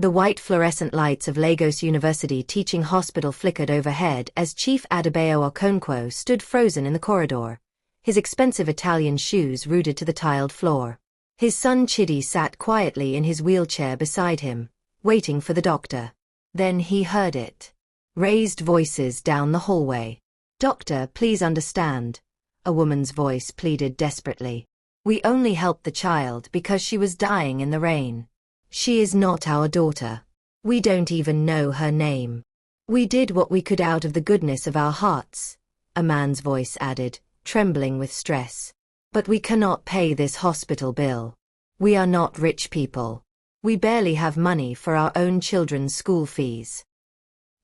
The white fluorescent lights of Lagos University Teaching Hospital flickered overhead as Chief Adebayo Okonkwo stood frozen in the corridor, his expensive Italian shoes rooted to the tiled floor. His son Chidi sat quietly in his wheelchair beside him, waiting for the doctor. Then he heard it. Raised voices down the hallway. "Doctor, please understand," a woman's voice pleaded desperately. "We only helped the child because she was dying in the rain. She is not our daughter. We don't even know her name. We did what we could out of the goodness of our hearts," a man's voice added, trembling with stress. "But we cannot pay this hospital bill. We are not rich people. We barely have money for our own children's school fees."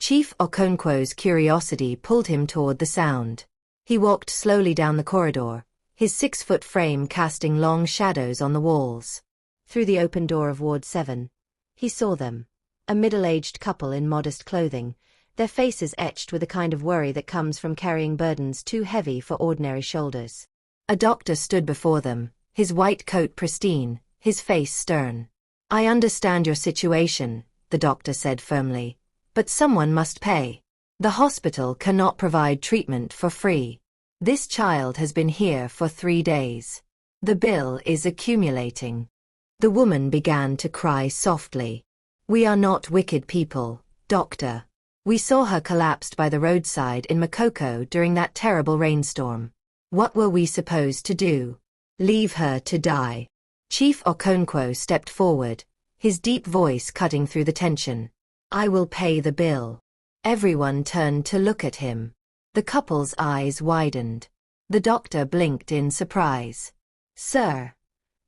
Chief Okonkwo's curiosity pulled him toward the sound. He walked slowly down the corridor, his 6-foot frame casting long shadows on the walls. Through the open door of Ward 7, he saw them, a middle-aged couple in modest clothing, their faces etched with the kind of worry that comes from carrying burdens too heavy for ordinary shoulders. A doctor stood before them, his white coat pristine, his face stern. "I understand your situation," the doctor said firmly, "but someone must pay. The hospital cannot provide treatment for free. This child has been here for 3 days. The bill is accumulating." The woman began to cry softly. "We are not wicked people, doctor. We saw her collapsed by the roadside in Makoko during that terrible rainstorm. What were we supposed to do? Leave her to die?" Chief Okonkwo stepped forward, his deep voice cutting through the tension. "I will pay the bill." Everyone turned to look at him. The couple's eyes widened. The doctor blinked in surprise. "Sir?"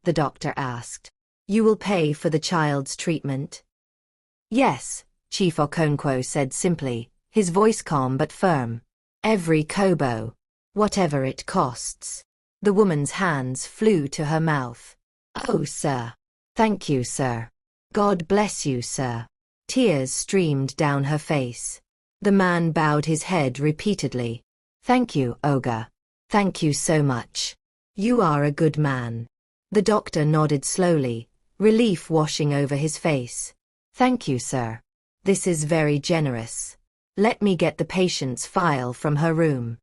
the doctor asked. "You will pay for the child's treatment?" "Yes," Chief Okonkwo said simply, his voice calm but firm. "Every kobo. Whatever it costs." The woman's hands flew to her mouth. "Oh, sir. Thank you, sir. God bless you, sir." Tears streamed down her face. The man bowed his head repeatedly. "Thank you, Oga. Thank you so much. You are a good man." The doctor nodded slowly, relief washing over his face. "Thank you, sir. This is very generous. Let me get the patient's file from her room."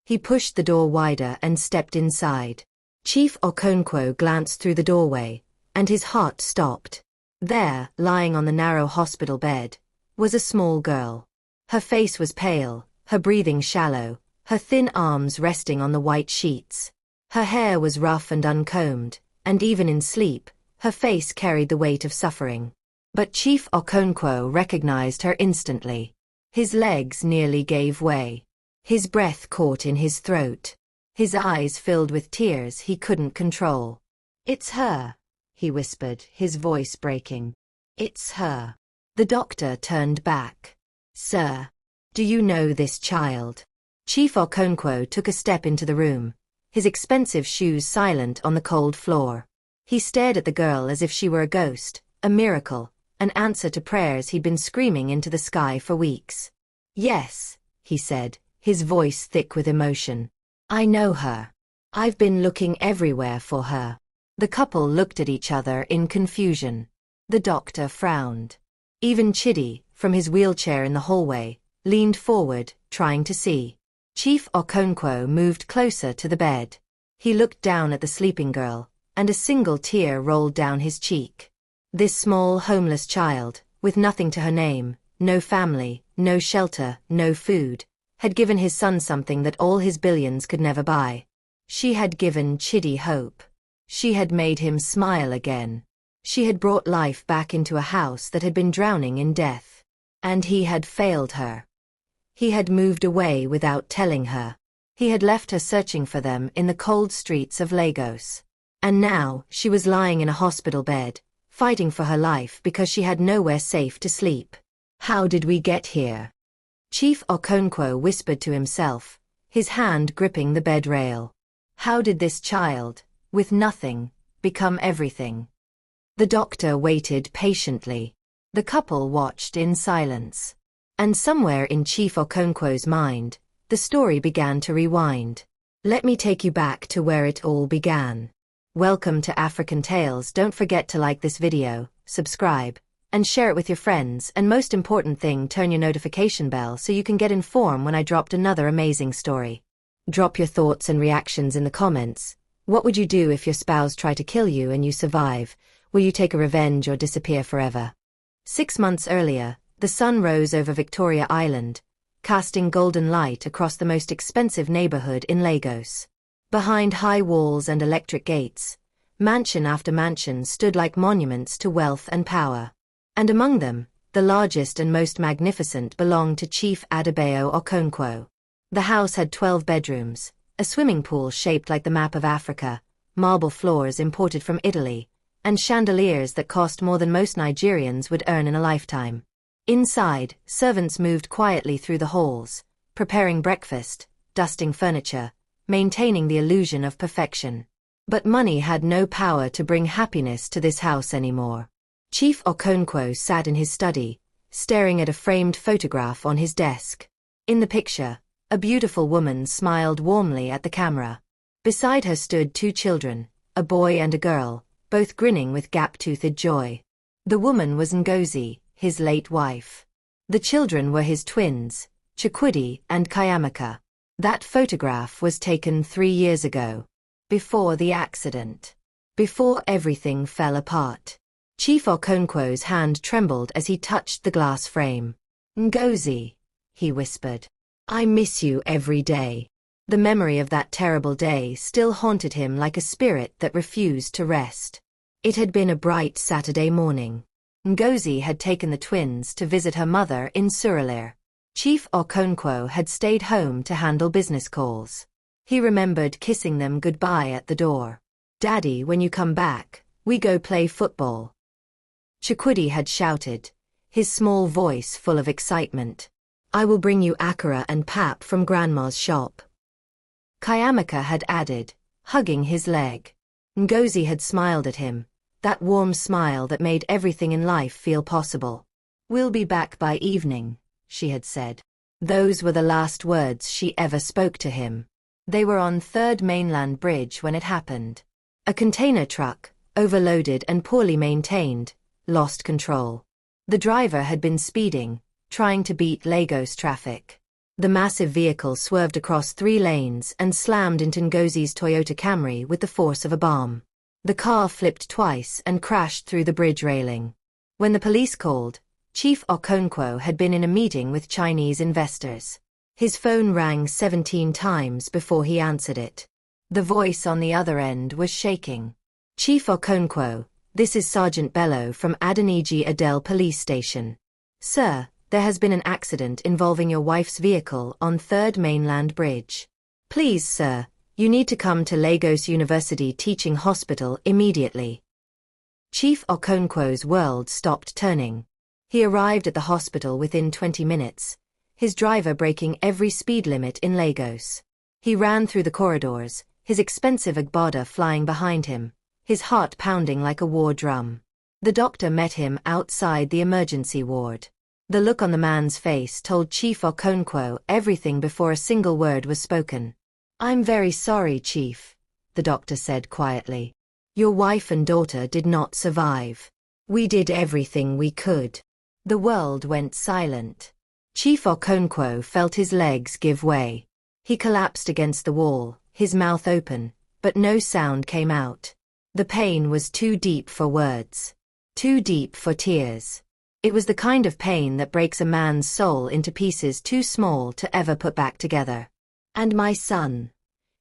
He pushed the door wider and stepped inside. Chief Okonkwo glanced through the doorway, and his heart stopped. There, lying on the narrow hospital bed, was a small girl. Her face was pale, her breathing shallow, her thin arms resting on the white sheets. Her hair was rough and uncombed, and even in sleep, her face carried the weight of suffering. But Chief Okonkwo recognized her instantly. His legs nearly gave way. His breath caught in his throat. His eyes filled with tears he couldn't control. "It's her," he whispered, his voice breaking. "It's her." The doctor turned back. "Sir, do you know this child?" Chief Okonkwo took a step into the room, his expensive shoes silent on the cold floor. He stared at the girl as if she were a ghost, a miracle, an answer to prayers he'd been screaming into the sky for weeks. "Yes," he said, his voice thick with emotion. "I know her. I've been looking everywhere for her." The couple looked at each other in confusion. The doctor frowned. Even Chidi, from his wheelchair in the hallway, leaned forward, trying to see. Chief Okonkwo moved closer to the bed. He looked down at the sleeping girl, and a single tear rolled down his cheek. This small, homeless child, with nothing to her name, no family, no shelter, no food, had given his son something that all his billions could never buy. She had given Chidi hope. She had made him smile again. She had brought life back into a house that had been drowning in death. And he had failed her. He had moved away without telling her. He had left her searching for them in the cold streets of Lagos. And now, she was lying in a hospital bed, fighting for her life because she had nowhere safe to sleep. "How did we get here?" Chief Okonkwo whispered to himself, his hand gripping the bed rail. How did this child, with nothing, become everything? The doctor waited patiently. The couple watched in silence. And somewhere in Chief Okonkwo's mind, the story began to rewind. Let me take you back to where it all began. Welcome to African Tales. Don't forget to like this video, subscribe, And share it with your friends, and most important thing, turn your notification bell so you can get informed when I dropped another amazing story. Drop your thoughts and reactions in the comments. What would you do if your spouse tried to kill you and you survive? Will you take a revenge or disappear forever? 6 months earlier, the sun rose over Victoria Island, casting golden light across the most expensive neighborhood in Lagos. Behind high walls and electric gates, mansion after mansion stood like monuments to wealth and power. And among them, the largest and most magnificent belonged to Chief Adebayo Okonkwo. The house had 12 bedrooms, a swimming pool shaped like the map of Africa, marble floors imported from Italy, and chandeliers that cost more than most Nigerians would earn in a lifetime. Inside, servants moved quietly through the halls, preparing breakfast, dusting furniture, maintaining the illusion of perfection. But money had no power to bring happiness to this house anymore. Chief Okonkwo sat in his study, staring at a framed photograph on his desk. In the picture, a beautiful woman smiled warmly at the camera. Beside her stood 2 children, a boy and a girl, both grinning with gap-toothed joy. The woman was Ngozi, his late wife. The children were his twins, Chukwudi and Kayamaka. That photograph was taken 3 years ago. Before the accident. Before everything fell apart. Chief Okonkwo's hand trembled as he touched the glass frame. Ngozi, he whispered. I miss you every day. The memory of that terrible day still haunted him like a spirit that refused to rest. It had been a bright Saturday morning. Ngozi had taken the twins to visit her mother in Surulere. Chief Okonkwo had stayed home to handle business calls. He remembered kissing them goodbye at the door. Daddy, when you come back, we go play football. Chukwudi had shouted, his small voice full of excitement. I will bring you akara and pap from Grandma's shop. Kayamaka had added, hugging his leg. Ngozi had smiled at him, that warm smile that made everything in life feel possible. We'll be back by evening, she had said. Those were the last words she ever spoke to him. They were on 3rd Mainland Bridge when it happened. A container truck, overloaded and poorly maintained, lost control. The driver had been speeding, trying to beat Lagos traffic. The massive vehicle swerved across 3 lanes and slammed into Ngozi's Toyota Camry with the force of a bomb. The car flipped twice and crashed through the bridge railing. When the police called, Chief Okonkwo had been in a meeting with Chinese investors. His phone rang 17 times before he answered it. The voice on the other end was shaking. Chief Okonkwo, this is Sergeant Bello from Adeniji Adel Police Station. Sir, there has been an accident involving your wife's vehicle on 3rd Mainland Bridge. Please, sir, you need to come to Lagos University Teaching Hospital immediately. Chief Okonkwo's world stopped turning. He arrived at the hospital within 20 minutes, his driver breaking every speed limit in Lagos. He ran through the corridors, his expensive agbada flying behind him, his heart pounding like a war drum. The doctor met him outside the emergency ward. The look on the man's face told Chief Okonkwo everything before a single word was spoken. I'm very sorry, Chief, the doctor said quietly. Your wife and daughter did not survive. We did everything we could. The world went silent. Chief Okonkwo felt his legs give way. He collapsed against the wall, his mouth open, but no sound came out. The pain was too deep for words. Too deep for tears. It was the kind of pain that breaks a man's soul into pieces too small to ever put back together. And my son,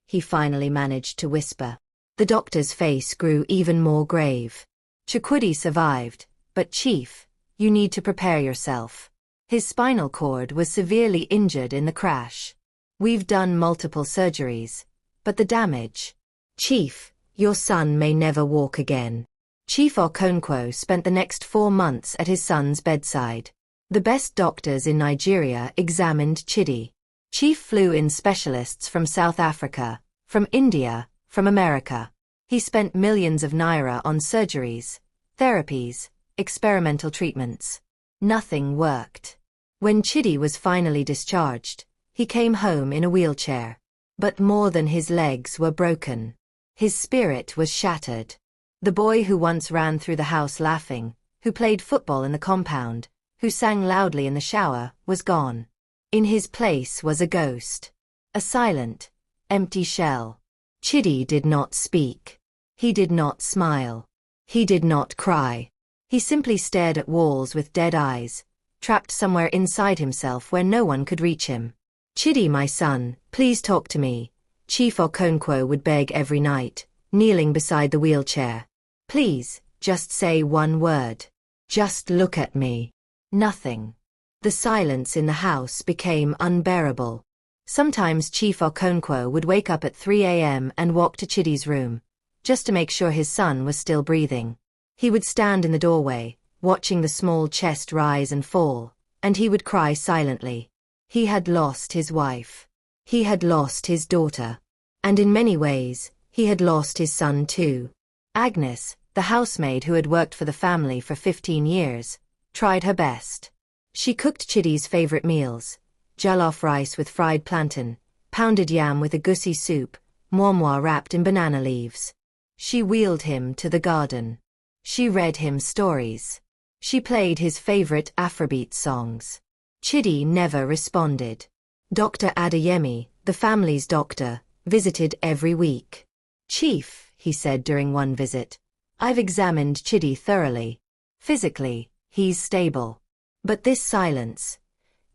he finally managed to whisper. The doctor's face grew even more grave. Chukwudi survived, but Chief, you need to prepare yourself. His spinal cord was severely injured in the crash. We've done multiple surgeries, but the damage. Chief, your son may never walk again. Chief Okonkwo spent the next 4 months at his son's bedside. The best doctors in Nigeria examined Chidi. Chief flew in specialists from South Africa, from India, from America. He spent millions of naira on surgeries, therapies, experimental treatments. Nothing worked. When Chidi was finally discharged, he came home in a wheelchair. But more than his legs were broken. His spirit was shattered. The boy who once ran through the house laughing, who played football in the compound, who sang loudly in the shower, was gone. In his place was a ghost. A silent, empty shell. Chidi did not speak. He did not smile. He did not cry. He simply stared at walls with dead eyes, trapped somewhere inside himself where no one could reach him. Chidi, my son, please talk to me, Chief Okonkwo would beg every night, kneeling beside the wheelchair. Please, just say one word. Just look at me. Nothing. The silence in the house became unbearable. Sometimes Chief Okonkwo would wake up at 3 a.m. and walk to Chidi's room, just to make sure his son was still breathing. He would stand in the doorway, watching the small chest rise and fall, and he would cry silently. He had lost his wife. He had lost his daughter. And in many ways, he had lost his son too. Agnes, the housemaid who had worked for the family for 15 years, tried her best. She cooked Chidi's favorite meals: jollof rice with fried plantain, pounded yam with a goosey soup, muamua wrapped in banana leaves. She wheeled him to the garden. She read him stories. She played his favorite Afrobeat songs. Chidi never responded. Dr. Adeyemi, the family's doctor, visited every week. Chief, he said during one visit, I've examined Chidi thoroughly. Physically, he's stable. But this silence,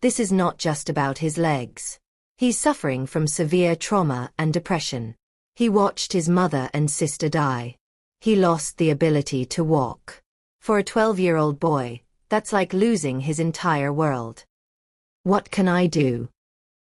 this is not just about his legs. He's suffering from severe trauma and depression. He watched his mother and sister die. He lost the ability to walk. For a 12-year-old boy, that's like losing his entire world. What can I do?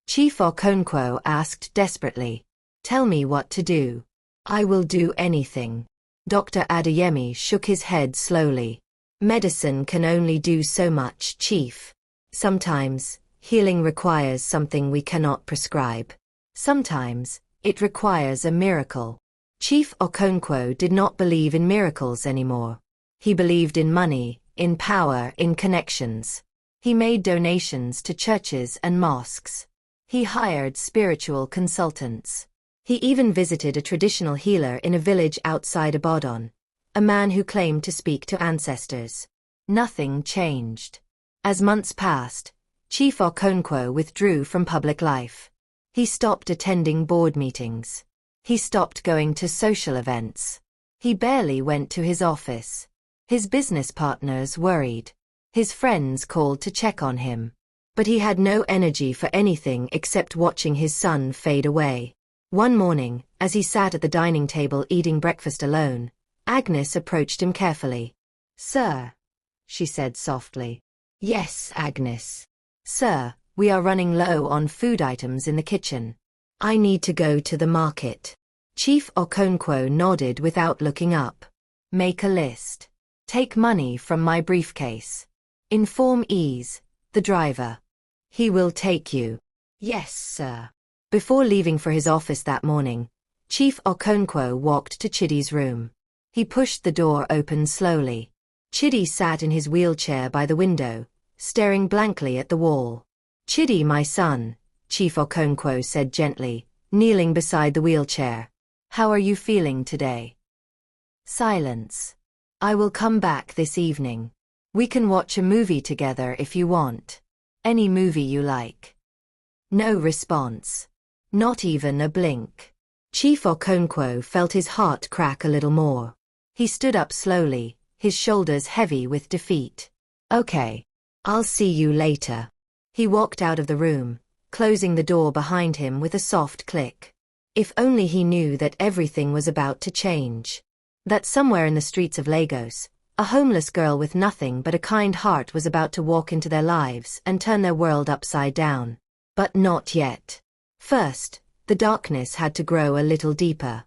Chief Okonkwo asked desperately. Tell me what to do. I will do anything. Dr. Adeyemi shook his head slowly. Medicine can only do so much, Chief. Sometimes, healing requires something we cannot prescribe. Sometimes, it requires a miracle. Chief Okonkwo did not believe in miracles anymore. He believed in money, in power, in connections. He made donations to churches and mosques. He hired spiritual consultants. He even visited a traditional healer in a village outside Ibadan, a man who claimed to speak to ancestors. Nothing changed. As months passed, Chief Okonkwo withdrew from public life. He stopped attending board meetings. He stopped going to social events. He barely went to his office. His business partners worried. His friends called to check on him. But he had no energy for anything except watching his son fade away. One morning, as he sat at the dining table eating breakfast alone, Agnes approached him carefully. Sir, she said softly. Yes, Agnes. Sir, we are running low on food items in the kitchen. I need to go to the market. Chief Okonkwo nodded without looking up. Make a list. Take money from my briefcase. Inform Ease, the driver. He will take you. Yes, sir. Before leaving for his office that morning, Chief Okonkwo walked to Chidi's room. He pushed the door open slowly. Chidi sat in his wheelchair by the window, staring blankly at the wall. Chidi, my son, Chief Okonkwo said gently, kneeling beside the wheelchair. How are you feeling today? Silence. I will come back this evening. We can watch a movie together if you want. Any movie you like. No response. Not even a blink. Chief Okonkwo felt his heart crack a little more. He stood up slowly, his shoulders heavy with defeat. Okay. I'll see you later. He walked out of the room, closing the door behind him with a soft click. If only he knew that everything was about to change. That somewhere in the streets of Lagos, a homeless girl with nothing but a kind heart was about to walk into their lives and turn their world upside down. But not yet. First, the darkness had to grow a little deeper.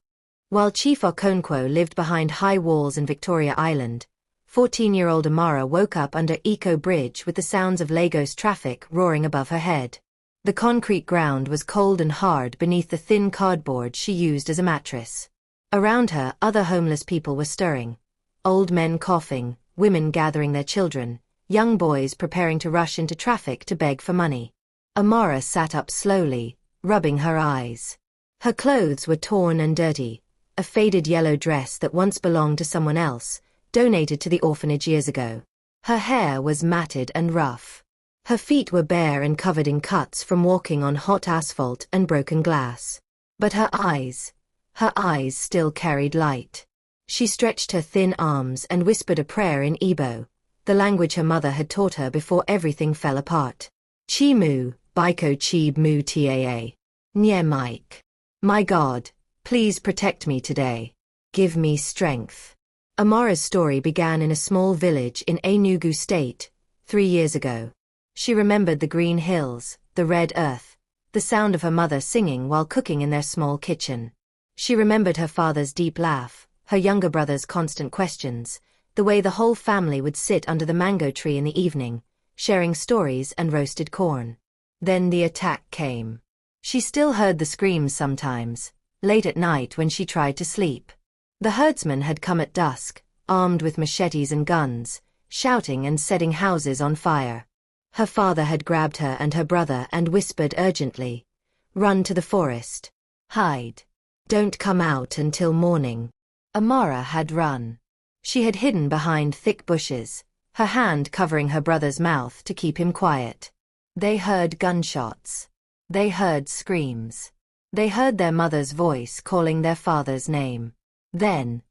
While Chief Okonkwo lived behind high walls in Victoria Island, 14-year-old Amara woke up under Eco Bridge with the sounds of Lagos traffic roaring above her head. The concrete ground was cold and hard beneath the thin cardboard she used as a mattress. Around her, other homeless people were stirring. Old men coughing, women gathering their children, young boys preparing to rush into traffic to beg for money. Amara sat up slowly, rubbing her eyes. Her clothes were torn and dirty. A faded yellow dress that once belonged to someone else, donated to the orphanage years ago. Her hair was matted and rough. Her feet were bare and covered in cuts from walking on hot asphalt and broken glass. But her eyes still carried light. She stretched her thin arms and whispered a prayer in Igbo, the language her mother had taught her before everything fell apart. Chi mu, biko chi mu taa. Nye Mike. My God, please protect me today. Give me strength. Amara's story began in a small village in Enugu State, 3 years ago. She remembered the green hills, the red earth, the sound of her mother singing while cooking in their small kitchen. She remembered her father's deep laugh, her younger brother's constant questions, the way the whole family would sit under the mango tree in the evening, sharing stories and roasted corn. Then the attack came. She still heard the screams sometimes, late at night when she tried to sleep. The herdsmen had come at dusk, armed with machetes and guns, shouting and setting houses on fire. Her father had grabbed her and her brother and whispered urgently, "Run to the forest. Hide. Don't come out until morning." Amara had run. She had hidden behind thick bushes, her hand covering her brother's mouth to keep him quiet. They heard gunshots. They heard screams. They heard their mother's voice calling their father's name. Then,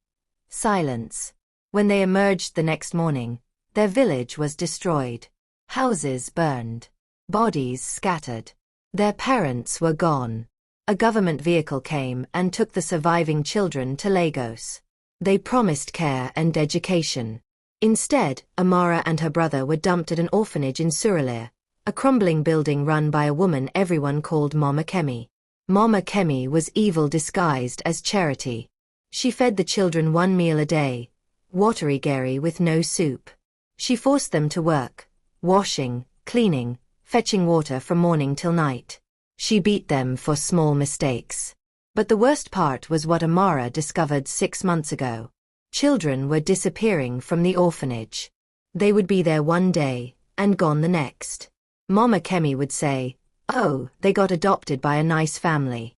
silence. When they emerged the next morning, their village was destroyed. Houses burned. Bodies scattered. Their parents were gone. A government vehicle came and took the surviving children to Lagos. They promised care and education. Instead, Amara and her brother were dumped at an orphanage in Surulere, a crumbling building run by a woman everyone called Mama Kemi. Mama Kemi was evil disguised as charity. She fed the children 1 meal a day, watery gari with no soup. She forced them to work, washing, cleaning, fetching water from morning till night. She beat them for small mistakes. But the worst part was what Amara discovered 6 months ago. Children were disappearing from the orphanage. They would be there one day, and gone the next. Mama Kemi would say, "Oh, they got adopted by a nice family."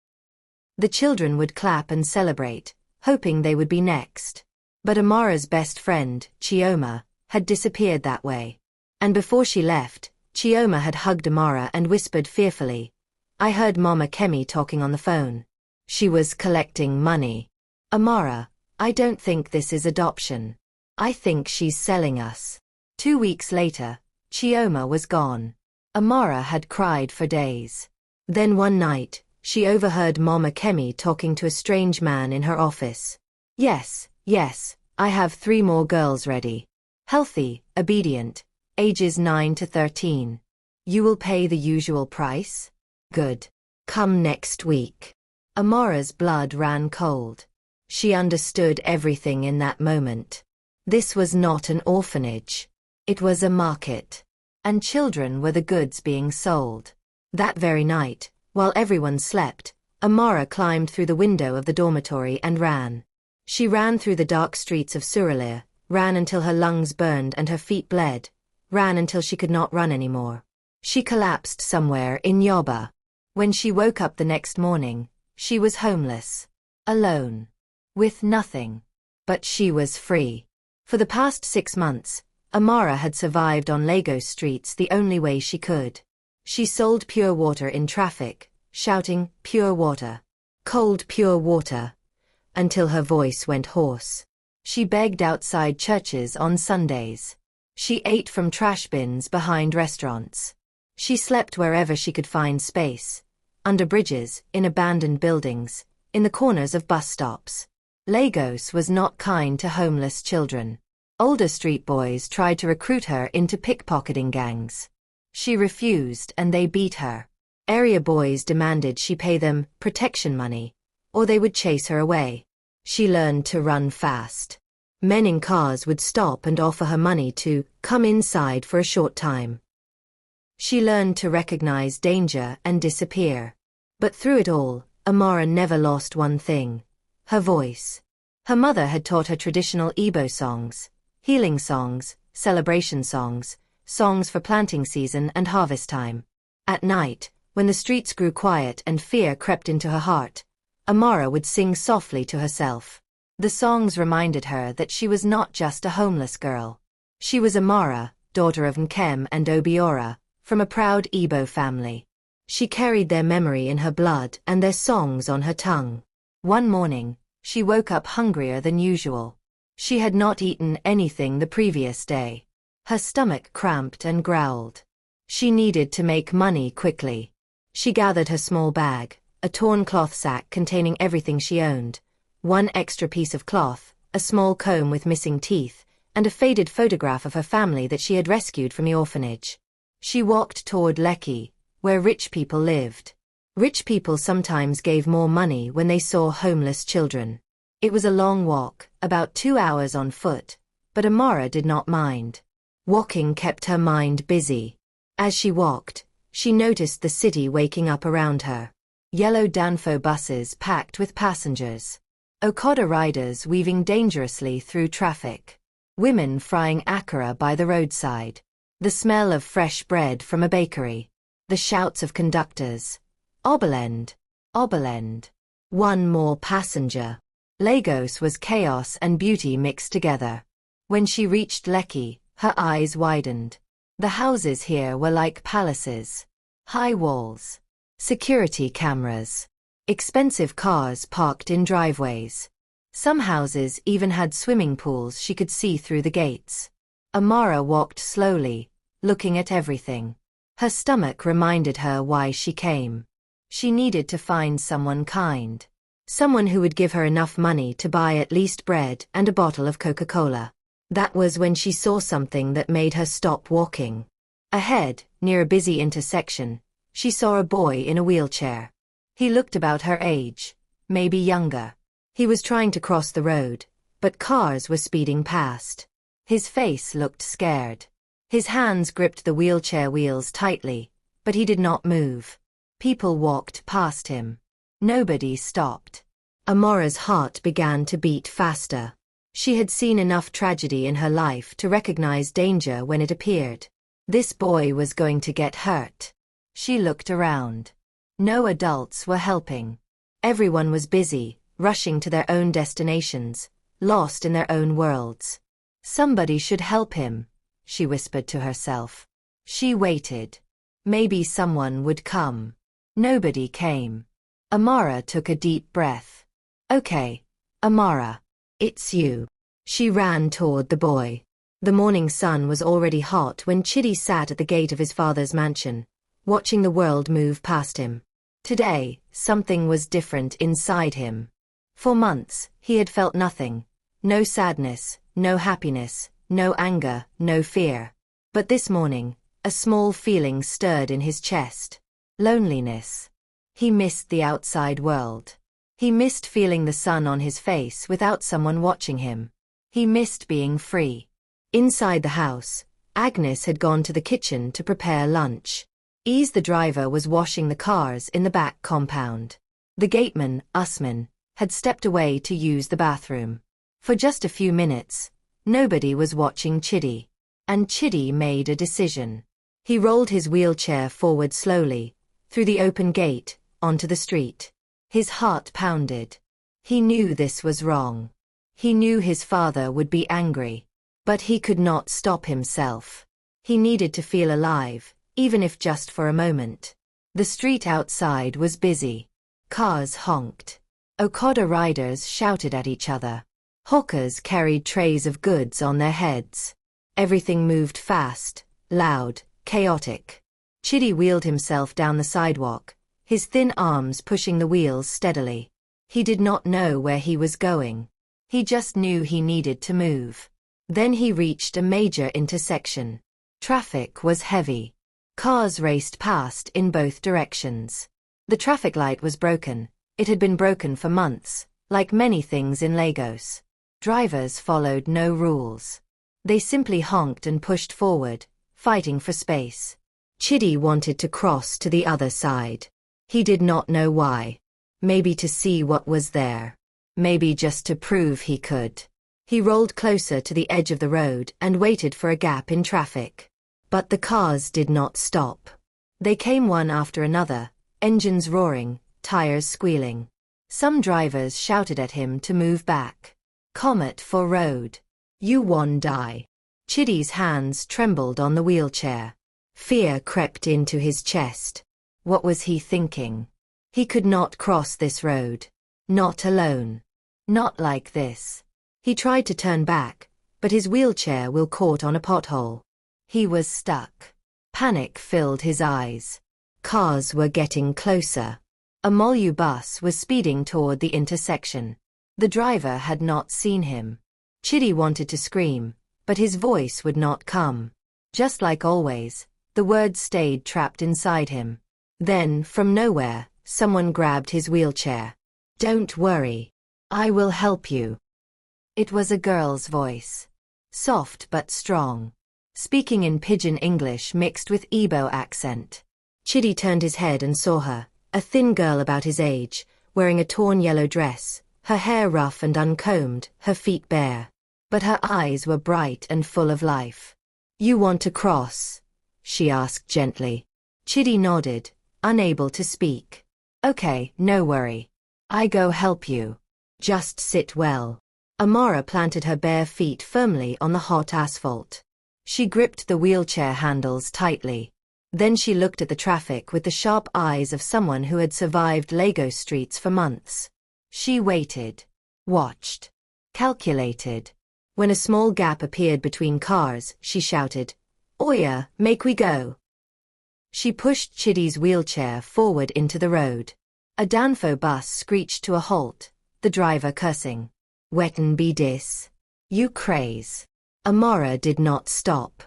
The children would clap and celebrate, hoping they would be next. But Amara's best friend, Chioma, had disappeared that way. And before she left, Chioma had hugged Amara and whispered fearfully, "I heard Mama Kemi talking on the phone. She was collecting money. Amara, I don't think this is adoption. I think she's selling us." 2 weeks later, Chioma was gone. Amara had cried for days. Then one night, she overheard Mama Kemi talking to a strange man in her office. Yes, I have 3 more girls ready. Healthy, obedient, ages 9 to 13. You will pay the usual price? Good. Come next week." Amara's blood ran cold. She understood everything in that moment. This was not an orphanage. It was a market. And children were the goods being sold. That very night, while everyone slept, Amara climbed through the window of the dormitory and ran. She ran through the dark streets of Surulere, ran until her lungs burned and her feet bled, ran until she could not run anymore. She collapsed somewhere in Yoba. When she woke up the next morning, she was homeless, alone, with nothing. But she was free. For the past 6 months, Amara had survived on Lagos streets the only way she could. She sold pure water in traffic, shouting, "Pure water. Cold pure water," until her voice went hoarse. She begged outside churches on Sundays. She ate from trash bins behind restaurants. She slept wherever she could find space, under bridges, in abandoned buildings, in the corners of bus stops. Lagos was not kind to homeless children. Older street boys tried to recruit her into pickpocketing gangs. She refused and they beat her. Area boys demanded she pay them protection money, or they would chase her away. She learned to run fast. Men in cars would stop and offer her money to come inside for a short time. She learned to recognize danger and disappear. But through it all, Amara never lost one thing: her voice. Her mother had taught her traditional Igbo songs, healing songs, celebration songs, songs for planting season and harvest time. At night, when the streets grew quiet and fear crept into her heart, Amara would sing softly to herself. The songs reminded her that she was not just a homeless girl. She was Amara, daughter of Nkem and Obiora, from a proud Igbo family. She carried their memory in her blood and their songs on her tongue. One morning, she woke up hungrier than usual. She had not eaten anything the previous day. Her stomach cramped and growled. She needed to make money quickly. She gathered her small bag, a torn cloth sack containing everything she owned, one extra piece of cloth, a small comb with missing teeth, and a faded photograph of her family that she had rescued from the orphanage. She walked toward Lekki, where rich people lived. Rich people sometimes gave more money when they saw homeless children. It was a long walk, about 2 hours on foot, but Amara did not mind. Walking kept her mind busy. As she walked, she noticed the city waking up around her. Yellow Danfo buses packed with passengers. Okada riders weaving dangerously through traffic. Women frying akara by the roadside. The smell of fresh bread from a bakery. The shouts of conductors. Oberland, Oberland. One more passenger. Lagos was chaos and beauty mixed together. When she reached Lekki, her eyes widened. The houses here were like palaces. High walls. Security cameras. Expensive cars parked in driveways. Some houses even had swimming pools she could see through the gates. Amara walked slowly, looking at everything. Her stomach reminded her why she came. She needed to find someone kind. Someone who would give her enough money to buy at least bread and a bottle of Coca-Cola. That was when she saw something that made her stop walking. Ahead, near a busy intersection, she saw a boy in a wheelchair. He looked about her age, maybe younger. He was trying to cross the road, but cars were speeding past. His face looked scared. His hands gripped the wheelchair wheels tightly, but he did not move. People walked past him. Nobody stopped. Amara's heart began to beat faster. She had seen enough tragedy in her life to recognize danger when it appeared. This boy was going to get hurt. She looked around. No adults were helping. Everyone was busy, rushing to their own destinations, lost in their own worlds. Somebody should help him, she whispered to herself. She waited. Maybe someone would come. Nobody came. Amara took a deep breath. Okay, Amara. It's you. She ran toward the boy. The morning sun was already hot when Chidi sat at the gate of his father's mansion, watching the world move past him. Today, something was different inside him. For months, he had felt nothing. No sadness, no happiness, no anger, no fear. But this morning, a small feeling stirred in his chest. Loneliness. He missed the outside world. He missed feeling the sun on his face without someone watching him. He missed being free. Inside the house, Agnes had gone to the kitchen to prepare lunch. Ease the driver was washing the cars in the back compound. The gateman, Usman, had stepped away to use the bathroom. For just a few minutes, nobody was watching Chidi. And Chidi made a decision. He rolled his wheelchair forward slowly, through the open gate, onto the street. His heart pounded. He knew this was wrong. He knew his father would be angry. But he could not stop himself. He needed to feel alive, even if just for a moment. The street outside was busy. Cars honked. Okada riders shouted at each other. Hawkers carried trays of goods on their heads. Everything moved fast, loud, chaotic. Chidi wheeled himself down the sidewalk, his thin arms pushing the wheels steadily. He did not know where he was going. He just knew he needed to move. Then he reached a major intersection. Traffic was heavy. Cars raced past in both directions. The traffic light was broken. It had been broken for months, like many things in Lagos. Drivers followed no rules. They simply honked and pushed forward, fighting for space. Chidi wanted to cross to the other side. He did not know why. Maybe to see what was there. Maybe just to prove he could. He rolled closer to the edge of the road and waited for a gap in traffic. But the cars did not stop. They came one after another, engines roaring, tires squealing. Some drivers shouted at him to move back. Comet for road. You won die. Chitty's hands trembled on the wheelchair. Fear crept into his chest. What was he thinking? He could not cross this road. Not alone. Not like this. He tried to turn back, but his wheelchair wheel caught on a pothole. He was stuck. Panic filled his eyes. Cars were getting closer. A Molu bus was speeding toward the intersection. The driver had not seen him. Chitty wanted to scream, but his voice would not come. Just like always, the words stayed trapped inside him. Then, from nowhere, someone grabbed his wheelchair. Don't worry. I will help you. It was a girl's voice. Soft but strong. Speaking in pidgin English mixed with Igbo accent. Chitty turned his head and saw her, a thin girl about his age, wearing a torn yellow dress, her hair rough and uncombed, her feet bare. But her eyes were bright and full of life. You want to cross? She asked gently. Chitty nodded, unable to speak. Okay, no worry. I go help you. Just sit well. Amara planted her bare feet firmly on the hot asphalt. She gripped the wheelchair handles tightly. Then she looked at the traffic with the sharp eyes of someone who had survived Lagos streets for months. She waited. Watched. Calculated. When a small gap appeared between cars, she shouted, Oya, make we go. She pushed Chitty's wheelchair forward into the road. A Danfo bus screeched to a halt, the driver cursing. Wetten be dis. You craze. Amara did not stop.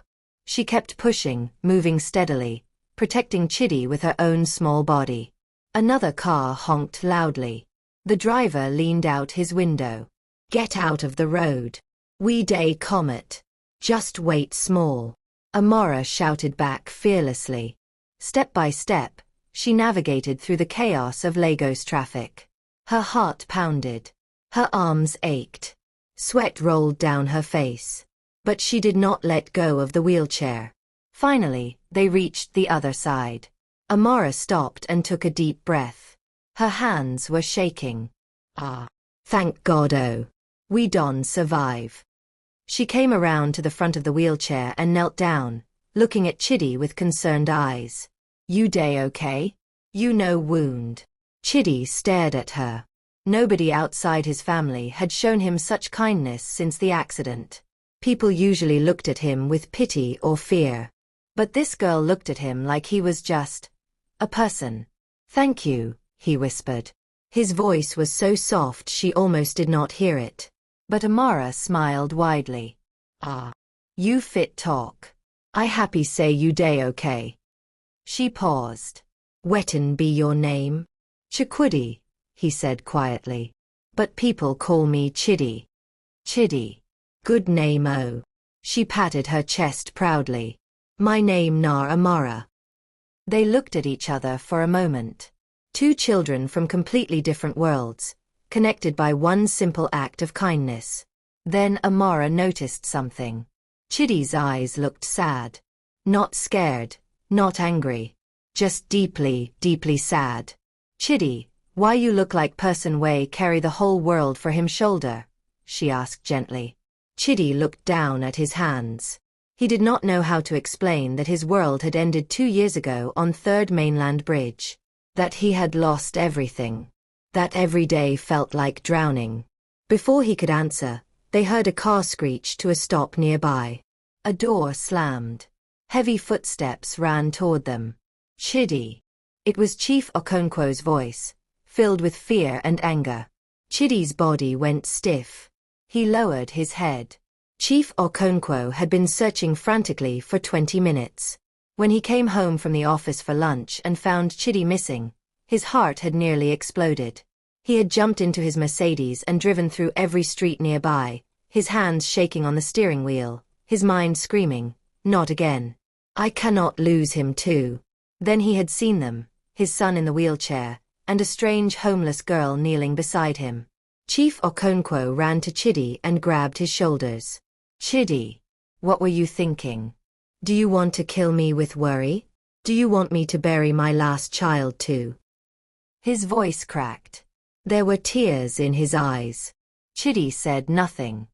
She kept pushing, moving steadily, protecting Chitty with her own small body. Another car honked loudly. The driver leaned out his window. Get out of the road. We day comet. Just wait small. Amara shouted back fearlessly. Step by step, she navigated through the chaos of Lagos traffic. Her heart pounded. Her arms ached. Sweat rolled down her face. But she did not let go of the wheelchair. Finally, they reached the other side. Amara stopped and took a deep breath. Her hands were shaking. Ah. Thank God, oh. We don't survive. She came around to the front of the wheelchair and knelt down, looking at Chitty with concerned eyes. You day okay? You no wound. Chitty stared at her. Nobody outside his family had shown him such kindness since the accident. People usually looked at him with pity or fear. But this girl looked at him like he was just a person. Thank you, he whispered. His voice was so soft she almost did not hear it. But Amara smiled widely. Ah. You fit talk. I happy say you day okay. She paused. Wetten be your name? Chikwudi, he said quietly. But people call me Chitty. Chitty. Good name oh. She patted her chest proudly. My name na Amara. They looked at each other for a moment. Two children from completely different worlds, connected by one simple act of kindness. Then Amara noticed something. Chitty's eyes looked sad. Not scared, not angry. Just deeply, deeply sad. Chitty, why you look like person way carry the whole world for him shoulder? She asked gently. Chitty looked down at his hands. He did not know how to explain that his world had ended 2 years ago on Third Mainland Bridge. That he had lost everything. That every day felt like drowning. Before he could answer, they heard a car screech to a stop nearby. A door slammed. Heavy footsteps ran toward them. Chitty. It was Chief Okonkwo's voice, filled with fear and anger. Chitty's body went stiff. He lowered his head. Chief Okonkwo had been searching frantically for 20 minutes. When he came home from the office for lunch and found Chitty missing, his heart had nearly exploded. He had jumped into his Mercedes and driven through every street nearby, his hands shaking on the steering wheel, his mind screaming, not again. I cannot lose him too. Then he had seen them, his son in the wheelchair, and a strange homeless girl kneeling beside him. Chief Okonkwo ran to Chitty and grabbed his shoulders. Chitty, what were you thinking? Do you want to kill me with worry? Do you want me to bury my last child too? His voice cracked. There were tears in his eyes. Chidi said nothing.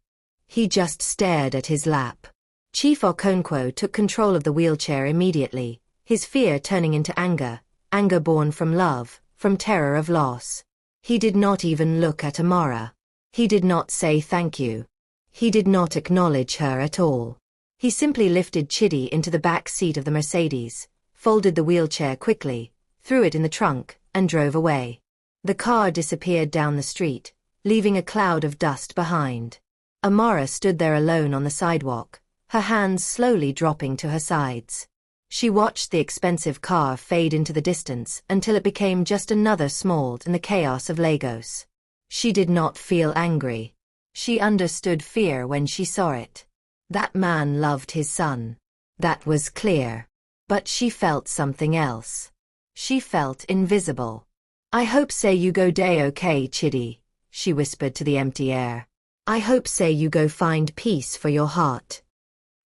He just stared at his lap. Chief Okonkwo took control of the wheelchair immediately, his fear turning into anger, anger born from love, from terror of loss. He did not even look at Amara. He did not say thank you. He did not acknowledge her at all. He simply lifted Chidi into the back seat of the Mercedes, folded the wheelchair quickly, threw it in the trunk, and drove away. The car disappeared down the street, leaving a cloud of dust behind. Amara stood there alone on the sidewalk, her hands slowly dropping to her sides. She watched the expensive car fade into the distance until it became just another small in the chaos of Lagos. She did not feel angry. She understood fear when she saw it. That man loved his son. That was clear. But she felt something else. She felt invisible. I hope say you go day okay, Chidi, she whispered to the empty air. I hope say you go find peace for your heart.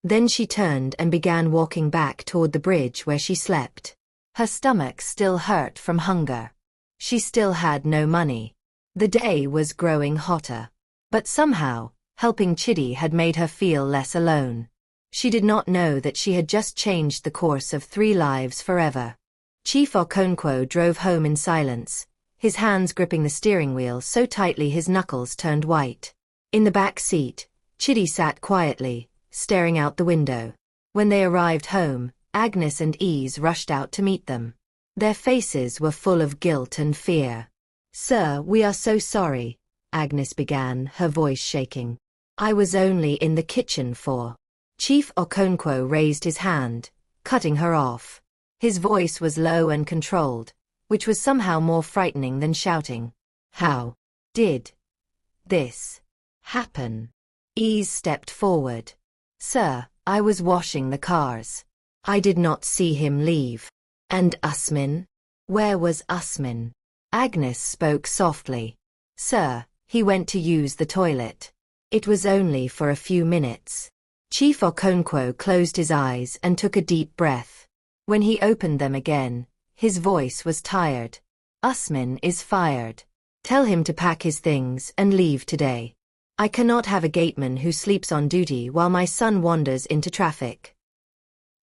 Then she turned and began walking back toward the bridge where she slept. Her stomach still hurt from hunger. She still had no money. The day was growing hotter. But somehow, helping Chidi had made her feel less alone. She did not know that she had just changed the course of 3 lives forever. Chief Okonkwo drove home in silence, his hands gripping the steering wheel so tightly his knuckles turned white. In the back seat, Chidi sat quietly, staring out the window. When they arrived home, Agnes and Ease rushed out to meet them. Their faces were full of guilt and fear. "Sir, we are so sorry," Agnes began, her voice shaking. "I was only in the kitchen for—" Chief Okonkwo raised his hand, cutting her off. His voice was low and controlled, which was somehow more frightening than shouting. "How did this happen?" Ease stepped forward. "Sir, I was washing the cars. I did not see him leave." "And Usman? Where was Usman?" Agnes spoke softly. "Sir, he went to use the toilet. It was only for a few minutes." Chief Okonkwo closed his eyes and took a deep breath. When he opened them again, his voice was tired. "Usman is fired. Tell him to pack his things and leave today. I cannot have a gateman who sleeps on duty while my son wanders into traffic."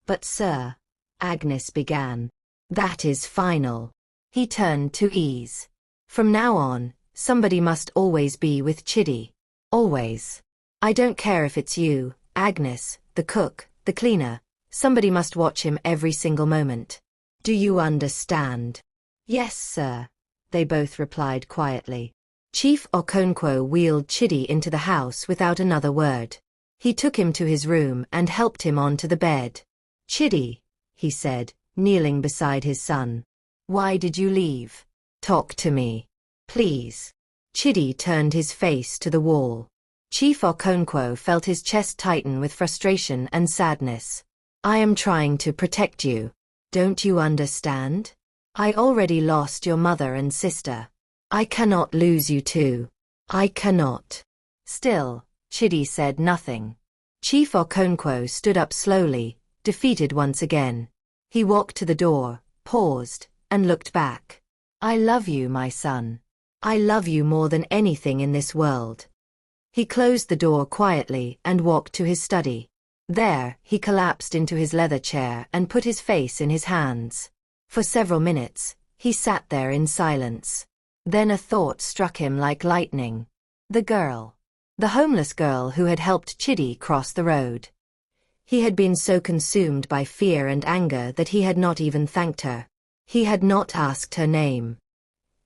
"But sir," Agnes began. "That is final." He turned to Ease. "From now on, somebody must always be with Chidi. Always. I don't care if it's you, Agnes, the cook, the cleaner. Somebody must watch him every single moment. Do you understand?" "Yes, sir," they both replied quietly. Chief Okonkwo wheeled Chidi into the house without another word. He took him to his room and helped him onto the bed. "Chidi," he said, kneeling beside his son. "Why did you leave? Talk to me. Please." Chidi turned his face to the wall. Chief Okonkwo felt his chest tighten with frustration and sadness. "I am trying to protect you. Don't you understand? I already lost your mother and sister. I cannot lose you too. I cannot." Still, Chidi said nothing. Chief Okonkwo stood up slowly, defeated once again. He walked to the door, paused, and looked back. "I love you, my son. I love you more than anything in this world." He closed the door quietly and walked to his study. There, he collapsed into his leather chair and put his face in his hands. For several minutes, he sat there in silence. Then a thought struck him like lightning. The girl. The homeless girl who had helped Chidi cross the road. He had been so consumed by fear and anger that he had not even thanked her. He had not asked her name.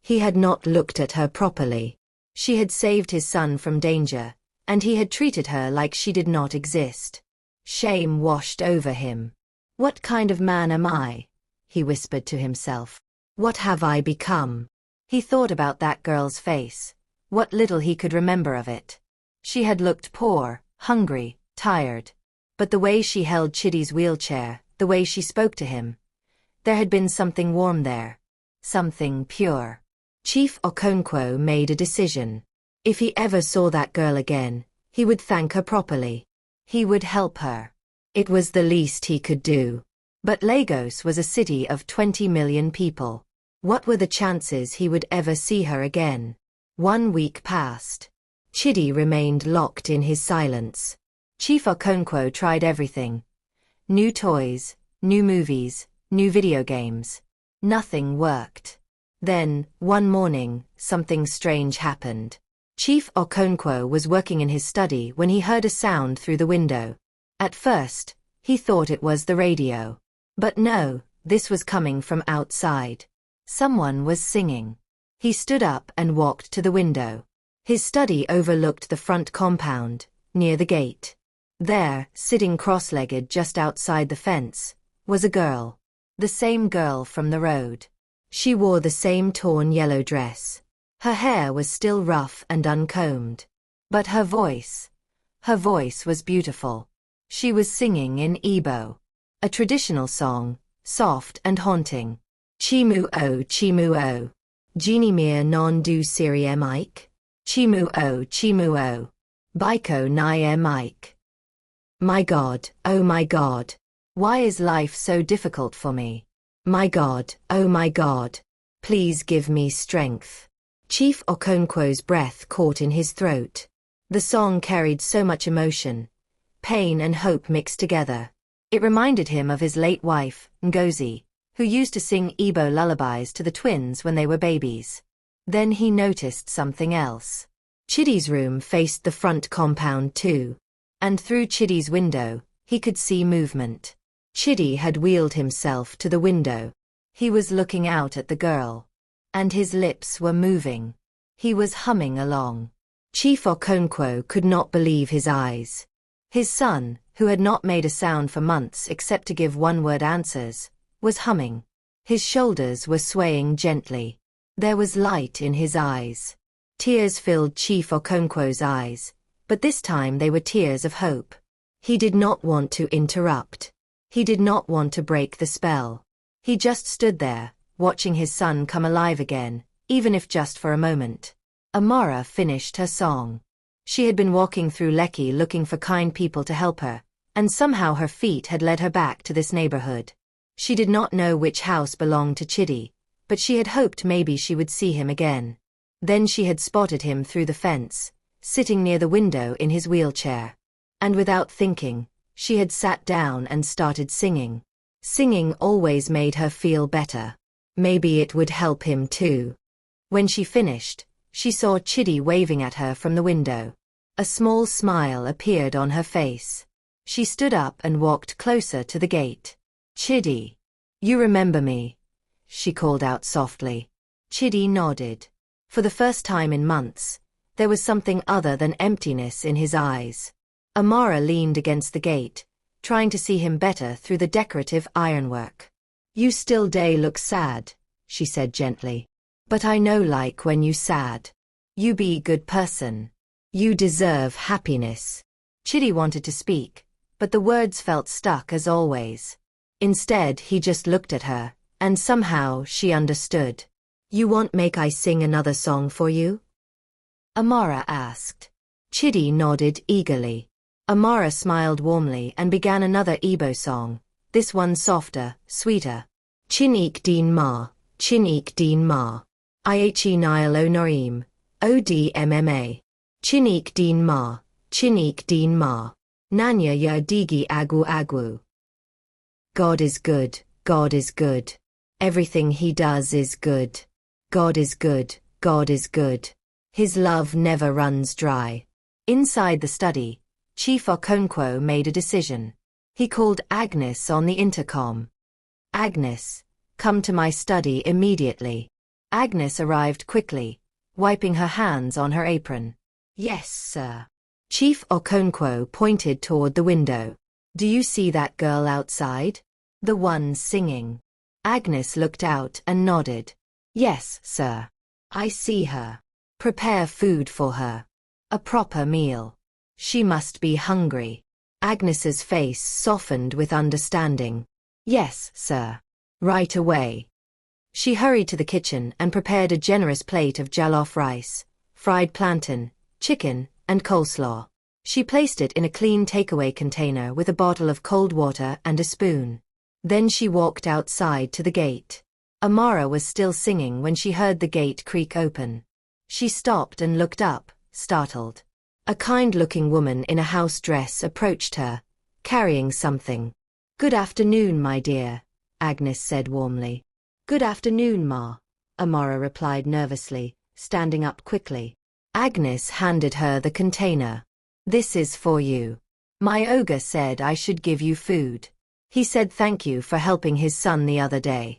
He had not looked at her properly. She had saved his son from danger, and he had treated her like she did not exist. Shame washed over him. "What kind of man am I?" he whispered to himself. "What have I become?" He thought about that girl's face, what little he could remember of it. She had looked poor, hungry, tired. But the way she held Chidi's wheelchair, the way she spoke to him, there had been something warm there. Something pure. Chief Okonkwo made a decision. If he ever saw that girl again, he would thank her properly. He would help her. It was the least he could do. But Lagos was a city of 20 million people. What were the chances he would ever see her again? 1 week passed. Chidi remained locked in his silence. Chief Okonkwo tried everything. New toys, new movies, new video games. Nothing worked. Then, one morning, something strange happened. Chief Okonkwo was working in his study when he heard a sound through the window. At first, he thought it was the radio. But no, this was coming from outside. Someone was singing. He stood up and walked to the window. His study overlooked the front compound, near the gate. There, sitting cross-legged just outside the fence, was a girl. The same girl from the road. She wore the same torn yellow dress. Her hair was still rough and uncombed. But her voice was beautiful. She was singing in Igbo. A traditional song, soft and haunting. Chimu o, Genie mir non du siri Mike. Chimu o, Baiko ni Mike. My God, oh my God. Why is life so difficult for me? My God, oh my God. Please give me strength. Chief Okonkwo's breath caught in his throat. The song carried so much emotion, pain and hope mixed together. It reminded him of his late wife, Ngozi, who used to sing Igbo lullabies to the twins when they were babies. Then he noticed something else. Chidi's room faced the front compound too. And through Chidi's window, he could see movement. Chidi had wheeled himself to the window. He was looking out at the girl. And his lips were moving. He was humming along. Chief Okonkwo could not believe his eyes. His son, who had not made a sound for months except to give one-word answers, was humming. His shoulders were swaying gently. There was light in his eyes. Tears filled Chief Okonkwo's eyes, but this time they were tears of hope. He did not want to interrupt. He did not want to break the spell. He just stood there, watching his son come alive again, even if just for a moment. Amara finished her song. She had been walking through Lekki looking for kind people to help her, and somehow her feet had led her back to this neighborhood. She did not know which house belonged to Chidi, but she had hoped maybe she would see him again. Then she had spotted him through the fence, sitting near the window in his wheelchair. And without thinking, she had sat down and started singing. Singing always made her feel better. Maybe it would help him too. When she finished, she saw Chidi waving at her from the window. A small smile appeared on her face. She stood up and walked closer to the gate. Chidi, you remember me? She called out softly. Chidi nodded. For the first time in months, there was something other than emptiness in his eyes. Amara leaned against the gate, trying to see him better through the decorative ironwork. You still look sad, she said gently. But I know like when you sad. You be good person. You deserve happiness. Chidi wanted to speak, but the words felt stuck as always. Instead he just looked at her, and somehow she understood. You want make I sing another song for you? Amara asked. Chidi nodded eagerly. Amara smiled warmly and began another Igbo song, this one softer, sweeter. Chinik din ma, chinik din ma. Iachi nile onorim, odmma. Chinik din ma, chinik din ma. Nanya ya digi agu agu. God is good, God is good. Everything he does is good. God is good, God is good. His love never runs dry. Inside the study, Chief Okonkwo made a decision. He called Agnes on the intercom. Agnes, come to my study immediately. Agnes arrived quickly, wiping her hands on her apron. Yes, sir. Chief Okonkwo pointed toward the window. Do you see that girl outside? The one singing. Agnes looked out and nodded. Yes, sir. I see her. Prepare food for her. A proper meal. She must be hungry. Agnes's face softened with understanding. Yes, sir. Right away. She hurried to the kitchen and prepared a generous plate of jollof rice, fried plantain, chicken, and coleslaw. She placed it in a clean takeaway container with a bottle of cold water and a spoon. Then she walked outside to the gate. Amara was still singing when she heard the gate creak open. She stopped and looked up, startled. A kind-looking woman in a house dress approached her, carrying something. "Good afternoon, my dear," Agnes said warmly. "Good afternoon, Ma," Amara replied nervously, standing up quickly. Agnes handed her the container. "This is for you. My ogre said I should give you food. He said thank you for helping his son the other day."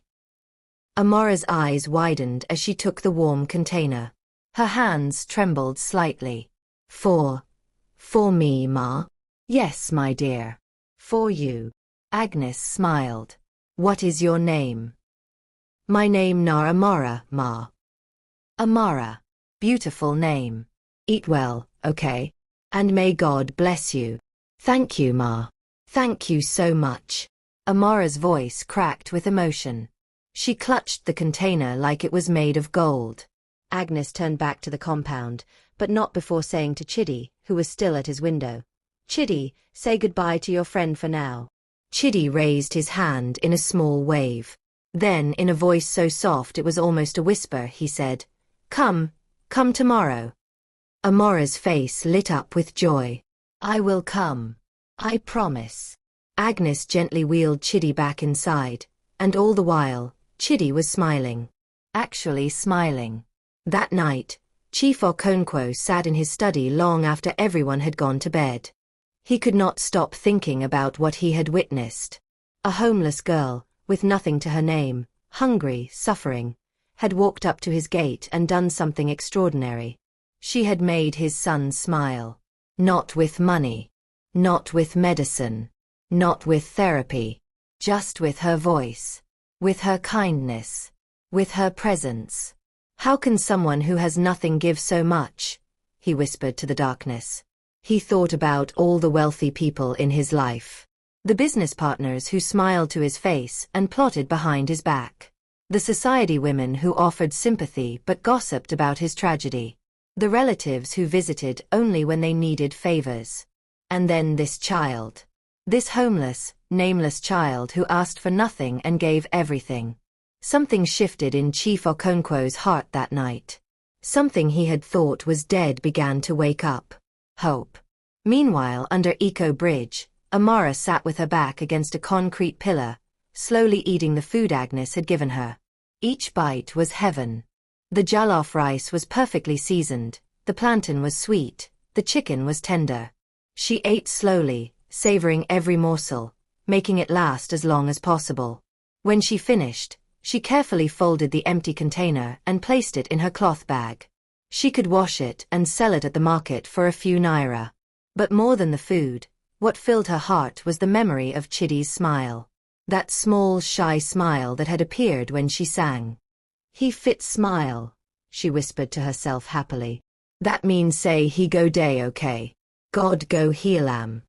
Amara's eyes widened as she took the warm container. Her hands trembled slightly. For me, Ma?" "Yes, my dear. For you." Agnes smiled. "What is your name?" "My name na Amara, Ma." "Amara. Beautiful name. Eat well, okay? And may God bless you." "Thank you, Ma. Thank you so much." Amara's voice cracked with emotion. She clutched the container like it was made of gold. Agnes turned back to the compound, but not before saying to Chidi, who was still at his window, "Chidi, say goodbye to your friend for now." Chidi raised his hand in a small wave. Then, in a voice so soft it was almost a whisper, he said, Come tomorrow." Amara's face lit up with joy. "I will come. I promise." Agnes gently wheeled Chidi back inside, and all the while, Chidi was smiling. Actually smiling. That night, Chief Okonkwo sat in his study long after everyone had gone to bed. He could not stop thinking about what he had witnessed. A homeless girl, with nothing to her name, hungry, suffering, had walked up to his gate and done something extraordinary. She had made his son smile. Not with money. Not with medicine. Not with therapy. Just with her voice. With her kindness. With her presence. "How can someone who has nothing give so much?" he whispered to the darkness. He thought about all the wealthy people in his life. The business partners who smiled to his face and plotted behind his back. The society women who offered sympathy but gossiped about his tragedy. The relatives who visited only when they needed favors. And then this child. This homeless, nameless child who asked for nothing and gave everything. Something shifted in Chief Okonkwo's heart that night. Something he had thought was dead began to wake up. Hope. Meanwhile, under Eco Bridge, Amara sat with her back against a concrete pillar, slowly eating the food Agnes had given her. Each bite was heaven. The jollof rice was perfectly seasoned, the plantain was sweet, the chicken was tender. She ate slowly, savoring every morsel, making it last as long as possible. When she finished, she carefully folded the empty container and placed it in her cloth bag. She could wash it and sell it at the market for a few naira. But more than the food, what filled her heart was the memory of Chidi's smile. That small, shy smile that had appeared when she sang. "He fit smile," she whispered to herself happily. "That means say he go day okay. God go heal am."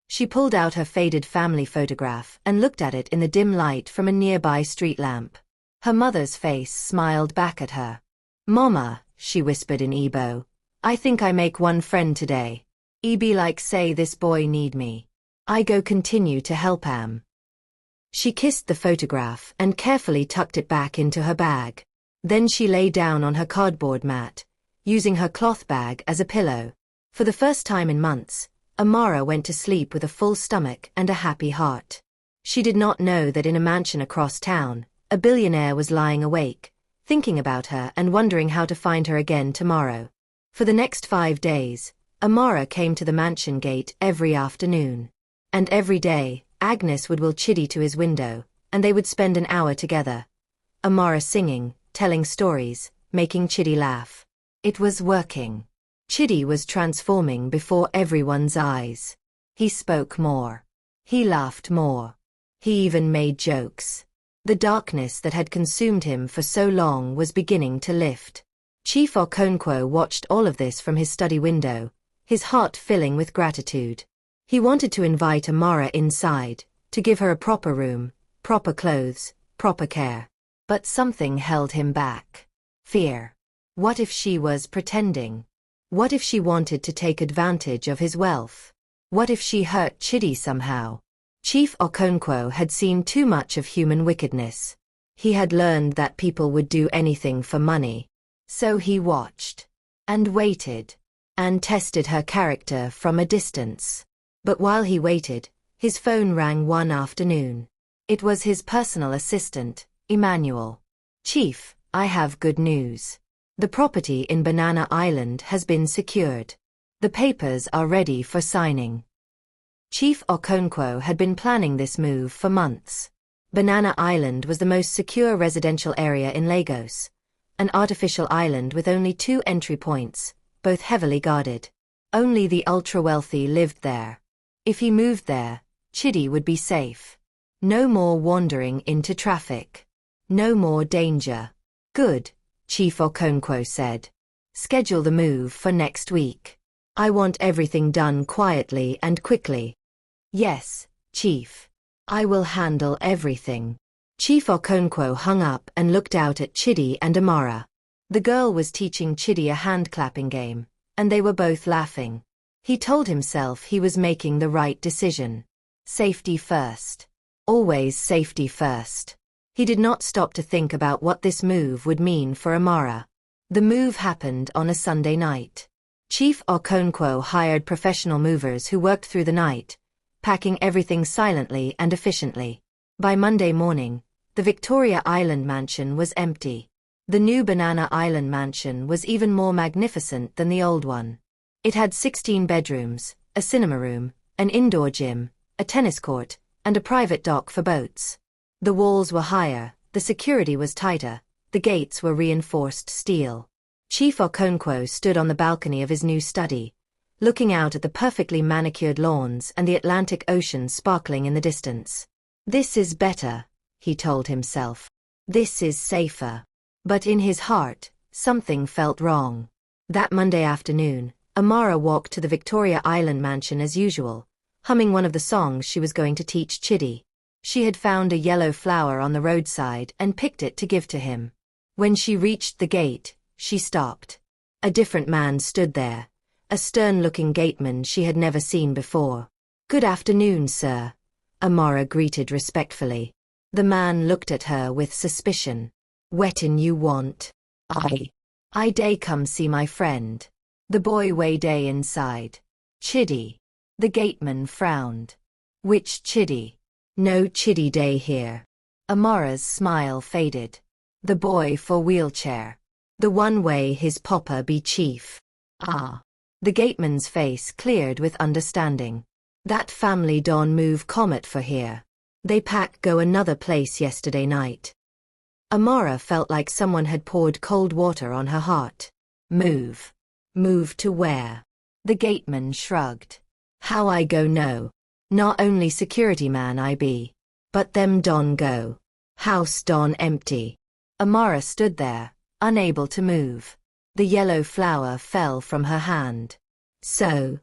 She pulled out her faded family photograph and looked at it in the dim light from a nearby street lamp. Her mother's face smiled back at her. "Mama," she whispered in Igbo, "I think I make one friend today. E be like say this boy need me. I go continue to help am." She kissed the photograph and carefully tucked it back into her bag. Then she lay down on her cardboard mat, using her cloth bag as a pillow. For the first time in months, Amara went to sleep with a full stomach and a happy heart. She did not know that in a mansion across town, a billionaire was lying awake, thinking about her and wondering how to find her again tomorrow. For the next 5 days, Amara came to the mansion gate every afternoon. And every day, Agnes would will Chidi to his window, and they would spend an hour together. Amara singing, telling stories, making Chidi laugh. It was working. Chidi was transforming before everyone's eyes. He spoke more. He laughed more. He even made jokes. The darkness that had consumed him for so long was beginning to lift. Chief Okonkwo watched all of this from his study window, his heart filling with gratitude. He wanted to invite Amara inside, to give her a proper room, proper clothes, proper care. But something held him back. Fear. What if she was pretending? What if she wanted to take advantage of his wealth? What if she hurt Chidi somehow? Chief Okonkwo had seen too much of human wickedness. He had learned that people would do anything for money. So he watched. And waited. and tested her character from a distance. But while he waited, his phone rang one afternoon. It was his personal assistant, Emmanuel. "Chief, I have good news. The property in Banana Island has been secured. The papers are ready for signing." Chief Okonkwo had been planning this move for months. Banana Island was the most secure residential area in Lagos, an artificial island with only 2 entry points, both heavily guarded. Only the ultra-wealthy lived there. If he moved there, Chidi would be safe. No more wandering into traffic. No more danger. "Good," Chief Okonkwo said. "Schedule the move for next week. I want everything done quietly and quickly." "Yes, Chief. I will handle everything." Chief Okonkwo hung up and looked out at Chidi and Amara. The girl was teaching Chidi a hand-clapping game, and they were both laughing. He told himself he was making the right decision. Safety first. Always safety first. He did not stop to think about what this move would mean for Amara. The move happened on a Sunday night. Chief Okonkwo hired professional movers who worked through the night, packing everything silently and efficiently. By Monday morning, the Victoria Island mansion was empty. The new Banana Island mansion was even more magnificent than the old one. It had 16 bedrooms, a cinema room, an indoor gym, a tennis court, and a private dock for boats. The walls were higher, the security was tighter, the gates were reinforced steel. Chief Okonkwo stood on the balcony of his new study, looking out at the perfectly manicured lawns and the Atlantic Ocean sparkling in the distance. "This is better," he told himself. "This is safer." But in his heart, something felt wrong. That Monday afternoon, Amara walked to the Victoria Island mansion as usual, humming one of the songs she was going to teach Chidi. She had found a yellow flower on the roadside and picked it to give to him. When she reached the gate, she stopped. A different man stood there, a stern-looking gateman she had never seen before. "Good afternoon, sir," Amara greeted respectfully. The man looked at her with suspicion. "Wetin you want?" I day come see my friend. The boy way day inside." "Chidi." The gateman frowned. "Which Chidi?" "No Chidi day here." Amara's smile faded. "The boy for wheelchair. The one way his papa be chief." "Ah." The gateman's face cleared with understanding. "That family don move comet for here. They pack go another place yesterday night." Amara felt like someone had poured cold water on her heart. "Move. Move to where?" The gateman shrugged. "How I go know. Not only security man I be. But them don go. House don empty." Amara stood there, unable to move. The yellow flower fell from her hand. So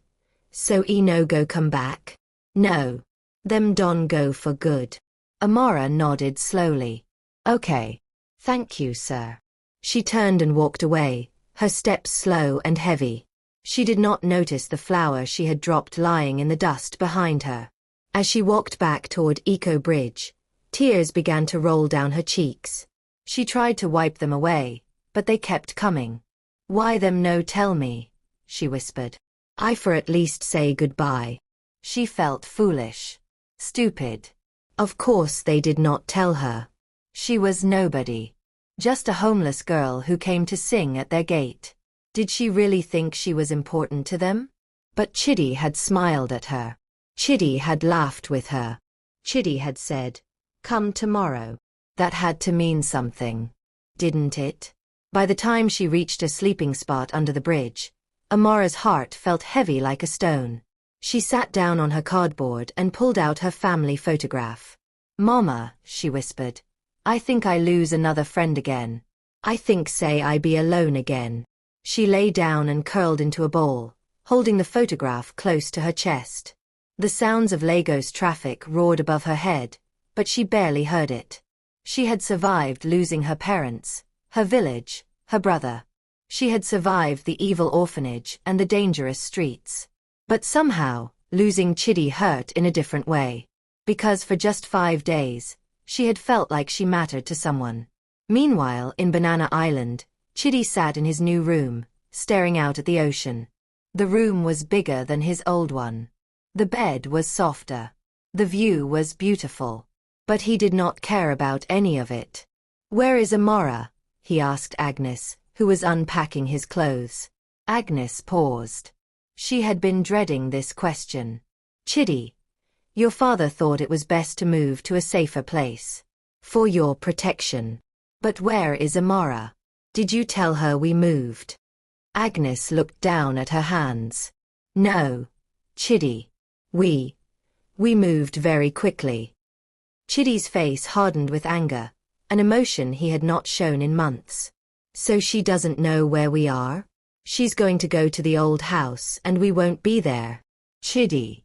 e no go come back?" "No. Them don go for good." Amara nodded slowly. "Okay. Thank you, sir." She turned and walked away, her steps slow and heavy. She did not notice the flower she had dropped lying in the dust behind her. As she walked back toward Eco Bridge, tears began to roll down her cheeks. She tried to wipe them away, but they kept coming. "Why them no tell me?" she whispered. "I for at least say goodbye." She felt foolish. Stupid. Of course they did not tell her. She was nobody. Just a homeless girl who came to sing at their gate. Did she really think she was important to them? But Chidi had smiled at her. Chidi had laughed with her. Chidi had said, "Come tomorrow." That had to mean something. Didn't it? By the time she reached a sleeping spot under the bridge, Amara's heart felt heavy like a stone. She sat down on her cardboard and pulled out her family photograph. "Mama," she whispered, "I think I lose another friend again. I think say I be alone again." She lay down and curled into a ball, holding the photograph close to her chest. The sounds of Lagos traffic roared above her head, but she barely heard it. She had survived losing her parents, her village, her brother. She had survived the evil orphanage and the dangerous streets. But somehow, losing Chidi hurt in a different way. Because for just 5 days, she had felt like she mattered to someone. Meanwhile, in Banana Island, Chidi sat in his new room, staring out at the ocean. The room was bigger than his old one. The bed was softer. The view was beautiful. But he did not care about any of it. "Where is Amara?" he asked Agnes, who was unpacking his clothes. Agnes paused. She had been dreading this question. "Chidi, your father thought it was best to move to a safer place. For your protection. But where is Amara? Did you tell her we moved?" Agnes looked down at her hands. "No, Chidi. We moved very quickly." Chidi's face hardened with anger, an emotion he had not shown in months. "So she doesn't know where we are? She's going to go to the old house and we won't be there. Chidi.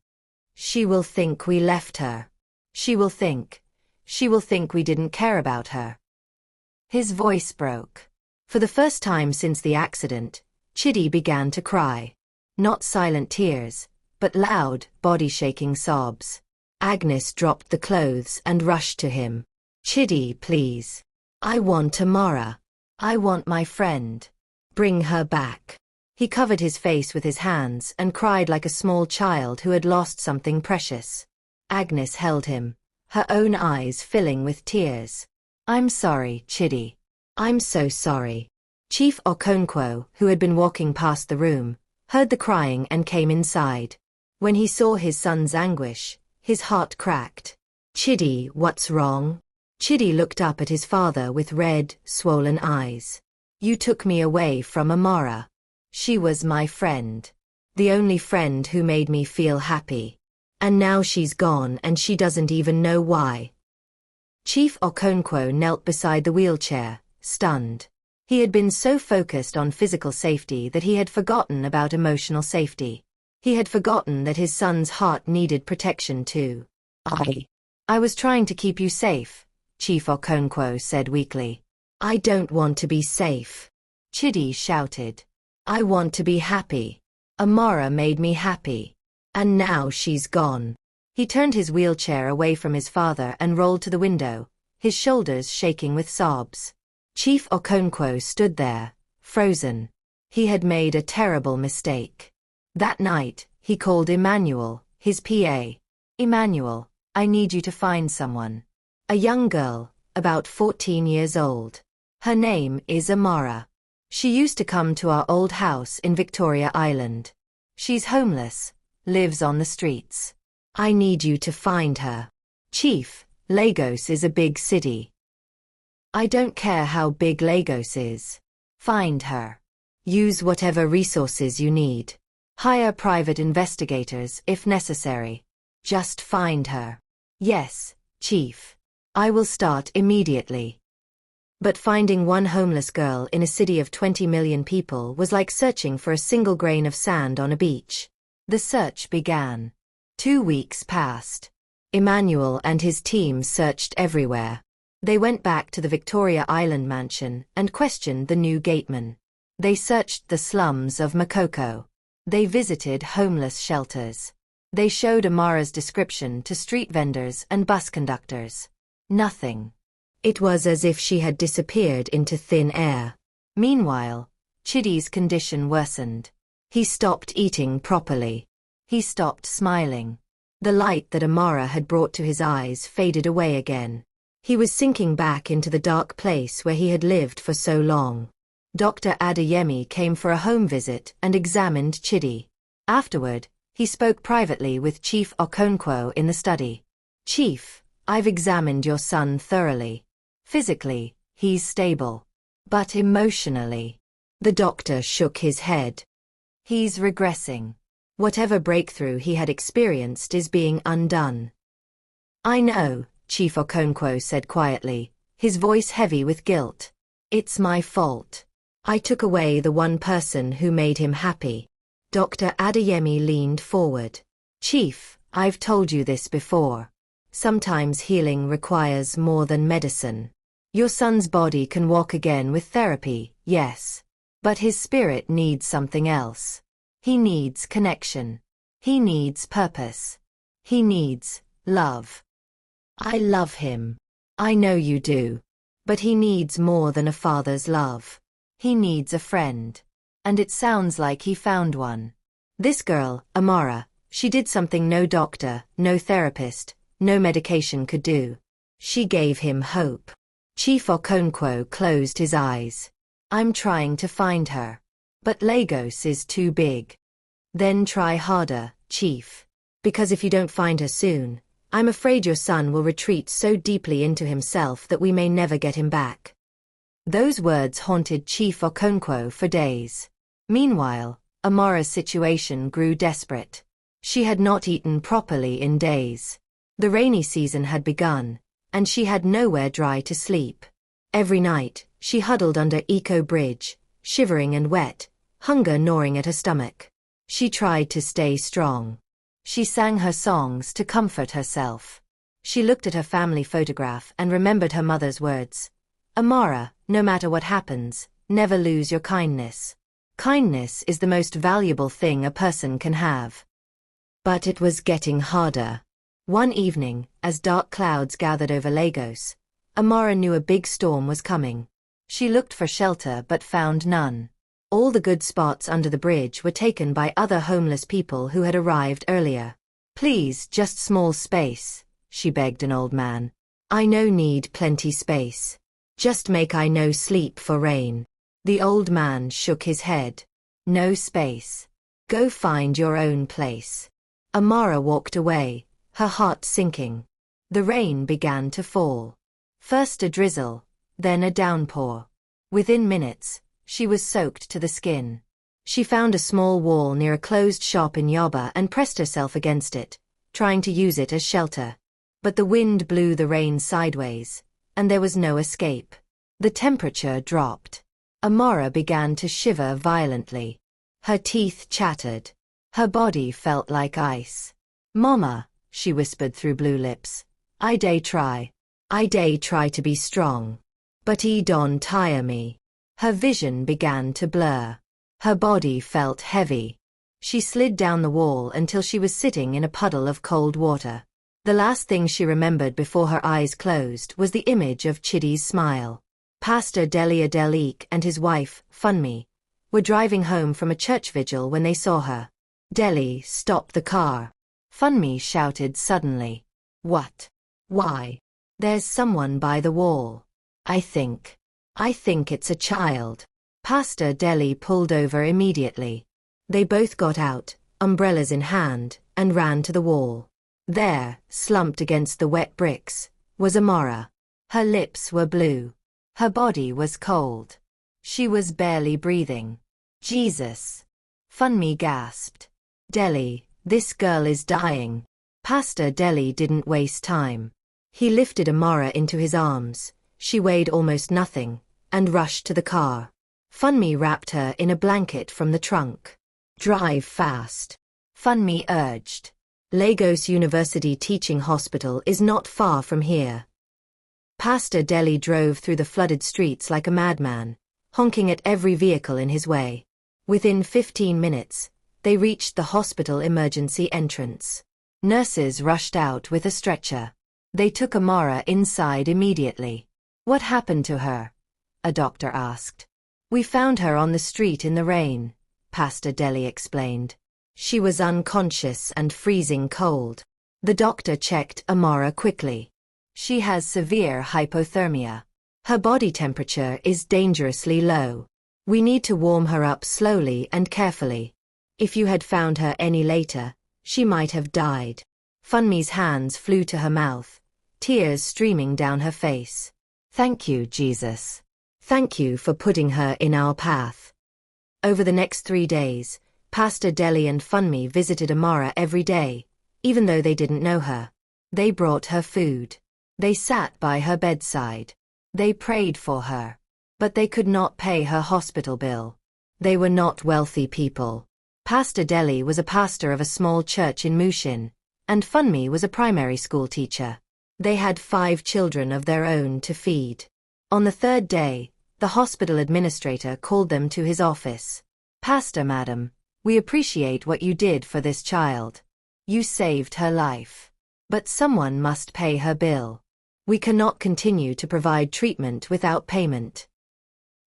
She will think we left her. She will think we didn't care about her." His voice broke. For the first time since the accident, Chidi began to cry. Not silent tears, but loud, body-shaking sobs. Agnes dropped the clothes and rushed to him. "Chidi, please. I want Amara. I want my friend. Bring her back." He covered his face with his hands and cried like a small child who had lost something precious. Agnes held him, her own eyes filling with tears. "I'm sorry, Chidi. I'm so sorry." Chief Okonkwo, who had been walking past the room, heard the crying and came inside. When he saw his son's anguish, his heart cracked. "Chidi, what's wrong?" Chidi looked up at his father with red, swollen eyes. "You took me away from Amara. She was my friend. The only friend who made me feel happy. And now she's gone and she doesn't even know why." Chief Okonkwo knelt beside the wheelchair, stunned. He had been so focused on physical safety that he had forgotten about emotional safety. He had forgotten that his son's heart needed protection too. I was trying to keep you safe," Chief Okonkwo said weakly. "I don't want to be safe," Chidi shouted. "I want to be happy. Amara made me happy. And now she's gone." He turned his wheelchair away from his father and rolled to the window, his shoulders shaking with sobs. Chief Okonkwo stood there, frozen. He had made a terrible mistake. That night, he called Emmanuel, his PA. "Emmanuel, I need you to find someone. A young girl, about 14 years old. Her name is Amara. She used to come to our old house in Victoria Island. She's homeless, lives on the streets. I need you to find her. Chief, Lagos is a big city. I don't care how big Lagos is. Find her. Use whatever resources you need. Hire private investigators if necessary. Just find her." "Yes, Chief. I will start immediately." But finding one homeless girl in a city of 20 million people was like searching for a single grain of sand on a beach. The search began. 2 weeks passed. Emmanuel and his team searched everywhere. They went back to the Victoria Island mansion and questioned the new gateman. They searched the slums of Makoko. They visited homeless shelters. They showed Amara's description to street vendors and bus conductors. Nothing. It was as if she had disappeared into thin air. Meanwhile, Chidi's condition worsened. He stopped eating properly. He stopped smiling. The light that Amara had brought to his eyes faded away again. He was sinking back into the dark place where he had lived for so long. Dr. Adeyemi came for a home visit and examined Chidi. Afterward, he spoke privately with Chief Okonkwo in the study. "Chief, I've examined your son thoroughly. Physically, he's stable. But emotionally..." The doctor shook his head. "He's regressing. Whatever breakthrough he had experienced is being undone." "I know," Chief Okonkwo said quietly, his voice heavy with guilt. "It's my fault. I took away the one person who made him happy." Dr. Adeyemi leaned forward. "Chief, I've told you this before. Sometimes healing requires more than medicine. Your son's body can walk again with therapy, yes. But his spirit needs something else. He needs connection. He needs purpose. He needs love. I love him. I know you do. But he needs more than a father's love. He needs a friend. And it sounds like he found one." This girl, Amara, she did something no doctor, no therapist, no medication could do. She gave him hope. Chief Okonkwo closed his eyes. I'm trying to find her. But Lagos is too big. Then try harder, Chief. Because if you don't find her soon, I'm afraid your son will retreat so deeply into himself that we may never get him back. Those words haunted Chief Okonkwo for days. Meanwhile, Amara's situation grew desperate. She had not eaten properly in days. The rainy season had begun, and she had nowhere dry to sleep. Every night, she huddled under Eco Bridge, shivering and wet, hunger gnawing at her stomach. She tried to stay strong. She sang her songs to comfort herself. She looked at her family photograph and remembered her mother's words. Amara, no matter what happens, never lose your kindness. Kindness is the most valuable thing a person can have. But it was getting harder. One evening, as dark clouds gathered over Lagos, Amara knew a big storm was coming. She looked for shelter but found none. All the good spots under the bridge were taken by other homeless people who had arrived earlier. Please, just small space, she begged an old man. I no need plenty space. Just make I no sleep for rain. The old man shook his head. No space. Go find your own place. Amara walked away, her heart sinking. The rain began to fall. First a drizzle, then a downpour. Within minutes, she was soaked to the skin. She found a small wall near a closed shop in Yoba and pressed herself against it, trying to use it as shelter. But the wind blew the rain sideways, and there was no escape. The temperature dropped. Amara began to shiver violently. Her teeth chattered. Her body felt like ice. Mama, she whispered through blue lips. I day try to be strong. But he don't tire me. Her vision began to blur. Her body felt heavy. She slid down the wall until she was sitting in a puddle of cold water. The last thing she remembered before her eyes closed was the image of Chidi's smile. Pastor Deli Adelik and his wife, Funmi, were driving home from a church vigil when they saw her. Deli stopped the car. Funmi shouted suddenly. What? Why? There's someone by the wall. I think it's a child. Pastor Deli pulled over immediately. They both got out, umbrellas in hand, and ran to the wall. There, slumped against the wet bricks, was Amara. Her lips were blue. Her body was cold. She was barely breathing. Jesus! Funmi gasped. Deli, this girl is dying. Pastor Deli didn't waste time. He lifted Amara into his arms. She weighed almost nothing, and rushed to the car. Funmi wrapped her in a blanket from the trunk. Drive fast, Funmi urged. Lagos University Teaching Hospital is not far from here. Pastor Deli drove through the flooded streets like a madman, honking at every vehicle in his way. Within 15 minutes, they reached the hospital emergency entrance. Nurses rushed out with a stretcher. They took Amara inside immediately. What happened to her? A doctor asked. We found her on the street in the rain, Pastor Deli explained. She was unconscious and freezing cold. The doctor checked Amara quickly. She has severe hypothermia. Her body temperature is dangerously low. We need to warm her up slowly and carefully. If you had found her any later, she might have died. Funmi's hands flew to her mouth, tears streaming down her face. Thank you, Jesus. Thank you for putting her in our path. Over the next 3 days, Pastor Deli and Funmi visited Amara every day, even though they didn't know her. They brought her food. They sat by her bedside. They prayed for her. But they could not pay her hospital bill. They were not wealthy people. Pastor Deli was a pastor of a small church in Mushin, and Funmi was a primary school teacher. They had 5 children of their own to feed. On the 3rd day, the hospital administrator called them to his office. Pastor Madam, we appreciate what you did for this child. You saved her life. But someone must pay her bill. We cannot continue to provide treatment without payment.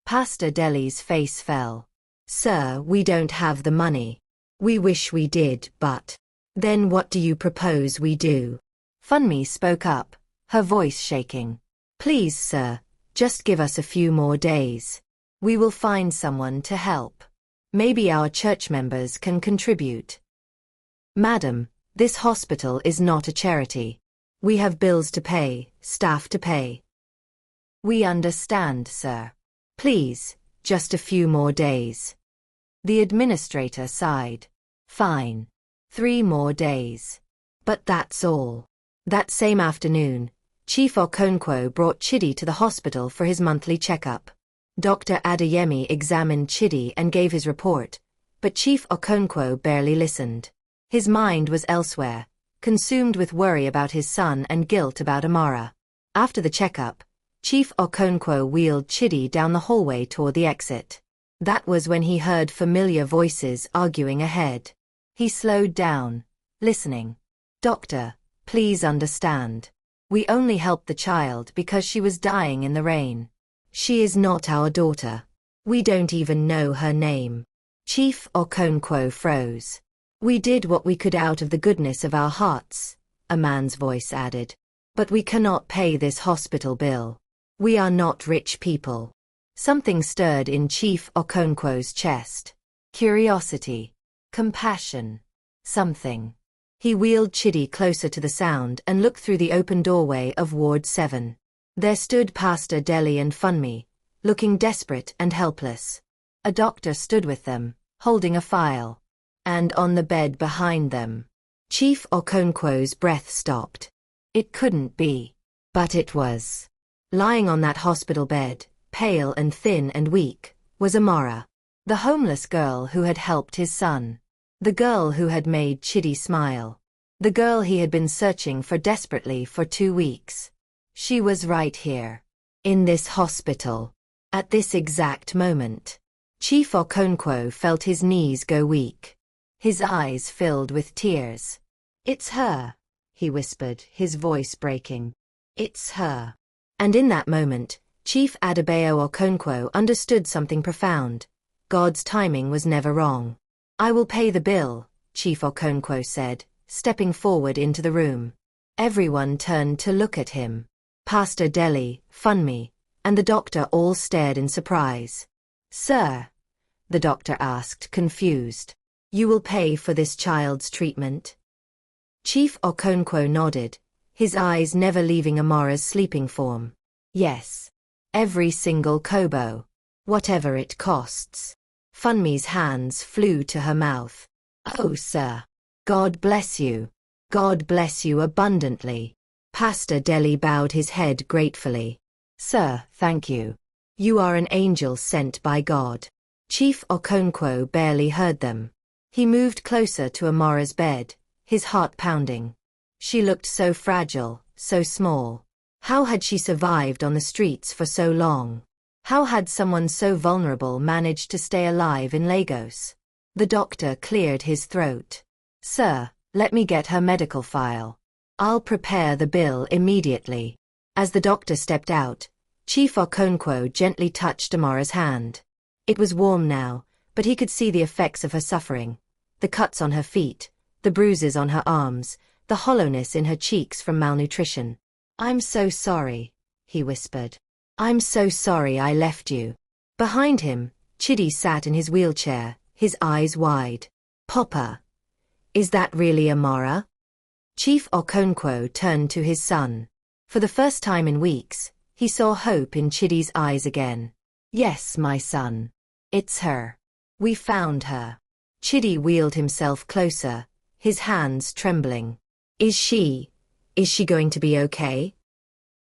Pastor Deli's face fell. Sir, we don't have the money. We wish we did, but... Then what do you propose we do? Funmi spoke up, her voice shaking. Please, sir, just give us a few more days. We will find someone to help. Maybe our church members can contribute. Madam, this hospital is not a charity. We have bills to pay, staff to pay. We understand, sir. Please, just a few more days. The administrator sighed. Fine. 3 more days. But that's all. That same afternoon, Chief Okonkwo brought Chidi to the hospital for his monthly checkup. Dr. Adeyemi examined Chidi and gave his report, but Chief Okonkwo barely listened. His mind was elsewhere, consumed with worry about his son and guilt about Amara. After the checkup, Chief Okonkwo wheeled Chidi down the hallway toward the exit. That was when he heard familiar voices arguing ahead. He slowed down, listening. Doctor, please understand. We only helped the child because she was dying in the rain. She is not our daughter. We don't even know her name. Chief Okonkwo froze. We did what we could out of the goodness of our hearts, a man's voice added. But we cannot pay this hospital bill. We are not rich people. Something stirred in Chief Okonkwo's chest. Curiosity. Compassion. Something. He wheeled Chidi closer to the sound and looked through the open doorway of Ward 7. There stood Pastor Deli and Funmi, looking desperate and helpless. A doctor stood with them, holding a file. And on the bed behind them, Chief Okonkwo's breath stopped. It couldn't be. But it was. Lying on that hospital bed, pale and thin and weak, was Amara, the homeless girl who had helped his son. The girl who had made Chidi smile. The girl he had been searching for desperately for 2 weeks. She was right here. In this hospital. At this exact moment. Chief Okonkwo felt his knees go weak. His eyes filled with tears. It's her, he whispered, his voice breaking. It's her. And in that moment, Chief Adebayo Okonkwo understood something profound. God's timing was never wrong. I will pay the bill, Chief Okonkwo said, stepping forward into the room. Everyone turned to look at him. Pastor Deli, Funmi, and the doctor all stared in surprise. Sir? The doctor asked, confused. You will pay for this child's treatment? Chief Okonkwo nodded, his eyes never leaving Amara's sleeping form. Yes. Every single kobo. Whatever it costs. Funmi's hands flew to her mouth. Oh, sir. God bless you. God bless you abundantly. Pastor Deli bowed his head gratefully. Sir, thank you. You are an angel sent by God. Chief Okonkwo barely heard them. He moved closer to Amara's bed, his heart pounding. She looked so fragile, so small. How had she survived on the streets for so long? How had someone so vulnerable managed to stay alive in Lagos? The doctor cleared his throat. Sir, let me get her medical file. I'll prepare the bill immediately. As the doctor stepped out, Chief Okonkwo gently touched Amara's hand. It was warm now, but he could see the effects of her suffering. The cuts on her feet, the bruises on her arms, the hollowness in her cheeks from malnutrition. I'm so sorry, he whispered. I'm so sorry I left you. Behind him, Chidi sat in his wheelchair, his eyes wide. Papa. Is that really Amara? Chief Okonkwo turned to his son. For the first time in weeks, he saw hope in Chidi's eyes again. Yes, my son. It's her. We found her. Chidi wheeled himself closer, his hands trembling. Is she going to be okay?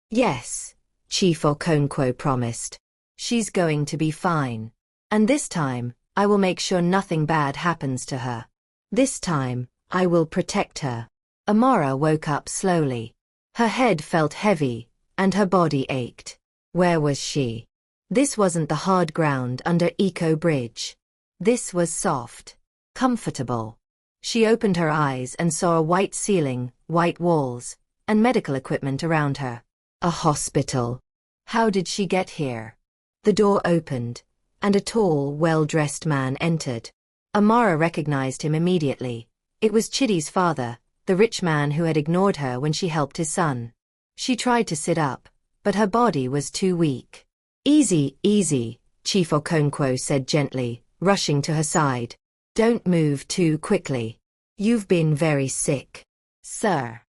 Yes, Chief Okonkwo promised. She's going to be fine. And this time, I will make sure nothing bad happens to her. This time, I will protect her. Amara woke up slowly. Her head felt heavy, and her body ached. Where was she? This wasn't the hard ground under Eco Bridge. This was soft, comfortable. She opened her eyes and saw a white ceiling, white walls, and medical equipment around her. A hospital. How did she get here? The door opened, and a tall, well-dressed man entered. Amara recognized him immediately. It was Chidi's father, the rich man who had ignored her when she helped his son. She tried to sit up, but her body was too weak. Easy, easy, Chief Okonkwo said gently, rushing to her side. Don't move too quickly. You've been very sick. Sir.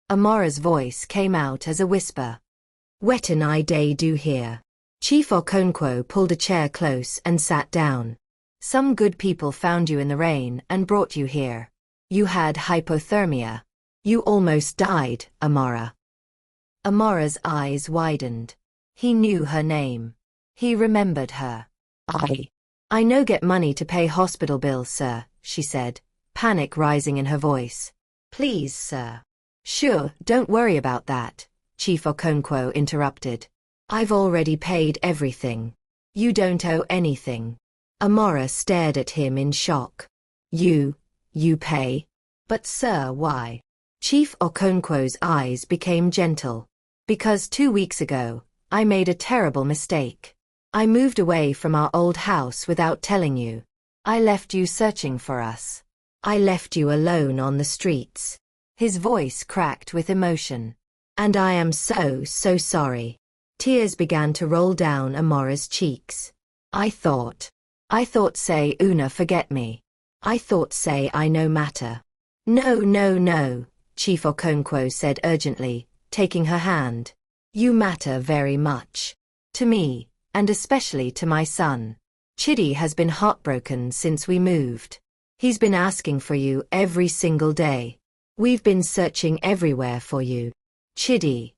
Amara's voice came out as a whisper. Wetin I dey do here? Chief Okonkwo pulled a chair close and sat down. Some good people found you in the rain and brought you here. You had hypothermia. You almost died, Amara. Amara's eyes widened. He knew her name. He remembered her. I no get money to pay hospital bills, sir, she said, panic rising in her voice. Please, sir. Sure, don't worry about that, Chief Okonkwo interrupted. I've already paid everything. You don't owe anything. Amara stared at him in shock. You pay? But sir, why? Chief Okonkwo's eyes became gentle. Because 2 weeks ago, I made a terrible mistake. I moved away from our old house without telling you. I left you searching for us. I left you alone on the streets. His voice cracked with emotion. And I am so sorry. Tears began to roll down Amara's cheeks. I thought say una forget me. I thought say I no matter. No, Chief Okonkwo said urgently, taking her hand. You matter very much. To me, and especially to my son. Chidi has been heartbroken since we moved. He's been asking for you every single day. We've been searching everywhere for you. Chidi.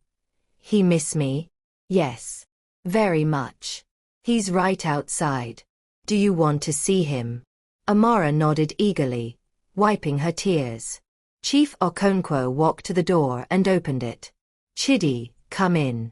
He miss me? Yes. Very much. He's right outside. Do you want to see him? Amara nodded eagerly, wiping her tears. Chief Okonkwo walked to the door and opened it. Chidi, come in.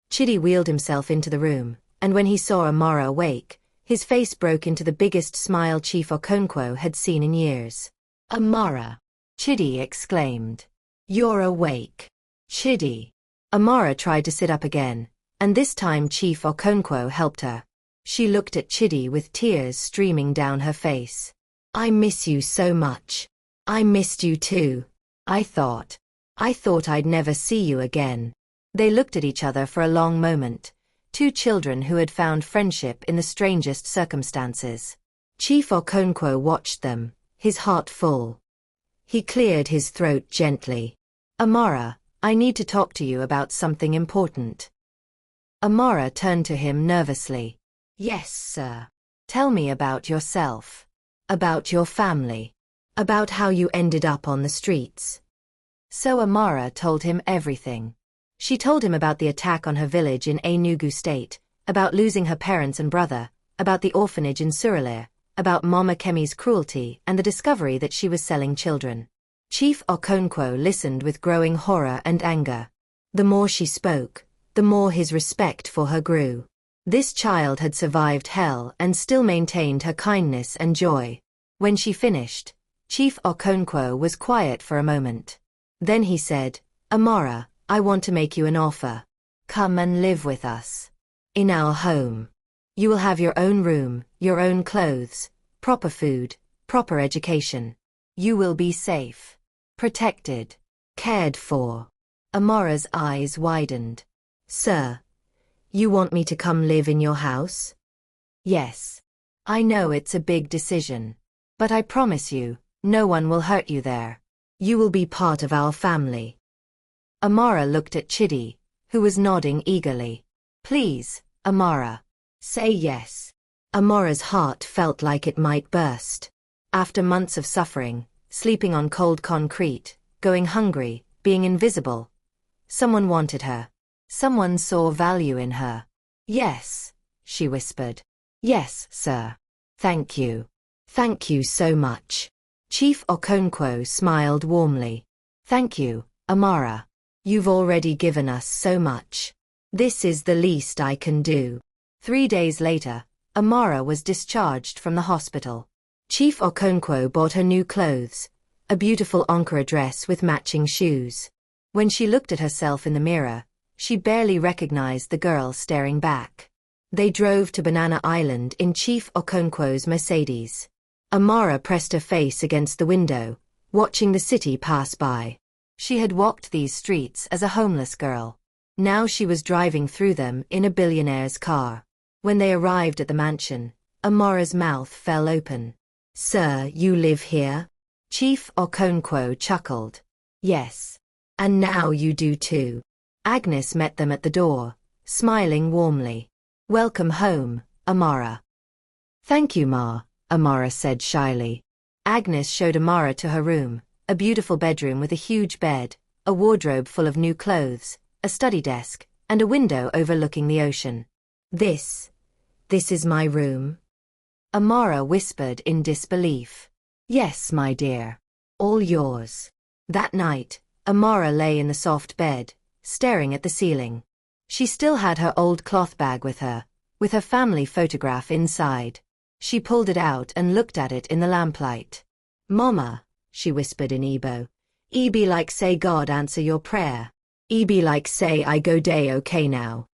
Chidi wheeled himself into the room, and when he saw Amara awake, his face broke into the biggest smile Chief Okonkwo had seen in years. Amara! Chidi exclaimed. You're awake. Chidi. Amara tried to sit up again, and this time Chief Okonkwo helped her. She looked at Chidi with tears streaming down her face. I miss you so much. I missed you too. I thought I'd never see you again. They looked at each other for a long moment, two children who had found friendship in the strangest circumstances. Chief Okonkwo watched them, his heart full. He cleared his throat gently. Amara, I need to talk to you about something important. Amara turned to him nervously. Yes, sir. Tell me about yourself. About your family. About how you ended up on the streets. So Amara told him everything. She told him about the attack on her village in Enugu State, about losing her parents and brother, about the orphanage in Surulere, about Mama Kemi's cruelty and the discovery that she was selling children. Chief Okonkwo listened with growing horror and anger. The more she spoke, the more his respect for her grew. This child had survived hell and still maintained her kindness and joy. When she finished, Chief Okonkwo was quiet for a moment. Then he said, Amara, I want to make you an offer. Come and live with us. In our home. You will have your own room, your own clothes, proper food, proper education. You will be safe. Protected. Cared for. Amara's eyes widened. Sir, you want me to come live in your house? Yes. I know it's a big decision. But I promise you, no one will hurt you there. You will be part of our family. Amara looked at Chidi, who was nodding eagerly. Please, Amara. Say yes. Amara's heart felt like it might burst. After months of suffering, sleeping on cold concrete, going hungry, being invisible, someone wanted her. Someone saw value in her. Yes, she whispered. Yes, sir. Thank you. Thank you so much. Chief Okonkwo smiled warmly. Thank you, Amara. You've already given us so much. This is the least I can do. 3 days later, Amara was discharged from the hospital. Chief Okonkwo bought her new clothes, a beautiful Ankara dress with matching shoes. When she looked at herself in the mirror, she barely recognized the girl staring back. They drove to Banana Island in Chief Okonkwo's Mercedes. Amara pressed her face against the window, watching the city pass by. She had walked these streets as a homeless girl. Now she was driving through them in a billionaire's car. When they arrived at the mansion, Amara's mouth fell open. "Sir, you live here?" Chief Okonkwo chuckled. "Yes. And now you do too." Agnes met them at the door, smiling warmly. "Welcome home, Amara." "Thank you, Ma," Amara said shyly. Agnes showed Amara to her room, a beautiful bedroom with a huge bed, a wardrobe full of new clothes, a study desk, and a window overlooking the ocean. This is my room?" Amara whispered in disbelief. "Yes, my dear. All yours." That night, Amara lay in the soft bed, staring at the ceiling. She still had her old cloth bag with her, with her family photograph inside. She pulled it out and looked at it in the lamplight. "Mama," she whispered in Igbo. "E be like say God answer your prayer. E be like say I go day okay now."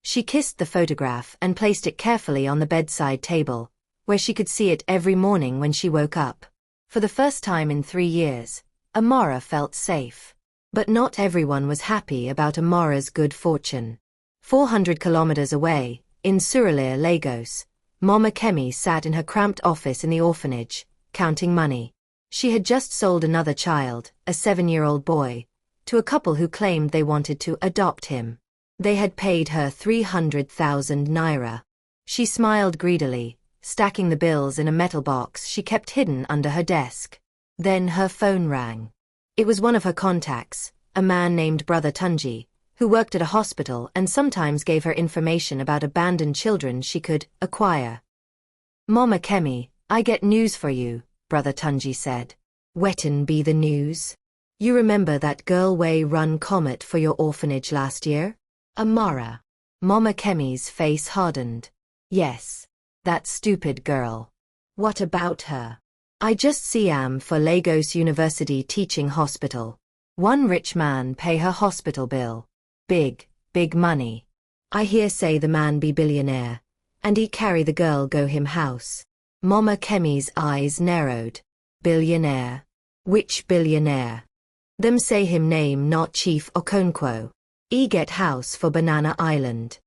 She kissed the photograph and placed it carefully on the bedside table, where she could see it every morning when she woke up. For the first time in 3 years, Amara felt safe. But not everyone was happy about Amara's good fortune. 400 kilometers away, in Surulere, Lagos, Mama Kemi sat in her cramped office in the orphanage, counting money. She had just sold another child, a 7-year-old boy, to a couple who claimed they wanted to adopt him. They had paid her 300,000 naira. She smiled greedily, stacking the bills in a metal box she kept hidden under her desk. Then her phone rang. It was one of her contacts, a man named Brother Tunji, who worked at a hospital and sometimes gave her information about abandoned children she could acquire. "Mama Kemi, I get news for you," Brother Tunji said. "Wetin be the news? You remember that girl way run comet for your orphanage last year? Amara." Mama Kemi's face hardened. "Yes. That stupid girl. What about her?" "I just see am for Lagos University Teaching Hospital. One rich man pay her hospital bill. Big money. I hear say the man be billionaire, and he carry the girl go him house." Mama Kemi's eyes narrowed. "Billionaire? Which billionaire?" "Them say him name not Chief Okonkwo. He get house for Banana Island."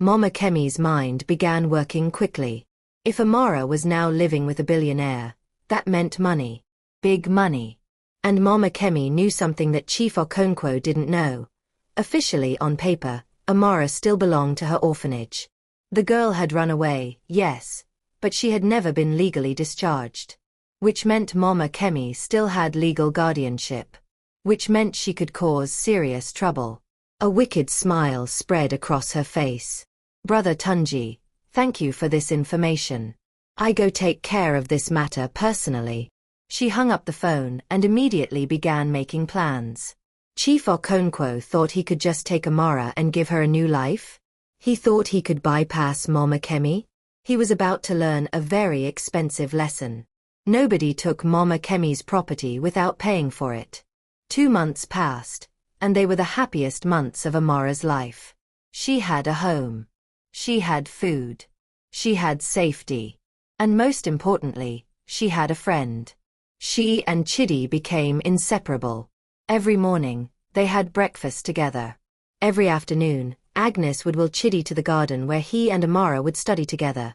Mama Kemi's mind began working quickly. If Amara was now living with a billionaire, that meant money. Big money. And Mama Kemi knew something that Chief Okonkwo didn't know. Officially on paper, Amara still belonged to her orphanage. The girl had run away, yes, but she had never been legally discharged. Which meant Mama Kemi still had legal guardianship. Which meant she could cause serious trouble. A wicked smile spread across her face. "Brother Tunji, thank you for this information. I go take care of this matter personally." She hung up the phone and immediately began making plans. Chief Okonkwo thought he could just take Amara and give her a new life? He thought he could bypass Mama Kemi? He was about to learn a very expensive lesson. Nobody took Mama Kemi's property without paying for it. 2 months passed, and they were the happiest months of Amara's life. She had a home. She had food. She had safety. And most importantly, she had a friend. She and Chidi became inseparable. Every morning, they had breakfast together. Every afternoon, Agnes would will Chidi to the garden where he and Amara would study together.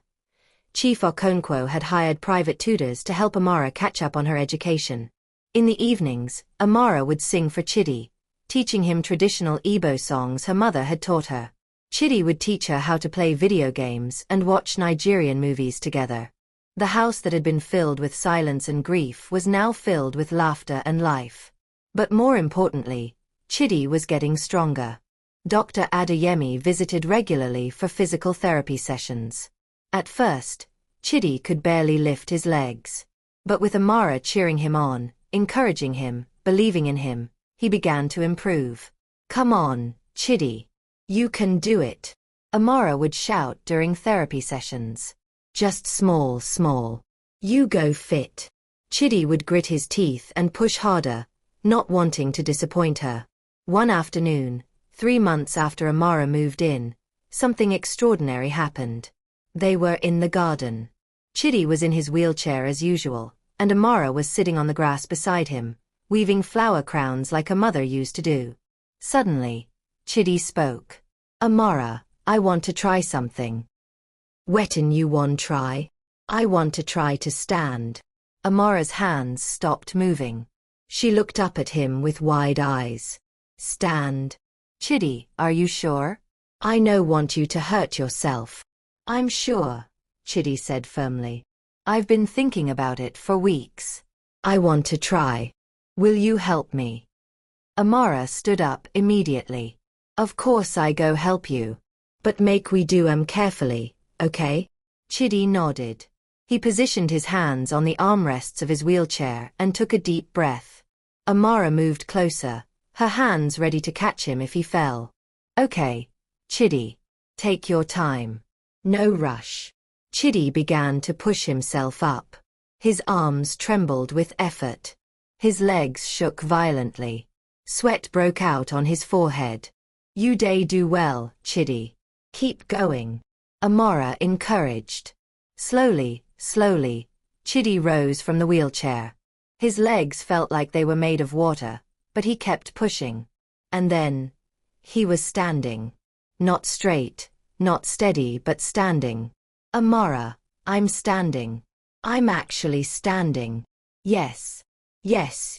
Chief Okonkwo had hired private tutors to help Amara catch up on her education. In the evenings, Amara would sing for Chidi, teaching him traditional Igbo songs her mother had taught her. Chidi would teach her how to play video games and watch Nigerian movies together. The house that had been filled with silence and grief was now filled with laughter and life. But more importantly, Chidi was getting stronger. Dr. Adeyemi visited regularly for physical therapy sessions. At first, Chidi could barely lift his legs. But with Amara cheering him on, encouraging him, believing in him, he began to improve. "Come on, Chidi. You can do it," Amara would shout during therapy sessions. "Just small. You go fit." Chidi would grit his teeth and push harder, not wanting to disappoint her. One afternoon, 3 months after Amara moved in, something extraordinary happened. They were in the garden. Chidi was in his wheelchair as usual, and Amara was sitting on the grass beside him, weaving flower crowns like a mother used to do. Suddenly, Chidi spoke. Amara, I want to try something. Wetin you want try? I want to try to stand. Amara's hands stopped moving. She looked up at him with wide eyes. Stand. Chidi, are you sure? I no want you to hurt yourself. I'm sure, Chidi said firmly. I've been thinking about it for weeks. I want to try. Will you help me? Amara stood up immediately. Of course I go help you. But make we do carefully, okay? Chidi nodded. He positioned his hands on the armrests of his wheelchair and took a deep breath. Amara moved closer, her hands ready to catch him if he fell. Okay, Chidi. Take your time. No rush. Chidi began to push himself up. His arms trembled with effort. His legs shook violently. Sweat broke out on his forehead. You do well, Chidi. Keep going. Amara encouraged. Slowly, Chidi rose from the wheelchair. His legs felt like they were made of water, but he kept pushing. And then, he was standing. Not straight, not steady, but standing. Amara, I'm standing. I'm actually standing. Yes,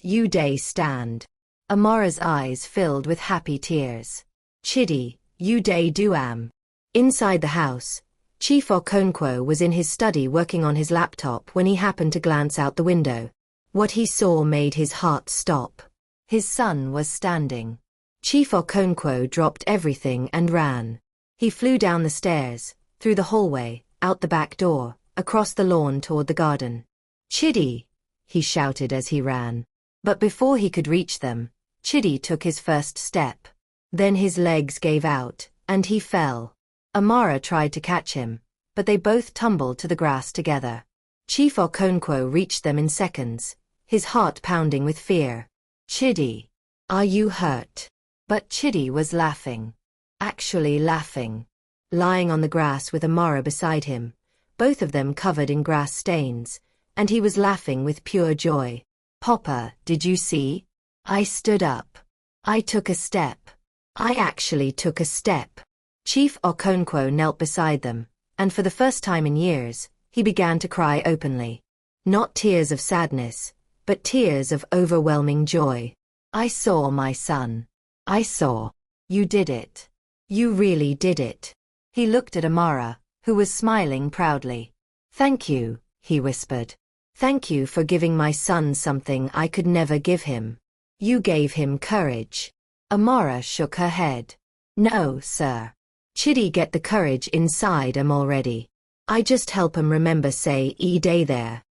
you stand. Amara's eyes filled with happy tears. Chidi, you do am. Inside the house, Chief Okonkwo was in his study working on his laptop when he happened to glance out the window. What he saw made his heart stop. His son was standing. Chief Okonkwo dropped everything and ran. He flew down the stairs, through the hallway, out the back door, across the lawn toward the garden. Chidi, he shouted as he ran. But before he could reach them, Chidi took his first step. Then his legs gave out, and he fell. Amara tried to catch him, but they both tumbled to the grass together. Chief Okonkwo reached them in seconds, his heart pounding with fear. Chidi, are you hurt? But Chidi was laughing. Actually laughing. Lying on the grass with Amara beside him, both of them covered in grass stains, and he was laughing with pure joy. Papa, did you see? I stood up. I took a step. I actually took a step. Chief Okonkwo knelt beside them, and for the first time in years, he began to cry openly. Not tears of sadness, but tears of overwhelming joy. I saw my son. I saw. You did it. You really did it. He looked at Amara, who was smiling proudly. Thank you, he whispered. Thank you for giving my son something I could never give him. You gave him courage. Amara shook her head. No, sir. Chidi get the courage inside already. I just help remember say day there.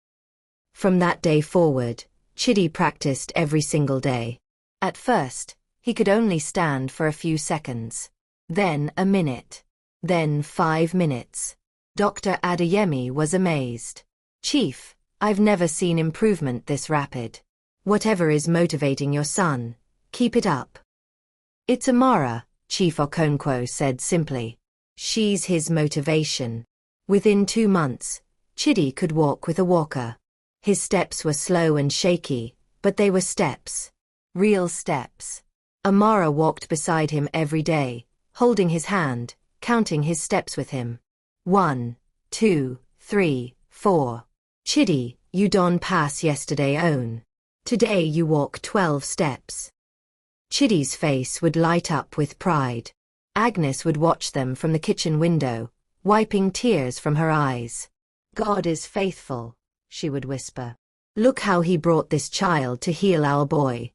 From that day forward, Chidi practiced every single day. At first, he could only stand for a few seconds. Then a minute. Then 5 minutes. Dr. Adeyemi was amazed. Chief, I've never seen improvement this rapid. Whatever is motivating your son, keep it up. It's Amara, Chief Okonkwo said simply. She's his motivation. Within 2 months, Chidi could walk with a walker. His steps were slow and shaky, but they were steps. Real steps. Amara walked beside him every day, holding his hand, counting his steps with him. 1, 2, 3, 4. Chidi, you don't pass yesterday own. Today you walk 12 steps. Chidi's face would light up with pride. Agnes would watch them from the kitchen window, wiping tears from her eyes. God is faithful, she would whisper. Look how he brought this child to heal our boy.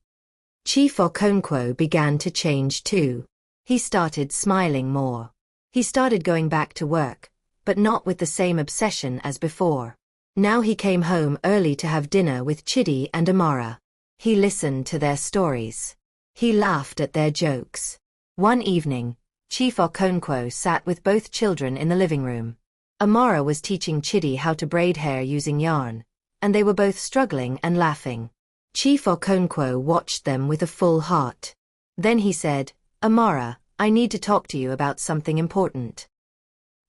Chief Okonkwo began to change too. He started smiling more. He started going back to work, but not with the same obsession as before. Now he came home early to have dinner with Chidi and Amara. He listened to their stories. He laughed at their jokes. One evening, Chief Okonkwo sat with both children in the living room. Amara was teaching Chidi how to braid hair using yarn, and they were both struggling and laughing. Chief Okonkwo watched them with a full heart. Then he said, Amara, I need to talk to you about something important.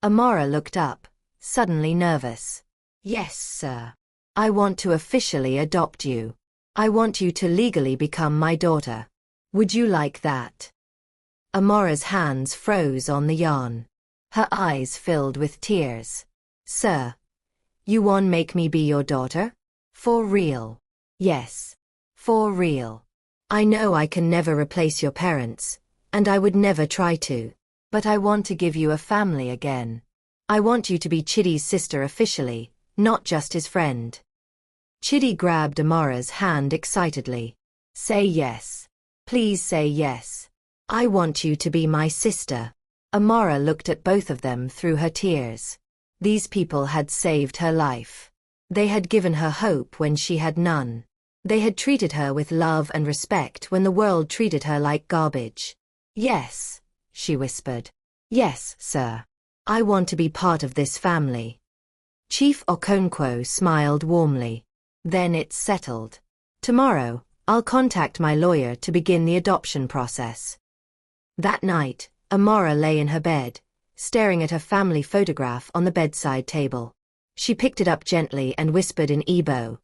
Amara looked up, suddenly nervous. Yes, sir. I want to officially adopt you. I want you to legally become my daughter. Would you like that? Amora's hands froze on the yarn. Her eyes filled with tears. Sir, you want make me be your daughter? For real? Yes. For real. I know I can never replace your parents, and I would never try to. But I want to give you a family again. I want you to be Chidi's sister officially, not just his friend. Chidi grabbed Amora's hand excitedly. Say yes. Please say yes. I want you to be my sister. Amora looked at both of them through her tears. These people had saved her life. They had given her hope when she had none. They had treated her with love and respect when the world treated her like garbage. Yes, she whispered. Yes, sir. I want to be part of this family. Chief Okonkwo smiled warmly. Then it's settled. Tomorrow, I'll contact my lawyer to begin the adoption process. That night, Amora lay in her bed, staring at her family photograph on the bedside table. She picked it up gently and whispered in Igbo,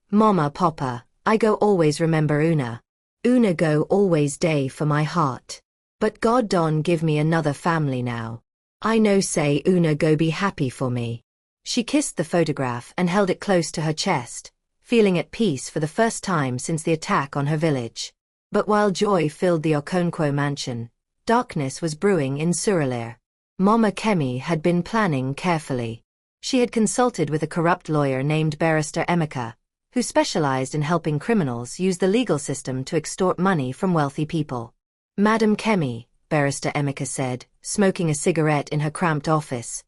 Mama Papa, I go always remember Una. Una go always day for my heart. But God don give me another family now. I know say Una go be happy for me. She kissed the photograph and held it close to her chest, feeling at peace for the first time since the attack on her village. But while joy filled the Okonkwo mansion, darkness was brewing in Surulere. Mama Kemi had been planning carefully. She had consulted with a corrupt lawyer named Barrister Emeka, who specialized in helping criminals use the legal system to extort money from wealthy people. Madam Kemi, Barrister Emeka said, smoking a cigarette in her cramped office,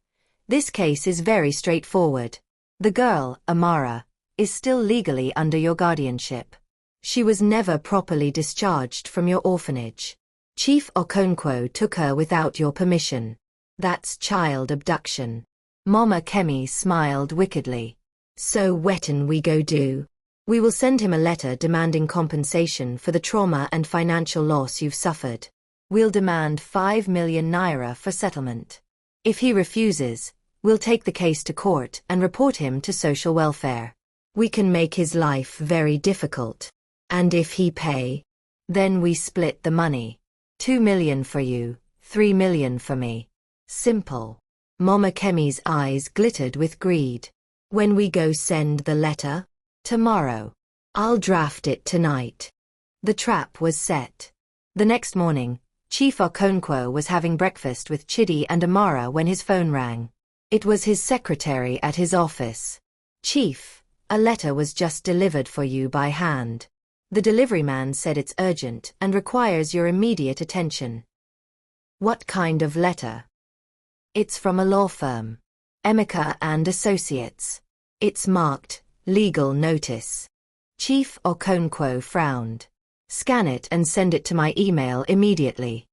this case is very straightforward. The girl, Amara, is still legally under your guardianship. She was never properly discharged from your orphanage. Chief Okonkwo took her without your permission. That's child abduction. Mama Kemi smiled wickedly. So wetin we go do? We will send him a letter demanding compensation for the trauma and financial loss you've suffered. We'll demand 5 million naira for settlement. If he refuses, we'll take the case to court and report him to social welfare. We can make his life very difficult. And if he pay, then we split the money. 2 million for you, 3 million for me. Simple. Mama Kemi's eyes glittered with greed. When we go send the letter? Tomorrow. I'll draft it tonight. The trap was set. The next morning, Chief Okonkwo was having breakfast with Chidi and Amara when his phone rang. It was his secretary at his office. Chief, a letter was just delivered for you by hand. The delivery man said it's urgent and requires your immediate attention. What kind of letter? It's from a law firm. Emeka and Associates. It's marked, legal notice. Chief Okonkwo frowned. Scan it and send it to my email immediately.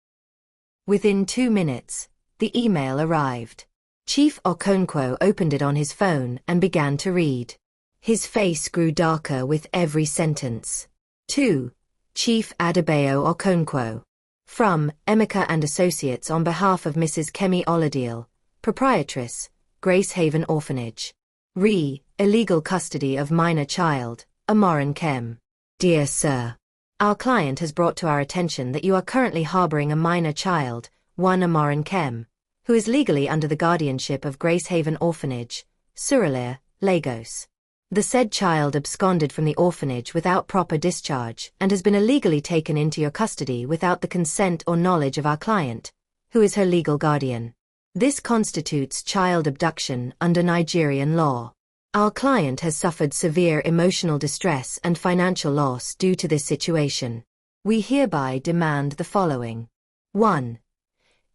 Within 2 minutes, the email arrived. Chief Okonkwo opened it on his phone and began to read. His face grew darker with every sentence. To Chief Adebayo Okonkwo. From Emeka and Associates on behalf of Mrs. Kemi Oladiel, Proprietress, Grace Haven Orphanage. Illegal custody of minor child, Amoran Kem. Dear Sir, our client has brought to our attention that you are currently harboring a minor child, one Amoran Kem, who is legally under the guardianship of Grace Haven Orphanage, Surulere, Lagos. The said child absconded from the orphanage without proper discharge and has been illegally taken into your custody without the consent or knowledge of our client, who is her legal guardian. This constitutes child abduction under Nigerian law. Our client has suffered severe emotional distress and financial loss due to this situation. We hereby demand the following. 1.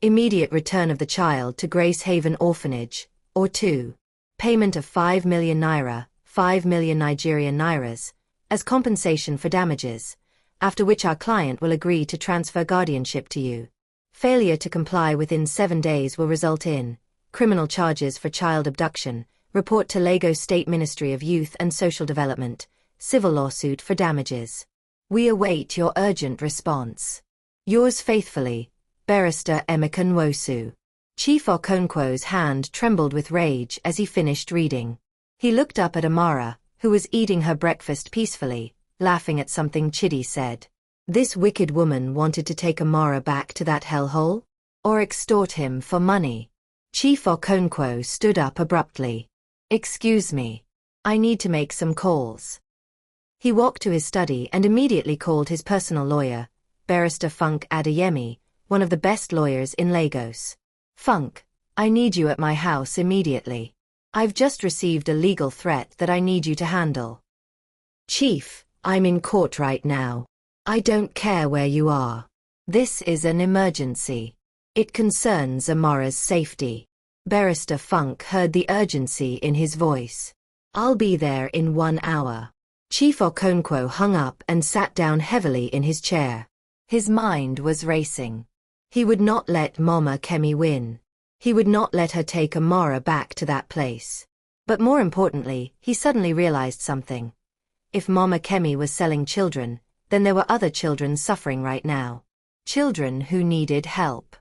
Immediate return of the child to Grace Haven Orphanage, or 2. Payment of 5 million naira, 5 million Nigerian nairas, as compensation for damages, after which our client will agree to transfer guardianship to you. Failure to comply within 7 days will result in criminal charges for child abduction, report to Lagos State Ministry of Youth and Social Development, civil lawsuit for damages. We await your urgent response. Yours faithfully, Barrister Emeka Nwosu. Chief Okonkwo's hand trembled with rage as he finished reading. He looked up at Amara, who was eating her breakfast peacefully, laughing at something Chidi said. This wicked woman wanted to take Amara back to that hellhole? Or extort him for money? Chief Okonkwo stood up abruptly. Excuse me. I need to make some calls. He walked to his study and immediately called his personal lawyer, Barrister Funk Adeyemi, one of the best lawyers in Lagos. Funk, I need you at my house immediately. I've just received a legal threat that I need you to handle. Chief, I'm in court right now. I don't care where you are. This is an emergency. It concerns Amara's safety. Barrister Funk heard the urgency in his voice. I'll be there in 1 hour. Chief Okonkwo hung up and sat down heavily in his chair. His mind was racing. He would not let Mama Kemi win. He would not let her take Amara back to that place. But more importantly, he suddenly realized something. If Mama Kemi was selling children, then there were other children suffering right now. Children who needed help.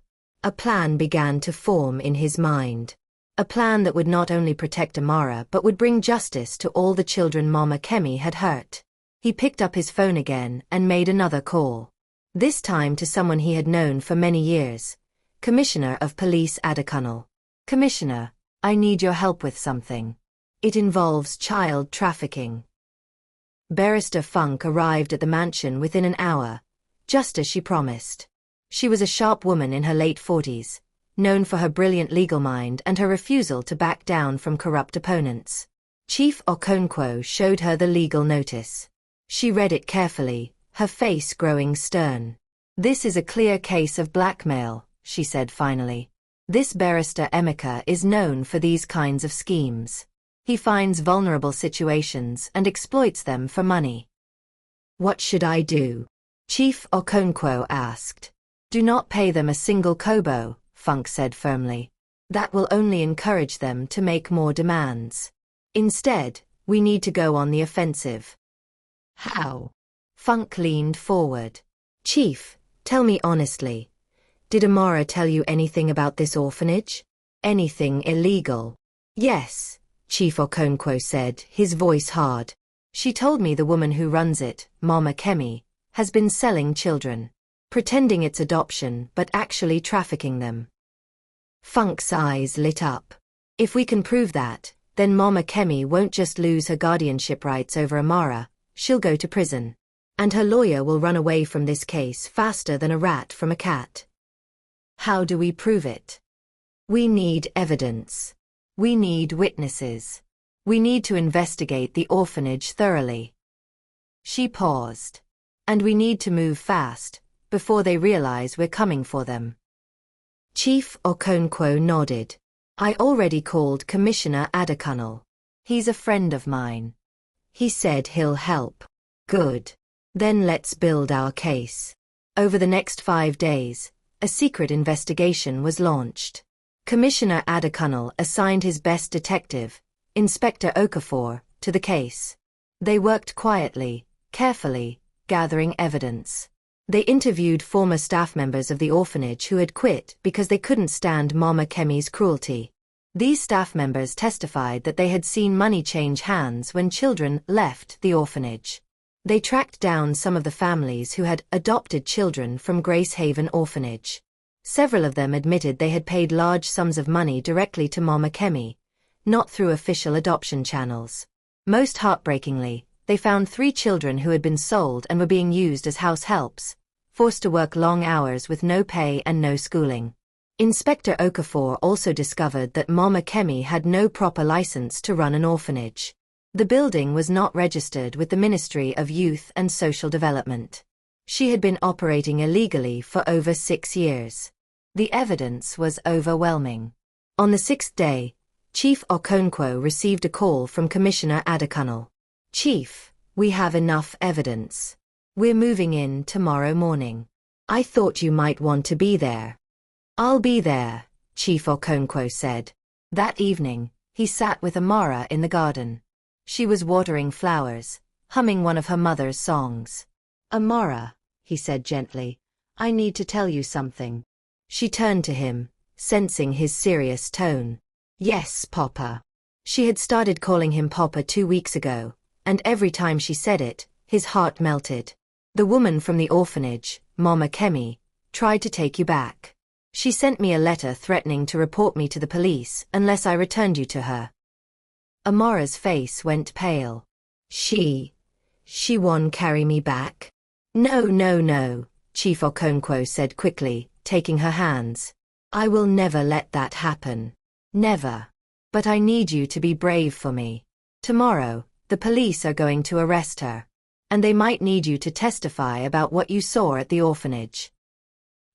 A plan began to form in his mind. A plan that would not only protect Amara but would bring justice to all the children Mama Kemi had hurt. He picked up his phone again and made another call. This time to someone he had known for many years. Commissioner of Police Adekunle. Commissioner, I need your help with something. It involves child trafficking. Barrister Funk arrived at the mansion within an hour, just as she promised. She was a sharp woman in her late 40s, known for her brilliant legal mind and her refusal to back down from corrupt opponents. Chief Okonkwo showed her the legal notice. She read it carefully, her face growing stern. This is a clear case of blackmail, she said finally. This barrister Emeka is known for these kinds of schemes. He finds vulnerable situations and exploits them for money. What should I do? Chief Okonkwo asked. Do not pay them a single kobo, Funk said firmly. That will only encourage them to make more demands. Instead, we need to go on the offensive. How? Funk leaned forward. Chief, tell me honestly. Did Amara tell you anything about this orphanage? Anything illegal? Yes, Chief Okonkwo said, his voice hard. She told me the woman who runs it, Mama Kemi, has been selling children. Pretending it's adoption but actually trafficking them. Funk's eyes lit up. If we can prove that, then Mama Kemi won't just lose her guardianship rights over Amara, she'll go to prison. And her lawyer will run away from this case faster than a rat from a cat. How do we prove it? We need evidence. We need witnesses. We need to investigate the orphanage thoroughly. She paused. And we need to move fast, before they realize we're coming for them. Chief Okonkwo nodded. I already called Commissioner Adekunle. He's a friend of mine. He said he'll help. Good. Then let's build our case. Over the next 5 days, a secret investigation was launched. Commissioner Adekunle assigned his best detective, Inspector Okafor, to the case. They worked quietly, carefully, gathering evidence. They interviewed former staff members of the orphanage who had quit because they couldn't stand Mama Kemi's cruelty. These staff members testified that they had seen money change hands when children left the orphanage. They tracked down some of the families who had adopted children from Grace Haven Orphanage. Several of them admitted they had paid large sums of money directly to Mama Kemi, not through official adoption channels. Most heartbreakingly, they found 3 children who had been sold and were being used as house helps, forced to work long hours with no pay and no schooling. Inspector Okafor also discovered that Mama Kemi had no proper license to run an orphanage. The building was not registered with the Ministry of Youth and Social Development. She had been operating illegally for over 6 years. The evidence was overwhelming. On the 6th day, Chief Okonkwo received a call from Commissioner Adekunle. Chief, we have enough evidence. We're moving in tomorrow morning. I thought you might want to be there. I'll be there, Chief Okonkwo said. That evening, he sat with Amara in the garden. She was watering flowers, humming one of her mother's songs. Amara, he said gently, I need to tell you something. She turned to him, sensing his serious tone. Yes, Papa. She had started calling him Papa 2 weeks ago, and every time she said it, his heart melted. The woman from the orphanage, Mama Kemi, tried to take you back. She sent me a letter threatening to report me to the police unless I returned you to her. Amara's face went pale. She won't carry me back? No, no, no, Chief Okonkwo said quickly, taking her hands. I will never let that happen. Never. But I need you to be brave for me. Tomorrow, the police are going to arrest her. And they might need you to testify about what you saw at the orphanage.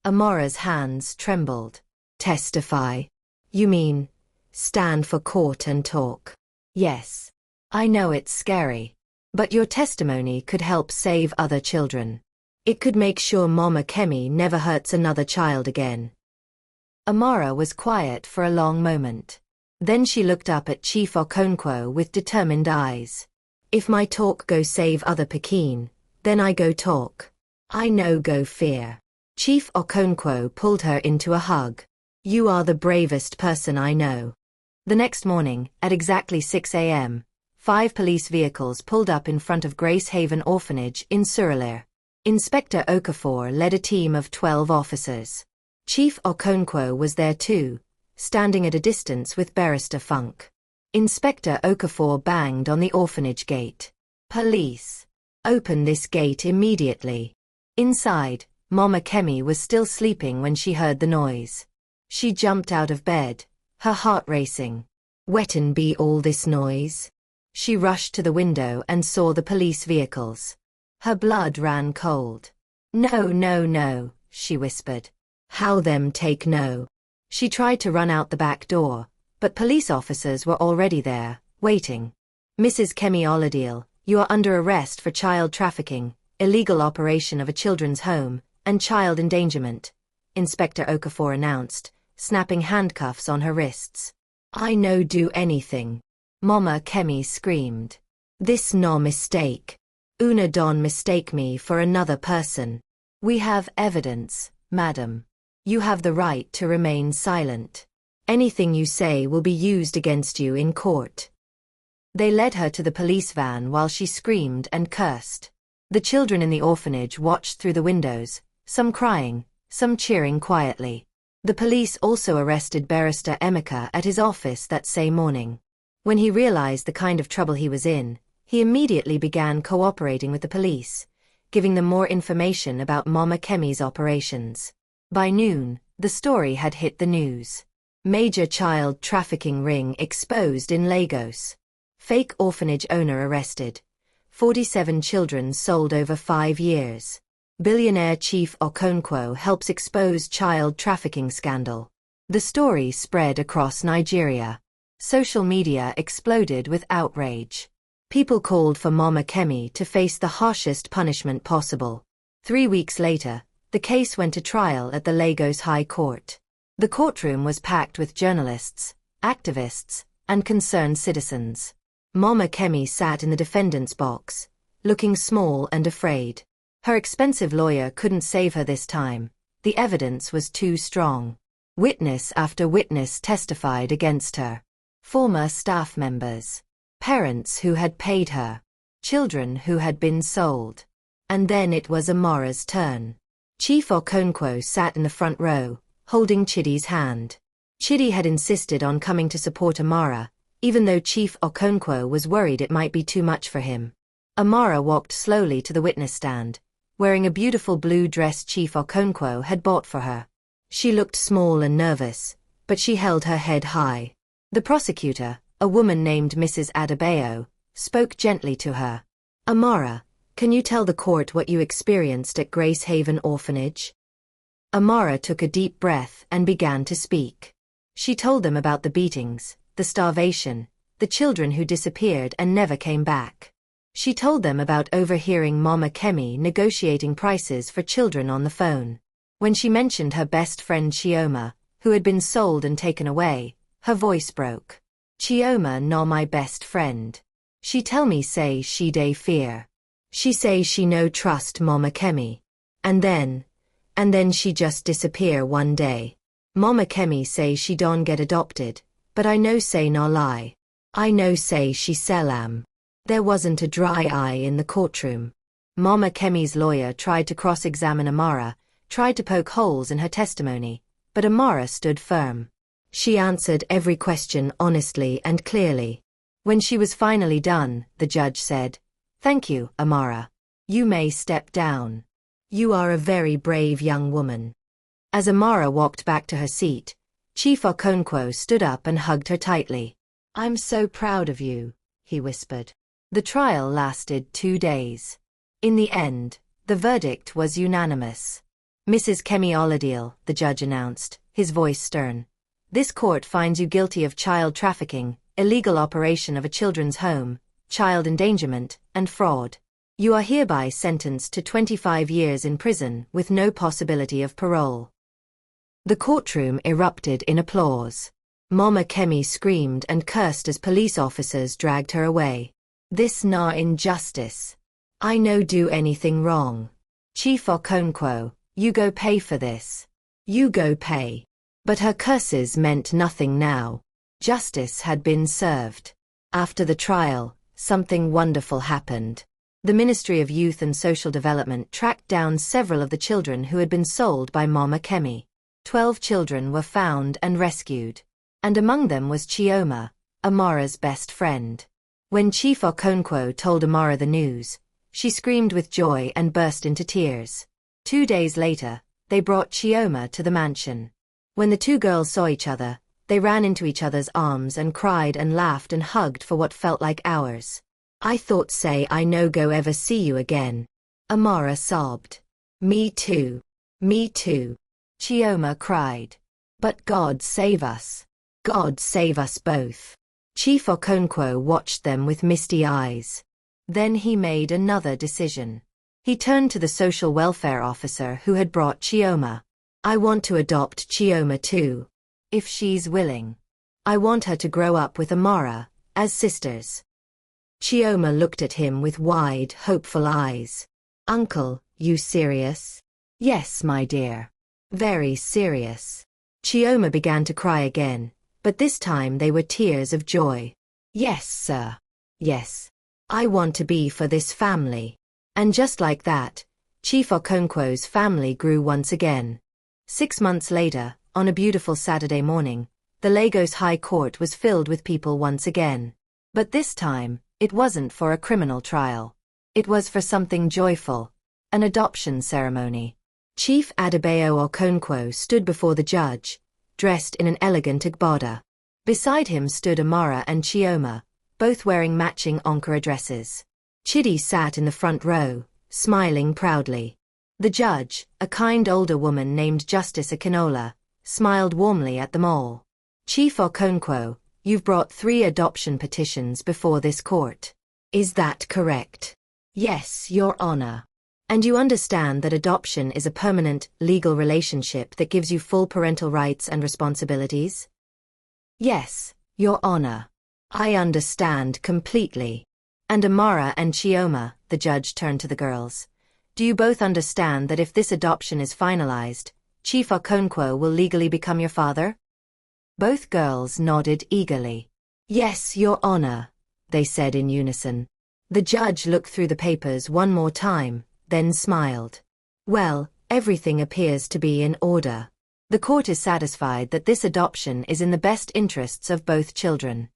Amara's hands trembled. Testify? You mean, stand for court and talk? Yes. I know it's scary. But your testimony could help save other children. It could make sure Mama Kemi never hurts another child again. Amara was quiet for a long moment. Then she looked up at Chief Okonkwo with determined eyes. If my talk go save other Pekin, then I go talk. I no go fear. Chief Okonkwo pulled her into a hug. You are the bravest person I know. The next morning, at exactly 6 a.m., 5 police vehicles pulled up in front of Grace Haven Orphanage in Surulere. Inspector Okafor led a team of 12 officers. Chief Okonkwo was there too, standing at a distance with Barrister Funk. Inspector Okafor banged on the orphanage gate. Police! Open this gate immediately. Inside, Mama Kemi was still sleeping when she heard the noise. She jumped out of bed, her heart racing. Wetin be all this noise? She rushed to the window and saw the police vehicles. Her blood ran cold. No, no, no, she whispered. How them take no? She tried to run out the back door, but police officers were already there, waiting. Mrs. Kemi Oladil, you are under arrest for child trafficking, illegal operation of a children's home, and child endangerment, Inspector Okafor announced, snapping handcuffs on her wrists. I no do anything. Mama Kemi screamed. This no mistake. Una don mistake me for another person. We have evidence, madam. You have the right to remain silent. Anything you say will be used against you in court. They led her to the police van while she screamed and cursed. The children in the orphanage watched through the windows, some crying, some cheering quietly. The police also arrested Barrister Emeka at his office that same morning. When he realized the kind of trouble he was in, he immediately began cooperating with the police, giving them more information about Mama Kemi's operations. By noon, the story had hit the news. Major child trafficking ring exposed in Lagos. Fake orphanage owner arrested. 47 children sold over 5 years. Billionaire Chief Okonkwo helps expose child trafficking scandal. The story spread across Nigeria. Social media exploded with outrage. People called for Mama Kemi to face the harshest punishment possible. 3 weeks later, the case went to trial at the Lagos High Court. The courtroom was packed with journalists, activists, and concerned citizens. Mama Kemi sat in the defendant's box, looking small and afraid. Her expensive lawyer couldn't save her this time. The evidence was too strong. Witness after witness testified against her. Former staff members. Parents who had paid her. Children who had been sold. And then it was Amara's turn. Chief Okonkwo sat in the front row, holding Chidi's hand. Chidi had insisted on coming to support Amara, even though Chief Okonkwo was worried it might be too much for him. Amara walked slowly to the witness stand, wearing a beautiful blue dress Chief Okonkwo had bought for her. She looked small and nervous, but she held her head high. The prosecutor, a woman named Mrs. Adebayo, spoke gently to her. Amara, can you tell the court what you experienced at Grace Haven Orphanage? Amara took a deep breath and began to speak. She told them about the beatings, the starvation, the children who disappeared and never came back. She told them about overhearing Mama Kemi negotiating prices for children on the phone. When she mentioned her best friend Chioma, who had been sold and taken away, her voice broke. Chioma no my best friend. She tell me say she dey fear. She say she no trust Mama Kemi. And then she just disappear one day. Mama Kemi say she don't get adopted, but I no say no lie. I know say she Selam. There wasn't a dry eye in the courtroom. Mama Kemi's lawyer tried to cross-examine Amara, tried to poke holes in her testimony, but Amara stood firm. She answered every question honestly and clearly. When she was finally done, the judge said, "Thank you, Amara. You may step down. You are a very brave young woman." As Amara walked back to her seat, Chief Okonkwo stood up and hugged her tightly. "I'm so proud of you," he whispered. The trial lasted 2 days. In the end, the verdict was unanimous. "Mrs. Kemi Oladiel," the judge announced, his voice stern, "this court finds you guilty of child trafficking, illegal operation of a children's home, child endangerment, and fraud. You are hereby sentenced to 25 years in prison with no possibility of parole." The courtroom erupted in applause. Mama Kemi screamed and cursed as police officers dragged her away. "This na injustice. I no do anything wrong. Chief Okonkwo, you go pay for this. You go pay." But her curses meant nothing now. Justice had been served. After the trial, something wonderful happened. The Ministry of Youth and Social Development tracked down several of the children who had been sold by Mama Kemi. 12 children were found and rescued. And among them was Chioma, Amara's best friend. When Chief Okonkwo told Amara the news, she screamed with joy and burst into tears. 2 days later, they brought Chioma to the mansion. When the two girls saw each other, they ran into each other's arms and cried and laughed and hugged for what felt like hours. "I thought say I no go ever see you again," Amara sobbed. "Me too. Me too," Chioma cried. "But God save us. God save us both." Chief Okonkwo watched them with misty eyes. Then he made another decision. He turned to the social welfare officer who had brought Chioma. "I want to adopt Chioma too. If she's willing. I want her to grow up with Amara, as sisters." Chioma looked at him with wide, hopeful eyes. "Uncle, you serious?" "Yes, my dear. Very serious." Chioma began to cry again, but this time they were tears of joy. "Yes, sir. Yes. I want to be for this family." And just like that, Chief Okonkwo's family grew once again. 6 months later, on a beautiful Saturday morning, the Lagos High Court was filled with people once again. But this time, it wasn't for a criminal trial. It was for something joyful, an adoption ceremony. Chief Adebayo Okonkwo stood before the judge, dressed in an elegant agbada. Beside him stood Amara and Chioma, both wearing matching Ankara dresses. Chidi sat in the front row, smiling proudly. The judge, a kind older woman named Justice Akinola, smiled warmly at them all. "Chief Okonkwo, you've brought 3 adoption petitions before this court. Is that correct?" "Yes, Your Honor." "And you understand that adoption is a permanent, legal relationship that gives you full parental rights and responsibilities?" "Yes, Your Honor. I understand completely." "And Amara and Chioma," the judge turned to the girls, "do you both understand that if this adoption is finalized, Chief Okonkwo will legally become your father?" Both girls nodded eagerly. "Yes, Your Honor," they said in unison. The judge looked through the papers one more time, then smiled. "Well, everything appears to be in order. The court is satisfied that this adoption is in the best interests of both children."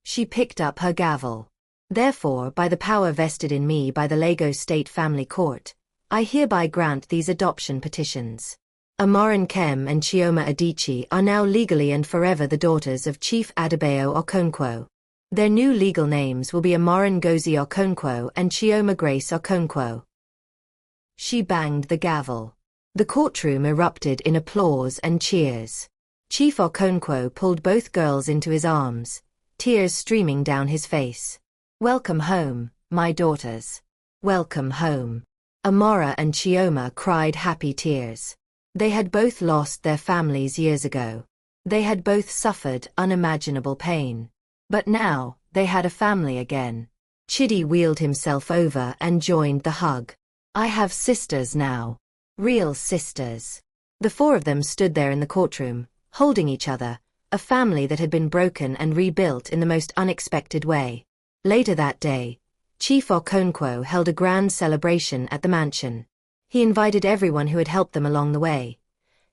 She picked up her gavel. "Therefore, by the power vested in me by the Lagos State Family Court, I hereby grant these adoption petitions. Amaran Kem and Chioma Adichie are now legally and forever the daughters of Chief Adebayo Okonkwo. Their new legal names will be Amaran Ngozi Okonkwo and Chioma Grace Okonkwo." She banged the gavel. The courtroom erupted in applause and cheers. Chief Okonkwo pulled both girls into his arms, tears streaming down his face. "Welcome home, my daughters. Welcome home." Amara and Chioma cried happy tears. They had both lost their families years ago. They had both suffered unimaginable pain. But now, they had a family again. Chidi wheeled himself over and joined the hug. "I have sisters now. Real sisters." The 4 of them stood there in the courtroom, holding each other, a family that had been broken and rebuilt in the most unexpected way. Later that day, Chief Okonkwo held a grand celebration at the mansion. He invited everyone who had helped them along the way.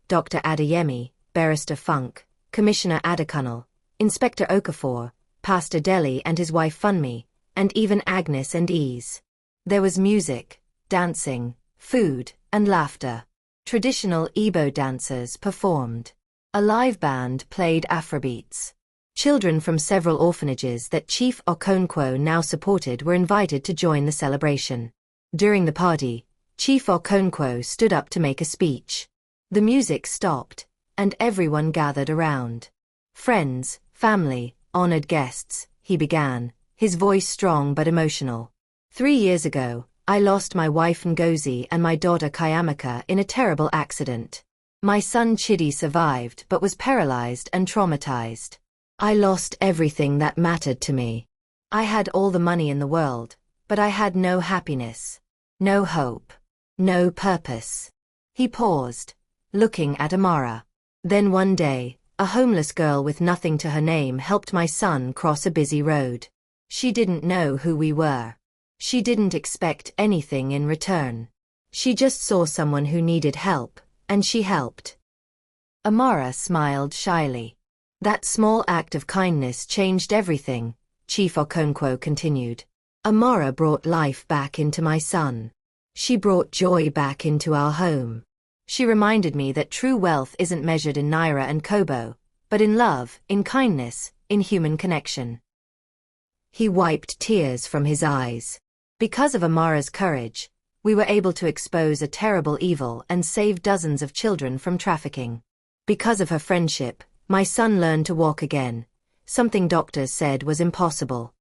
Dr. Adeyemi, Barrister Funk, Commissioner Adekunle, Inspector Okafor, Pastor Deli and his wife Funmi, and even Agnes and Ease. There was music, dancing, food, and laughter. Traditional Igbo dancers performed. A live band played Afrobeats. Children from several orphanages that Chief Okonkwo now supported were invited to join the celebration. During the party, Chief Okonkwo stood up to make a speech. The music stopped, and everyone gathered around. Friends, family, honored guests, he began, his voice strong but emotional. 3 years ago, I lost my wife Ngozi and my daughter Kayamaka in a terrible accident. My son Chidi survived but was paralyzed and traumatized. I lost everything that mattered to me. I had all the money in the world, but I had no happiness, no hope, no purpose. He paused, looking at Amara. Then one day, a homeless girl with nothing to her name helped my son cross a busy road. She didn't know who we were. She didn't expect anything in return. She just saw someone who needed help, and she helped. Amara smiled shyly. That small act of kindness changed everything, Chief Okonkwo continued. Amara brought life back into my son. She brought joy back into our home. She reminded me that true wealth isn't measured in naira and kobo, but in love, in kindness, in human connection. He wiped tears from his eyes. Because of Amara's courage, we were able to expose a terrible evil and save dozens of children from trafficking. Because of her friendship, my son learned to walk again, something doctors said was impossible.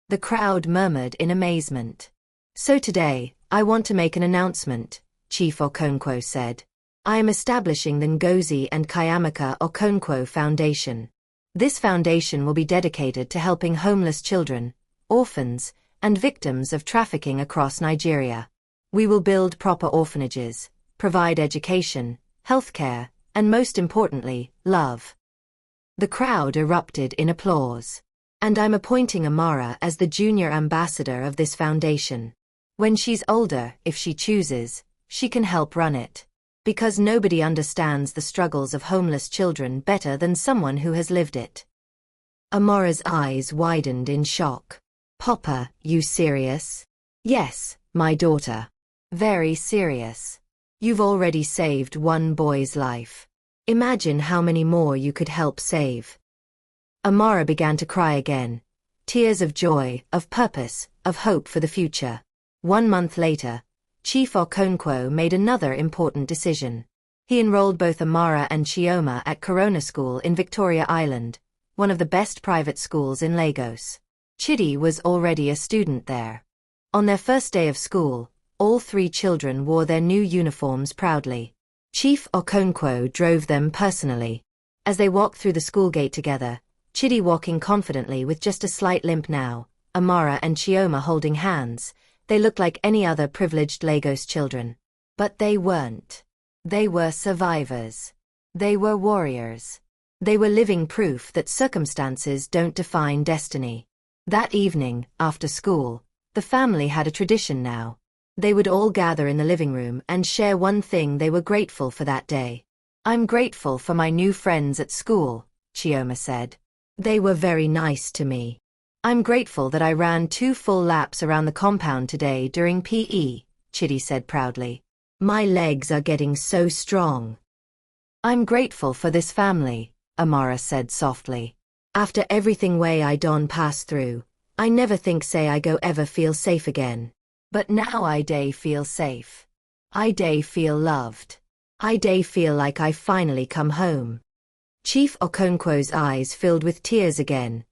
The crowd murmured in amazement. So today, I want to make an announcement, Chief Okonkwo said. I am establishing the Ngozi and Kayamaka Okonkwo Foundation. This foundation will be dedicated to helping homeless children, orphans, and victims of trafficking across Nigeria. We will build proper orphanages, provide education, healthcare, and most importantly, love. The crowd erupted in applause. And I'm appointing Amara as the junior ambassador of this foundation. When she's older, if she chooses, she can help run it. Because nobody understands the struggles of homeless children better than someone who has lived it. Amara's eyes widened in shock. Papa, you serious? Yes, my daughter. Very serious. You've already saved one boy's life. Imagine how many more you could help save. Amara began to cry again. Tears of joy, of purpose, of hope for the future. 1 month later, Chief Okonkwo made another important decision. He enrolled both Amara and Chioma at Corona School in Victoria Island, one of the best private schools in Lagos. Chidi was already a student there. On their first day of school, all 3 children wore their new uniforms proudly. Chief Okonkwo drove them personally. As they walked through the school gate together, Chidi walking confidently with just a slight limp now, Amara and Chioma holding hands, they looked like any other privileged Lagos children. But they weren't. They were survivors. They were warriors. They were living proof that circumstances don't define destiny. That evening, after school, the family had a tradition now. They would all gather in the living room and share one thing they were grateful for that day. I'm grateful for my new friends at school, Chioma said. They were very nice to me. I'm grateful that I ran 2 full laps around the compound today during PE, Chidi said proudly. My legs are getting so strong. I'm grateful for this family, Amara said softly. After everything way I don pass through, I never think say I go ever feel safe again. But now I day feel safe. I day feel loved. I day feel like I finally come home. Chief Okonkwo's eyes filled with tears again.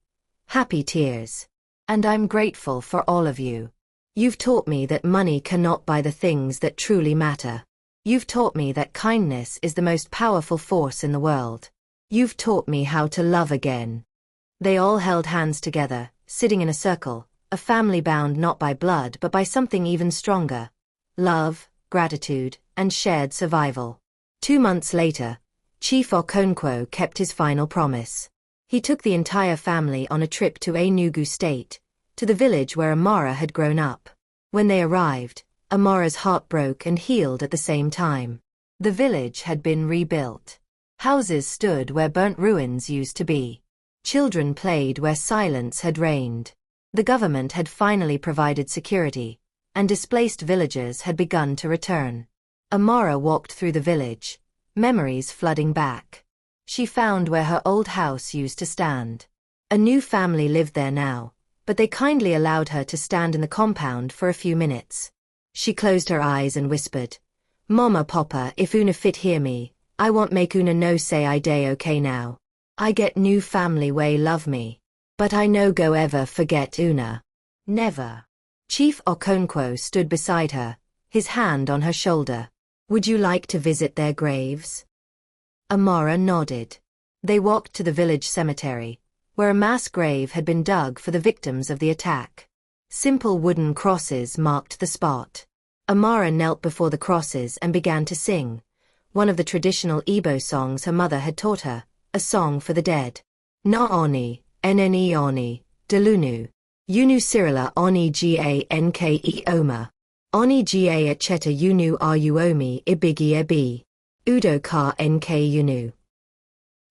Happy tears. And I'm grateful for all of you. You've taught me that money cannot buy the things that truly matter. You've taught me that kindness is the most powerful force in the world. You've taught me how to love again. They all held hands together, sitting in a circle, a family bound not by blood but by something even stronger. Love, gratitude, and shared survival. 2 months later, Chief Okonkwo kept his final promise. He took the entire family on a trip to Enugu State, to the village where Amara had grown up. When they arrived, Amara's heart broke and healed at the same time. The village had been rebuilt. Houses stood where burnt ruins used to be. Children played where silence had reigned. The government had finally provided security, and displaced villagers had begun to return. Amara walked through the village, memories flooding back. She found where her old house used to stand. A new family lived there now, but they kindly allowed her to stand in the compound for a few minutes. She closed her eyes and whispered, "Mama Papa, if una fit hear me, I want make una know say I day okay now. I get new family way love me. But I no go ever forget una. Never." Chief Okonkwo stood beside her, his hand on her shoulder. "Would you like to visit their graves?" Amara nodded. They walked to the village cemetery, where a mass grave had been dug for the victims of the attack. Simple wooden crosses marked the spot. Amara knelt before the crosses and began to sing, one of the traditional Igbo songs her mother had taught her, a song for the dead. Na oni, nne oni, delunu. Unu sirila oni ganke oma. Oni ga echeta unu ruomi ibigi ebi. Udo ka nk unu.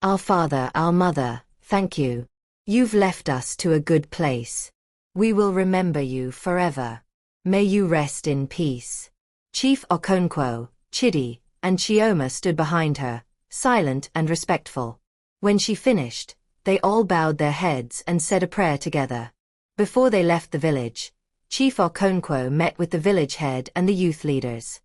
Our father, our mother, thank you. You've left us to a good place. We will remember you forever. May you rest in peace. Chief Okonkwo, Chidi, and Chioma stood behind her, silent and respectful. When she finished, they all bowed their heads and said a prayer together. Before they left the village, Chief Okonkwo met with the village head and the youth leaders.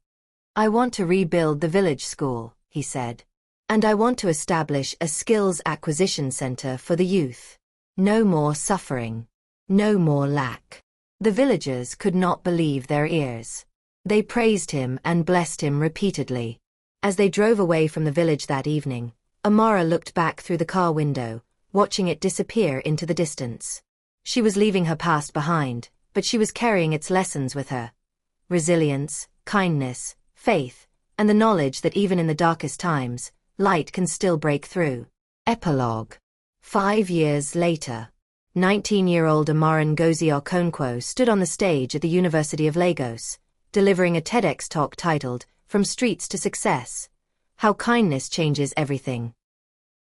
"I want to rebuild the village school," he said. "And I want to establish a skills acquisition center for the youth. No more suffering. No more lack." The villagers could not believe their ears. They praised him and blessed him repeatedly. As they drove away from the village that evening, Amara looked back through the car window, watching it disappear into the distance. She was leaving her past behind, but she was carrying its lessons with her. Resilience, kindness, faith, and the knowledge that even in the darkest times, light can still break through. Epilogue. 5 years later, 19-year-old Amara Ngozi Okonkwo stood on the stage at the University of Lagos, delivering a TEDx talk titled, "From Streets to Success: How Kindness Changes Everything."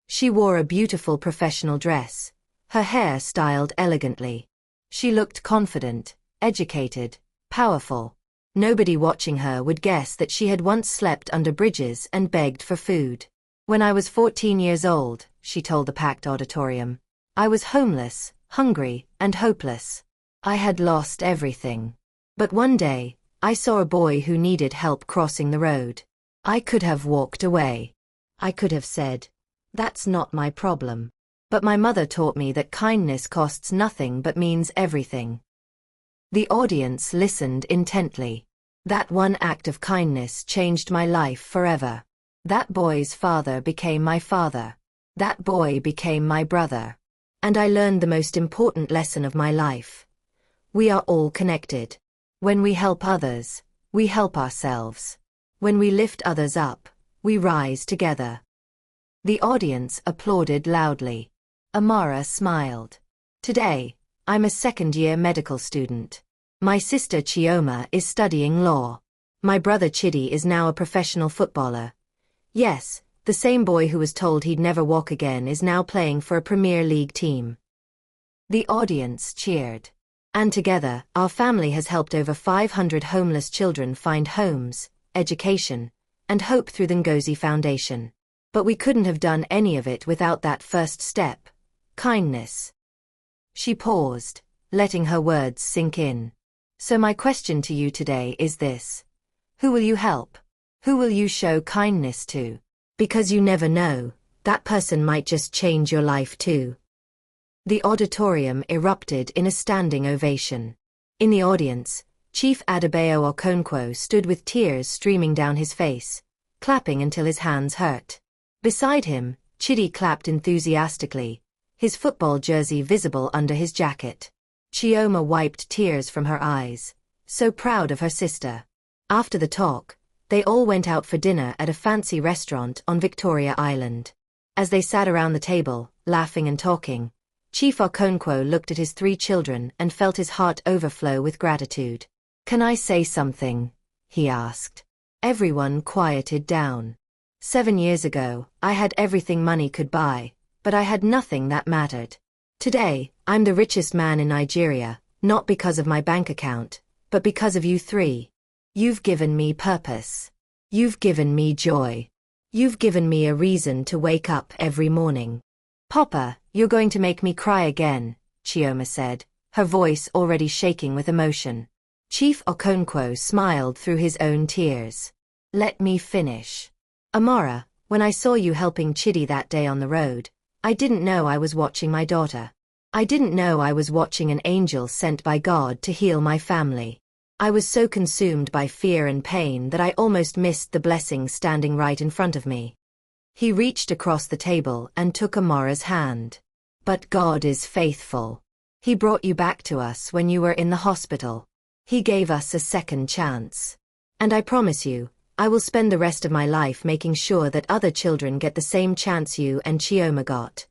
She wore a beautiful professional dress, her hair styled elegantly. She looked confident, educated, powerful. Nobody watching her would guess that she had once slept under bridges and begged for food. "When I was 14 years old," she told the packed auditorium, "I was homeless, hungry, and hopeless. I had lost everything. But one day, I saw a boy who needed help crossing the road. I could have walked away. I could have said, 'That's not my problem.' But my mother taught me that kindness costs nothing but means everything." The audience listened intently. "That one act of kindness changed my life forever. That boy's father became my father. That boy became my brother. And I learned the most important lesson of my life. We are all connected. When we help others, we help ourselves. When we lift others up, we rise together." The audience applauded loudly. Amara smiled. "Today, I'm a second-year medical student. My sister Chioma is studying law. My brother Chidi is now a professional footballer. Yes, the same boy who was told he'd never walk again is now playing for a Premier League team." The audience cheered. "And together, our family has helped over 500 homeless children find homes, education, and hope through the Ngozi Foundation. But we couldn't have done any of it without that first step, kindness." She paused, letting her words sink in. "So my question to you today is this. Who will you help? Who will you show kindness to? Because you never know, that person might just change your life too." The auditorium erupted in a standing ovation. In the audience, Chief Adebayo Okonkwo stood with tears streaming down his face, clapping until his hands hurt. Beside him, Chidi clapped enthusiastically, his football jersey visible under his jacket. Chioma wiped tears from her eyes, so proud of her sister. After the talk, They all went out for dinner at a fancy restaurant on Victoria Island. As they sat around the table, laughing and talking, Chief Okonkwo looked at his 3 children and felt his heart overflow with gratitude. "Can I say something?" he asked. Everyone quieted down. 7 years ago, I had everything money could buy, but I had nothing that mattered. Today, I'm the richest man in Nigeria, not because of my bank account, but because of you 3. You've given me purpose. You've given me joy. You've given me a reason to wake up every morning. "Papa, you're going to make me cry again," Chioma said, her voice already shaking with emotion. Chief Okonkwo smiled through his own tears. "Let me finish. Amara, when I saw you helping Chidi that day on the road, I didn't know I was watching my daughter. I didn't know I was watching an angel sent by God to heal my family. I was so consumed by fear and pain that I almost missed the blessing standing right in front of me." He reached across the table and took Amara's hand. "But God is faithful. He brought you back to us when you were in the hospital. He gave us a second chance. And I promise you, I will spend the rest of my life making sure that other children get the same chance you and Chioma got."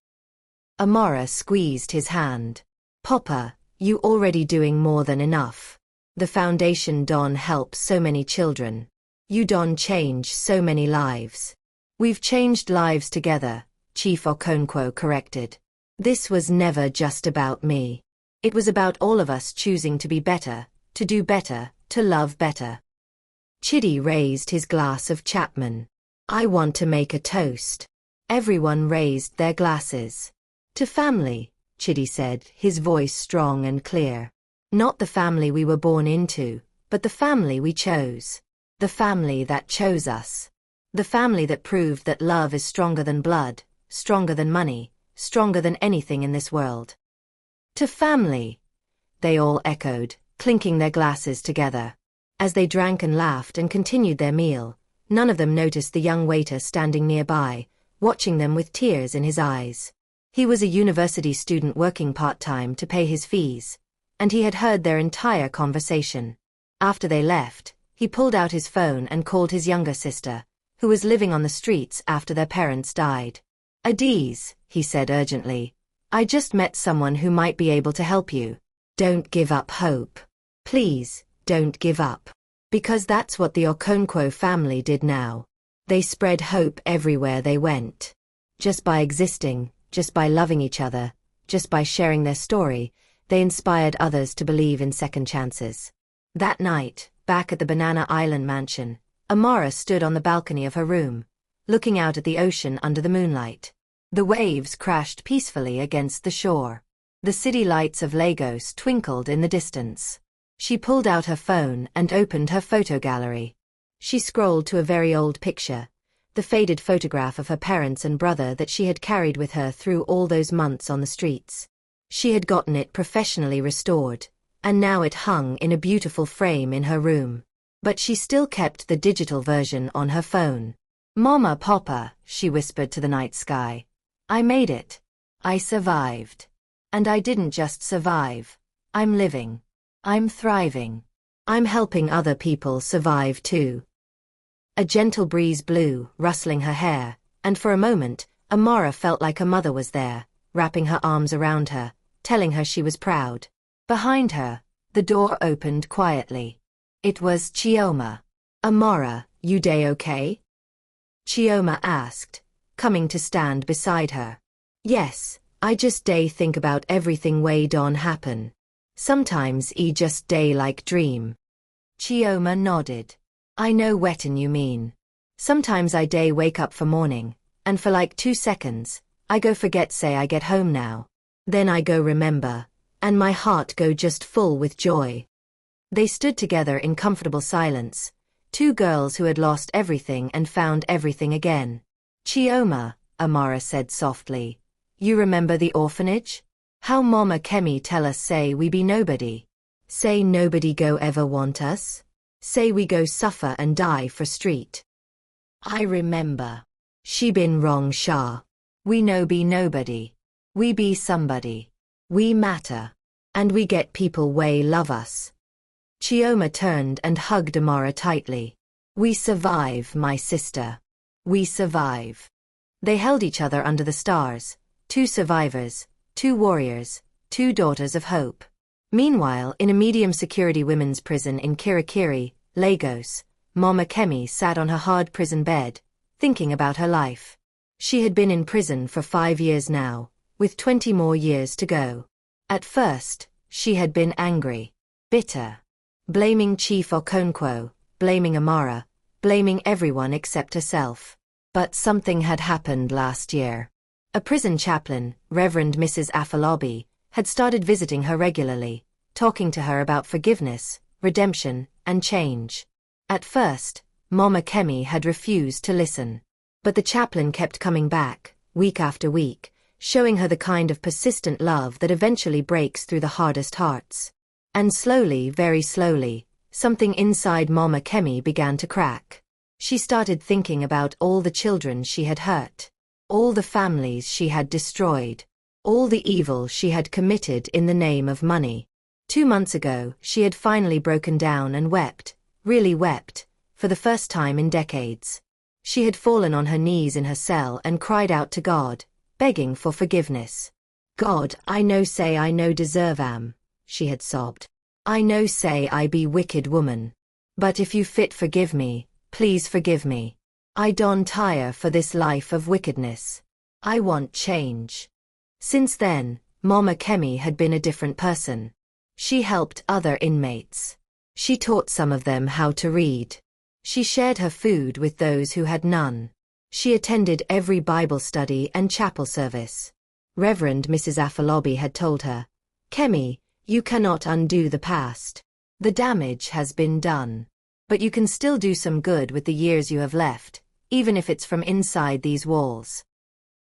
Amara squeezed his hand. "Papa, you already doing more than enough. The foundation Don helps so many children. You Don change so many lives." "We've changed lives together," Chief Okonkwo corrected. "This was never just about me. It was about all of us choosing to be better, to do better, to love better." Chidi raised his glass of Chapman. "I want to make a toast." Everyone raised their glasses. "To family," Chidi said, his voice strong and clear. "Not the family we were born into, but the family we chose. The family that chose us. The family that proved that love is stronger than blood, stronger than money, stronger than anything in this world." "To family," they all echoed, clinking their glasses together. As they drank and laughed and continued their meal, none of them noticed the young waiter standing nearby, watching them with tears in his eyes. He was a university student working part-time to pay his fees, and he had heard their entire conversation. After they left, he pulled out his phone and called his younger sister, who was living on the streets after their parents died. "Adiz," he said urgently, "I just met someone who might be able to help you. Don't give up hope. Please, don't give up." Because that's what the Okonkwo family did now. They spread hope everywhere they went. Just by existing, just by loving each other, just by sharing their story, they inspired others to believe in second chances. That night, back at the Banana Island mansion, Amara stood on the balcony of her room, looking out at the ocean under the moonlight. The waves crashed peacefully against the shore. The city lights of Lagos twinkled in the distance. She pulled out her phone and opened her photo gallery. She scrolled to a very old picture, the faded photograph of her parents and brother that she had carried with her through all those months on the streets. She had gotten it professionally restored, and now it hung in a beautiful frame in her room. But she still kept the digital version on her phone. "Mama, Papa," she whispered to the night sky. "I made it. I survived. And I didn't just survive. I'm living. I'm thriving. I'm helping other people survive too." A gentle breeze blew, rustling her hair, and for a moment, Amara felt like her mother was there, wrapping her arms around her, telling her she was proud. Behind her, the door opened quietly. It was Chioma. "Amara, you day okay?" Chioma asked, coming to stand beside her. "Yes, I just day think about everything way don happen. Sometimes I just day like dream." Chioma nodded. "I know wetin you mean. Sometimes I day wake up for morning, and for like 2 seconds, I go forget say I get home now. Then I go remember, and my heart go just full with joy." They stood together in comfortable silence, 2 girls who had lost everything and found everything again. "Chioma," Amara said softly, "you remember the orphanage? How Mama Kemi tell us say we be nobody. Say nobody go ever want us. Say we go suffer and die for street. I remember. She been wrong Sha. We no be nobody. We be somebody. We matter. And we get people way love us." Chioma turned and hugged Amara tightly. We survive, my sister. We survive. They held each other under the stars, two survivors, two warriors, two daughters of hope. Meanwhile, in a medium-security women's prison in Kirikiri, Lagos, Mama Kemi sat on her hard prison bed, thinking about her life. She had been in prison for 5 years now, with 20 more years to go. At first, she had been angry, bitter, blaming Chief Okonkwo, blaming Amara, blaming everyone except herself. But something had happened last year. A prison chaplain, Reverend Mrs. Afolabi, had started visiting her regularly, talking to her about forgiveness, redemption, and change. At first, Mama Kemi had refused to listen. But the chaplain kept coming back, week after week, showing her the kind of persistent love that eventually breaks through the hardest hearts. And slowly, very slowly, something inside Mama Kemi began to crack. She started thinking about all the children she had hurt, all the families she had destroyed, all the evil she had committed in the name of money. 2 months ago, she had finally broken down and wept, really wept, for the first time in decades. She had fallen on her knees in her cell and cried out to God, begging for forgiveness. God, I know say I no deserve am, she had sobbed. I know say I be wicked woman. But if you fit forgive me, please forgive me. I don't tire for this life of wickedness. I want change. Since then, Mama Kemi had been a different person. She helped other inmates. She taught some of them how to read. She shared her food with those who had none. She attended every Bible study and chapel service. Reverend Mrs. Afolabi had told her, Kemi, you cannot undo the past. The damage has been done. But you can still do some good with the years you have left, even if it's from inside these walls.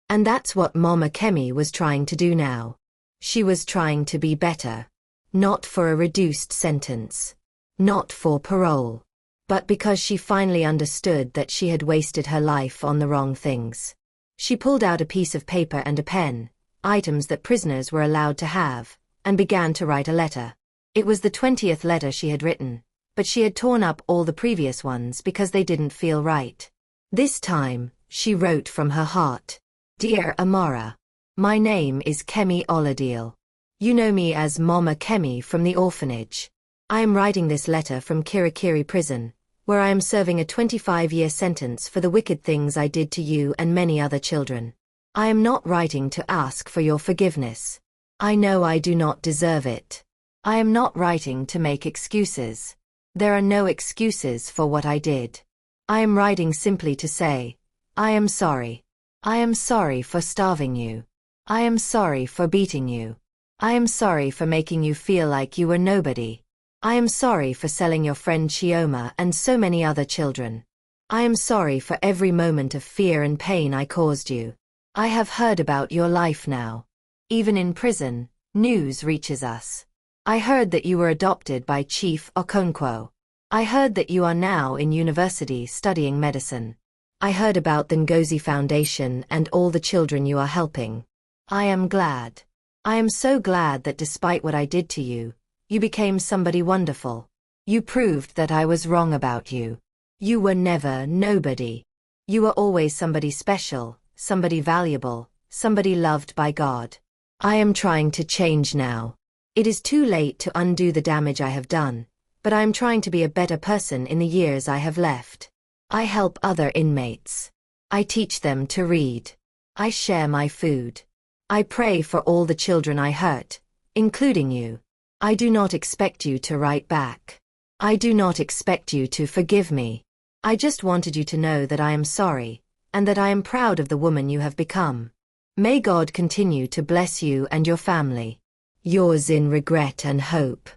And that's what Mama Kemi was trying to do now. She was trying to be better. Not for a reduced sentence. Not for parole. But because she finally understood that she had wasted her life on the wrong things. She pulled out a piece of paper and a pen, items that prisoners were allowed to have, and began to write a letter. It was the 20th letter she had written, but she had torn up all the previous ones because they didn't feel right. This time, she wrote from her heart. Dear Amara, my name is Kemi Oladiel. You know me as Mama Kemi from the orphanage. I am writing this letter from Kirikiri prison, where I am serving a 25-year sentence for the wicked things I did to you and many other children. I am not writing to ask for your forgiveness. I know I do not deserve it. I am not writing to make excuses. There are no excuses for what I did. I am writing simply to say, I am sorry. I am sorry for starving you. I am sorry for beating you. I am sorry for making you feel like you were nobody. I am sorry for selling your friend Chioma and so many other children. I am sorry for every moment of fear and pain I caused you. I have heard about your life now. Even in prison, news reaches us. I heard that you were adopted by Chief Okonkwo. I heard that you are now in university studying medicine. I heard about the Ngozi Foundation and all the children you are helping. I am glad. I am so glad that despite what I did to you, you became somebody wonderful. You proved that I was wrong about you. You were never nobody. You were always somebody special, somebody valuable, somebody loved by God. I am trying to change now. It is too late to undo the damage I have done, but I am trying to be a better person in the years I have left. I help other inmates. I teach them to read. I share my food. I pray for all the children I hurt, including you. I do not expect you to write back. I do not expect you to forgive me. I just wanted you to know that I am sorry, and that I am proud of the woman you have become. May God continue to bless you and your family. Yours in regret and hope,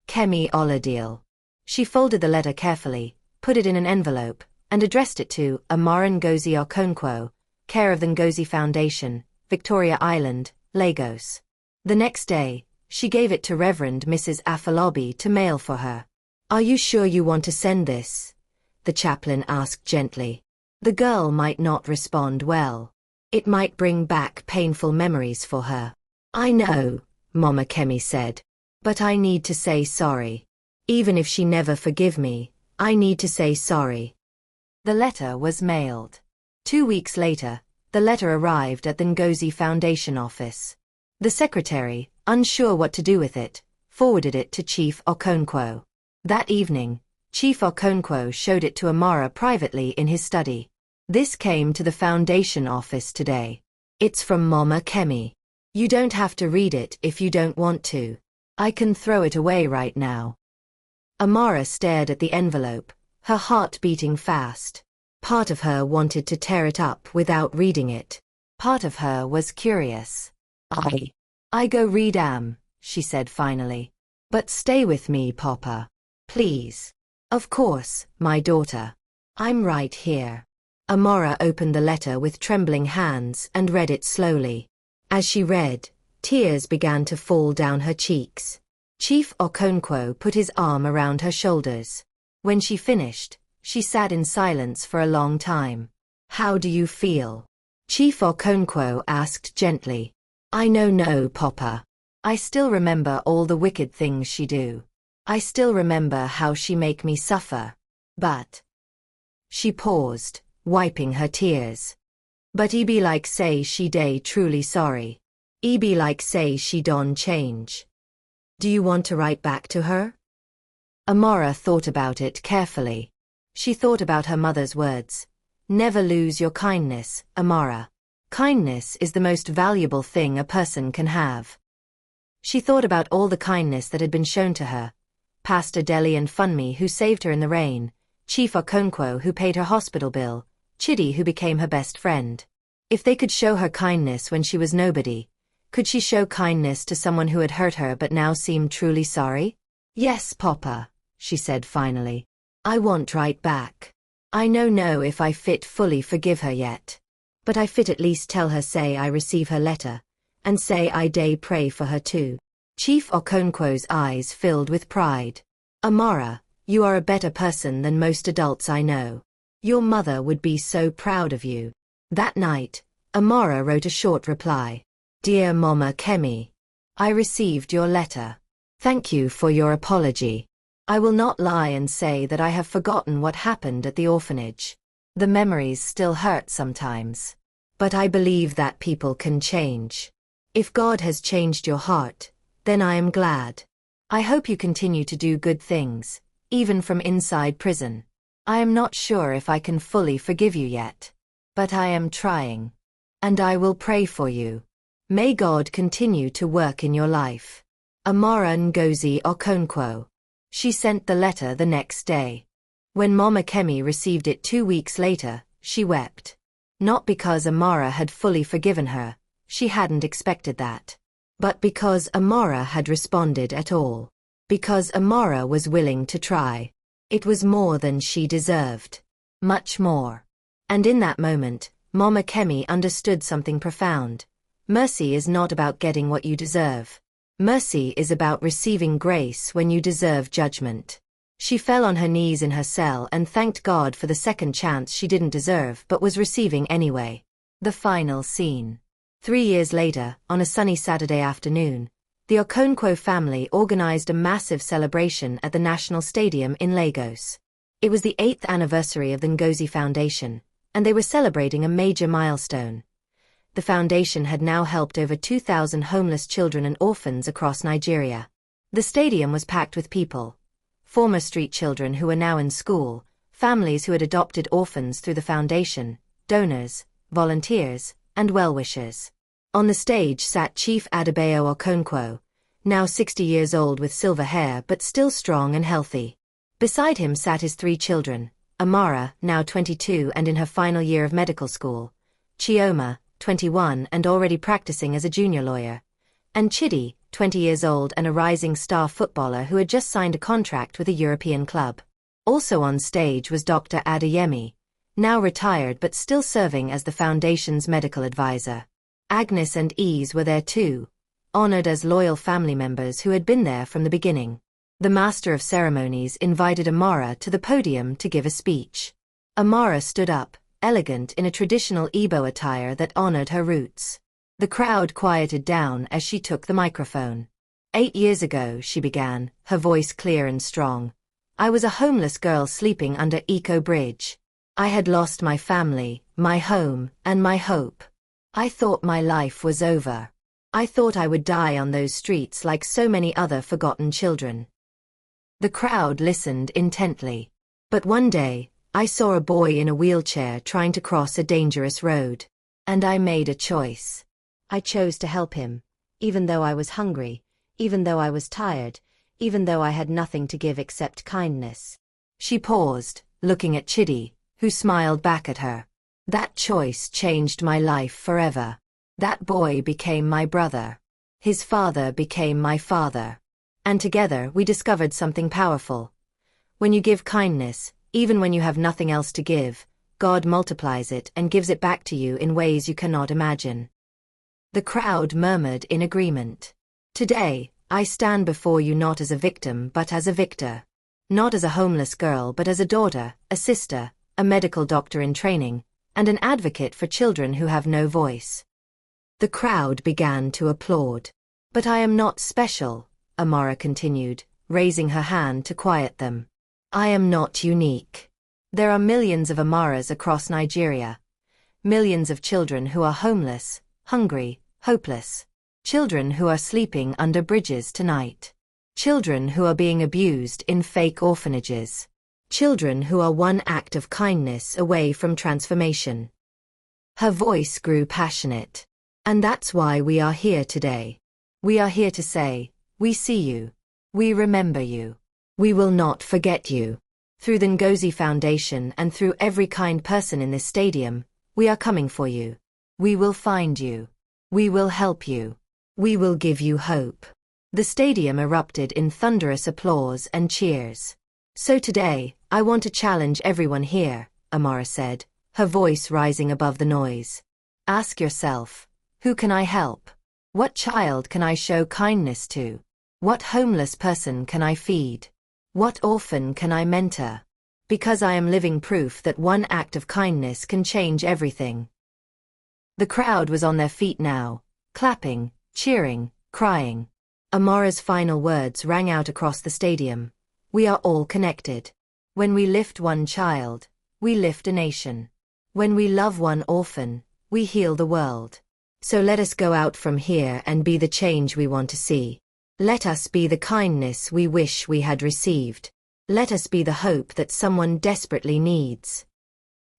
Kemi Oladiel. She folded the letter carefully, put it in an envelope, and addressed it to Amara Ngozi Okonkwo, care of the Ngozi Foundation, Victoria Island, Lagos. The next day, she gave it to Reverend Mrs. Afolabi to mail for her. Are you sure you want to send this? The chaplain asked gently. The girl might not respond well. It might bring back painful memories for her. I know, Mama Kemi said. But I need to say sorry. Even if she never forgive me, I need to say sorry. The letter was mailed. 2 weeks later, the letter arrived at the Ngozi Foundation office. The secretary, unsure what to do with it, forwarded it to Chief Okonkwo. That evening, Chief Okonkwo showed it to Amara privately in his study. This came to the foundation office today. It's from Mama Kemi. You don't have to read it if you don't want to. I can throw it away right now. Amara stared at the envelope, her heart beating fast. Part of her wanted to tear it up without reading it. Part of her was curious. I go read she said finally. But stay with me, Papa. Please. Of course, my daughter. I'm right here. Amara opened the letter with trembling hands and read it slowly. As she read, tears began to fall down her cheeks. Chief Okonkwo put his arm around her shoulders. When she finished, she sat in silence for a long time. How do you feel? Chief Okonkwo asked gently. I no, Papa. I still remember all the wicked things she do. I still remember how she make me suffer. But... She paused, wiping her tears. But e be like say she day truly sorry. E be like say she don change. Do you want to write back to her? Amara thought about it carefully. She thought about her mother's words. Never lose your kindness, Amara. Kindness is the most valuable thing a person can have. She thought about all the kindness that had been shown to her. Pastor Deli and Funmi who saved her in the rain, Chief Okonkwo who paid her hospital bill, Chidi who became her best friend. If they could show her kindness when she was nobody, could she show kindness to someone who had hurt her but now seemed truly sorry? Yes, Papa, she said finally. I want right back. I know if I fit fully forgive her yet. But I fit at least tell her say I receive her letter, and say I day pray for her too. Chief Okonkwo's eyes filled with pride. Amara, you are a better person than most adults I know. Your mother would be so proud of you. That night, Amara wrote a short reply. Dear Mama Kemi, I received your letter. Thank you for your apology. I will not lie and say that I have forgotten what happened at the orphanage. The memories still hurt sometimes. But I believe that people can change. If God has changed your heart, then I am glad. I hope you continue to do good things, even from inside prison. I am not sure if I can fully forgive you yet. But I am trying. And I will pray for you. May God continue to work in your life. Amara Ngozi Okonkwo. She sent the letter the next day. When Mama Kemi received it 2 weeks later, she wept. Not because Amara had fully forgiven her, she hadn't expected that. But because Amara had responded at all. Because Amara was willing to try. It was more than she deserved. Much more. And in that moment, Mama Kemi understood something profound. Mercy is not about getting what you deserve. Mercy is about receiving grace when you deserve judgment. She fell on her knees in her cell and thanked God for the second chance she didn't deserve but was receiving anyway. The final scene. 3 years later, on a sunny Saturday afternoon, the Okonkwo family organized a massive celebration at the National Stadium in Lagos. It was the 8th anniversary of the Ngozi Foundation, and they were celebrating a major milestone. The foundation had now helped over 2,000 homeless children and orphans across Nigeria. The stadium was packed with people. Former street children who were now in school, families who had adopted orphans through the foundation, donors, volunteers, and well-wishers. On the stage sat Chief Adebayo Okonkwo, now 60 years old with silver hair but still strong and healthy. Beside him sat his 3 children, Amara, now 22 and in her final year of medical school, Chioma, 21 and already practicing as a junior lawyer, and Chidi, 20 years old and a rising star footballer who had just signed a contract with a European club. Also on stage was Dr. Adeyemi, now retired but still serving as the foundation's medical advisor. Agnes and Ease were there too, honored as loyal family members who had been there from the beginning. The master of ceremonies invited Amara to the podium to give a speech. Amara stood up, elegant in a traditional Igbo attire that honored her roots. The crowd quieted down as she took the microphone. 8 years ago, she began, her voice clear and strong. I was a homeless girl sleeping under Eco Bridge. I had lost my family, my home, and my hope. I thought my life was over. I thought I would die on those streets like so many other forgotten children. The crowd listened intently. But one day, I saw a boy in a wheelchair trying to cross a dangerous road. And I made a choice. I chose to help him, even though I was hungry, even though I was tired, even though I had nothing to give except kindness. She paused, looking at Chidi, who smiled back at her. That choice changed my life forever. That boy became my brother. His father became my father. And together we discovered something powerful. When you give kindness, even when you have nothing else to give, God multiplies it and gives it back to you in ways you cannot imagine. The crowd murmured in agreement. Today, I stand before you not as a victim but as a victor. Not as a homeless girl but as a daughter, a sister, a medical doctor in training, and an advocate for children who have no voice. The crowd began to applaud. But I am not special, Amara continued, raising her hand to quiet them. I am not unique. There are millions of Amaras across Nigeria. Millions of children who are homeless, hungry, hopeless. Children who are sleeping under bridges tonight. Children who are being abused in fake orphanages. Children who are one act of kindness away from transformation. Her voice grew passionate. And that's why we are here today. We are here to say, we see you. We remember you. We will not forget you. Through the Ngozi Foundation and through every kind person in this stadium, we are coming for you. We will find you. We will help you. We will give you hope. The stadium erupted in thunderous applause and cheers. So today, I want to challenge everyone here, Amara said, her voice rising above the noise. Ask yourself, who can I help? What child can I show kindness to? What homeless person can I feed? What orphan can I mentor? Because I am living proof that one act of kindness can change everything. The crowd was on their feet now, clapping, cheering, crying. Amara's final words rang out across the stadium. We are all connected. When we lift one child, we lift a nation. When we love one orphan, we heal the world. So let us go out from here and be the change we want to see. Let us be the kindness we wish we had received. Let us be the hope that someone desperately needs.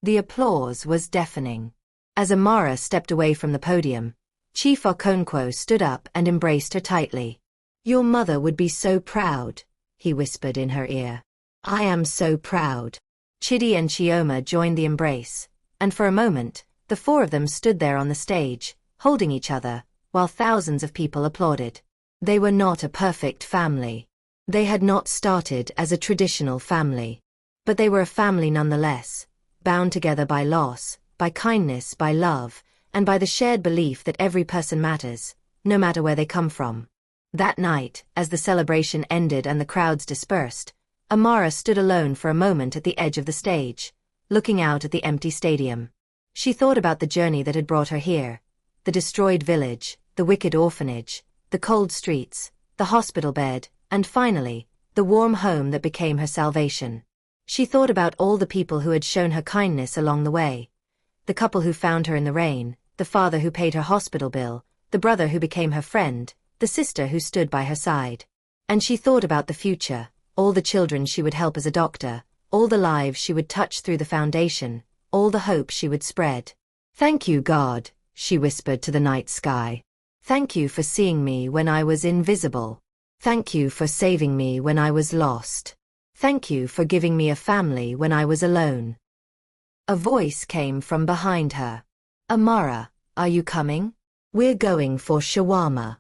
The applause was deafening. As Amara stepped away from the podium, Chief Okonkwo stood up and embraced her tightly. Your mother would be so proud, he whispered in her ear. I am so proud. Chidi and Chioma joined the embrace, and for a moment, the four of them stood there on the stage, holding each other, while thousands of people applauded. They were not a perfect family. They had not started as a traditional family. But they were a family nonetheless, bound together by loss, by kindness, by love, and by the shared belief that every person matters, no matter where they come from. That night, as the celebration ended and the crowds dispersed, Amara stood alone for a moment at the edge of the stage, looking out at the empty stadium. She thought about the journey that had brought her here, the destroyed village, the wicked orphanage, the cold streets, the hospital bed, and finally, the warm home that became her salvation. She thought about all the people who had shown her kindness along the way. The couple who found her in the rain, the father who paid her hospital bill, the brother who became her friend, the sister who stood by her side. And she thought about the future, all the children she would help as a doctor, all the lives she would touch through the foundation, all the hope she would spread. Thank you, God, she whispered to the night sky. Thank you for seeing me when I was invisible. Thank you for saving me when I was lost. Thank you for giving me a family when I was alone. A voice came from behind her. Amara, are you coming? We're going for shawarma.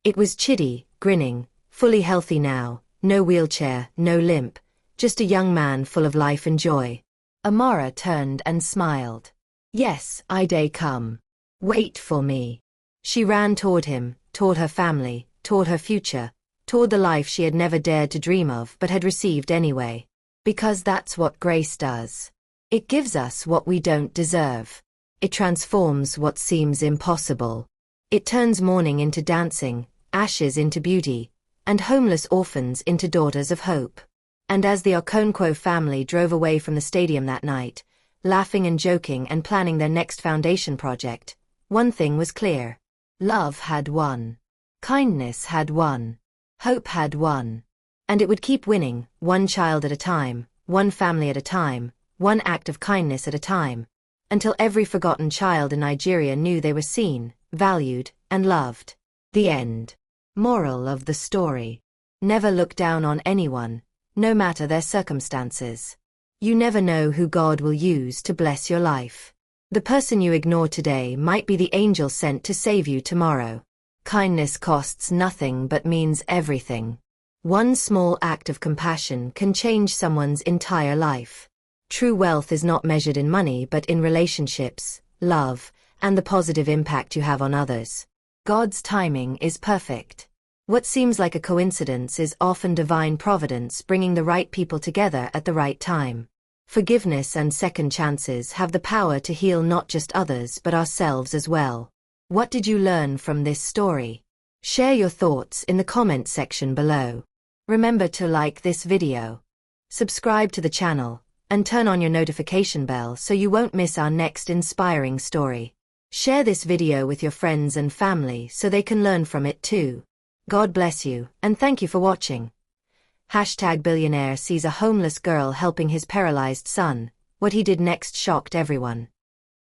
It was Chidi, grinning, fully healthy now, no wheelchair, no limp, just a young man full of life and joy. Amara turned and smiled. Yes, I come. Wait for me. She ran toward him, toward her family, toward her future, toward the life she had never dared to dream of but had received anyway. Because that's what grace does. It gives us what we don't deserve. It transforms what seems impossible. It turns mourning into dancing, ashes into beauty, and homeless orphans into daughters of hope. And as the Okonkwo family drove away from the stadium that night, laughing and joking and planning their next foundation project, one thing was clear. Love had won. Kindness had won. Hope had won. And it would keep winning, one child at a time, one family at a time, one act of kindness at a time, until every forgotten child in Nigeria knew they were seen, valued, and loved. The end. Moral of the story. Never look down on anyone, no matter their circumstances. You never know who God will use to bless your life. The person you ignore today might be the angel sent to save you tomorrow. Kindness costs nothing but means everything. One small act of compassion can change someone's entire life. True wealth is not measured in money but in relationships, love, and the positive impact you have on others. God's timing is perfect. What seems like a coincidence is often divine providence bringing the right people together at the right time. Forgiveness and second chances have the power to heal not just others but ourselves as well. What did you learn from this story? Share your thoughts in the comment section below. Remember to like this video, subscribe to the channel, and turn on your notification bell so you won't miss our next inspiring story. Share this video with your friends and family so they can learn from it too. God bless you, and thank you for watching. #Billionaire sees a homeless girl helping his paralyzed son. What he did next shocked everyone.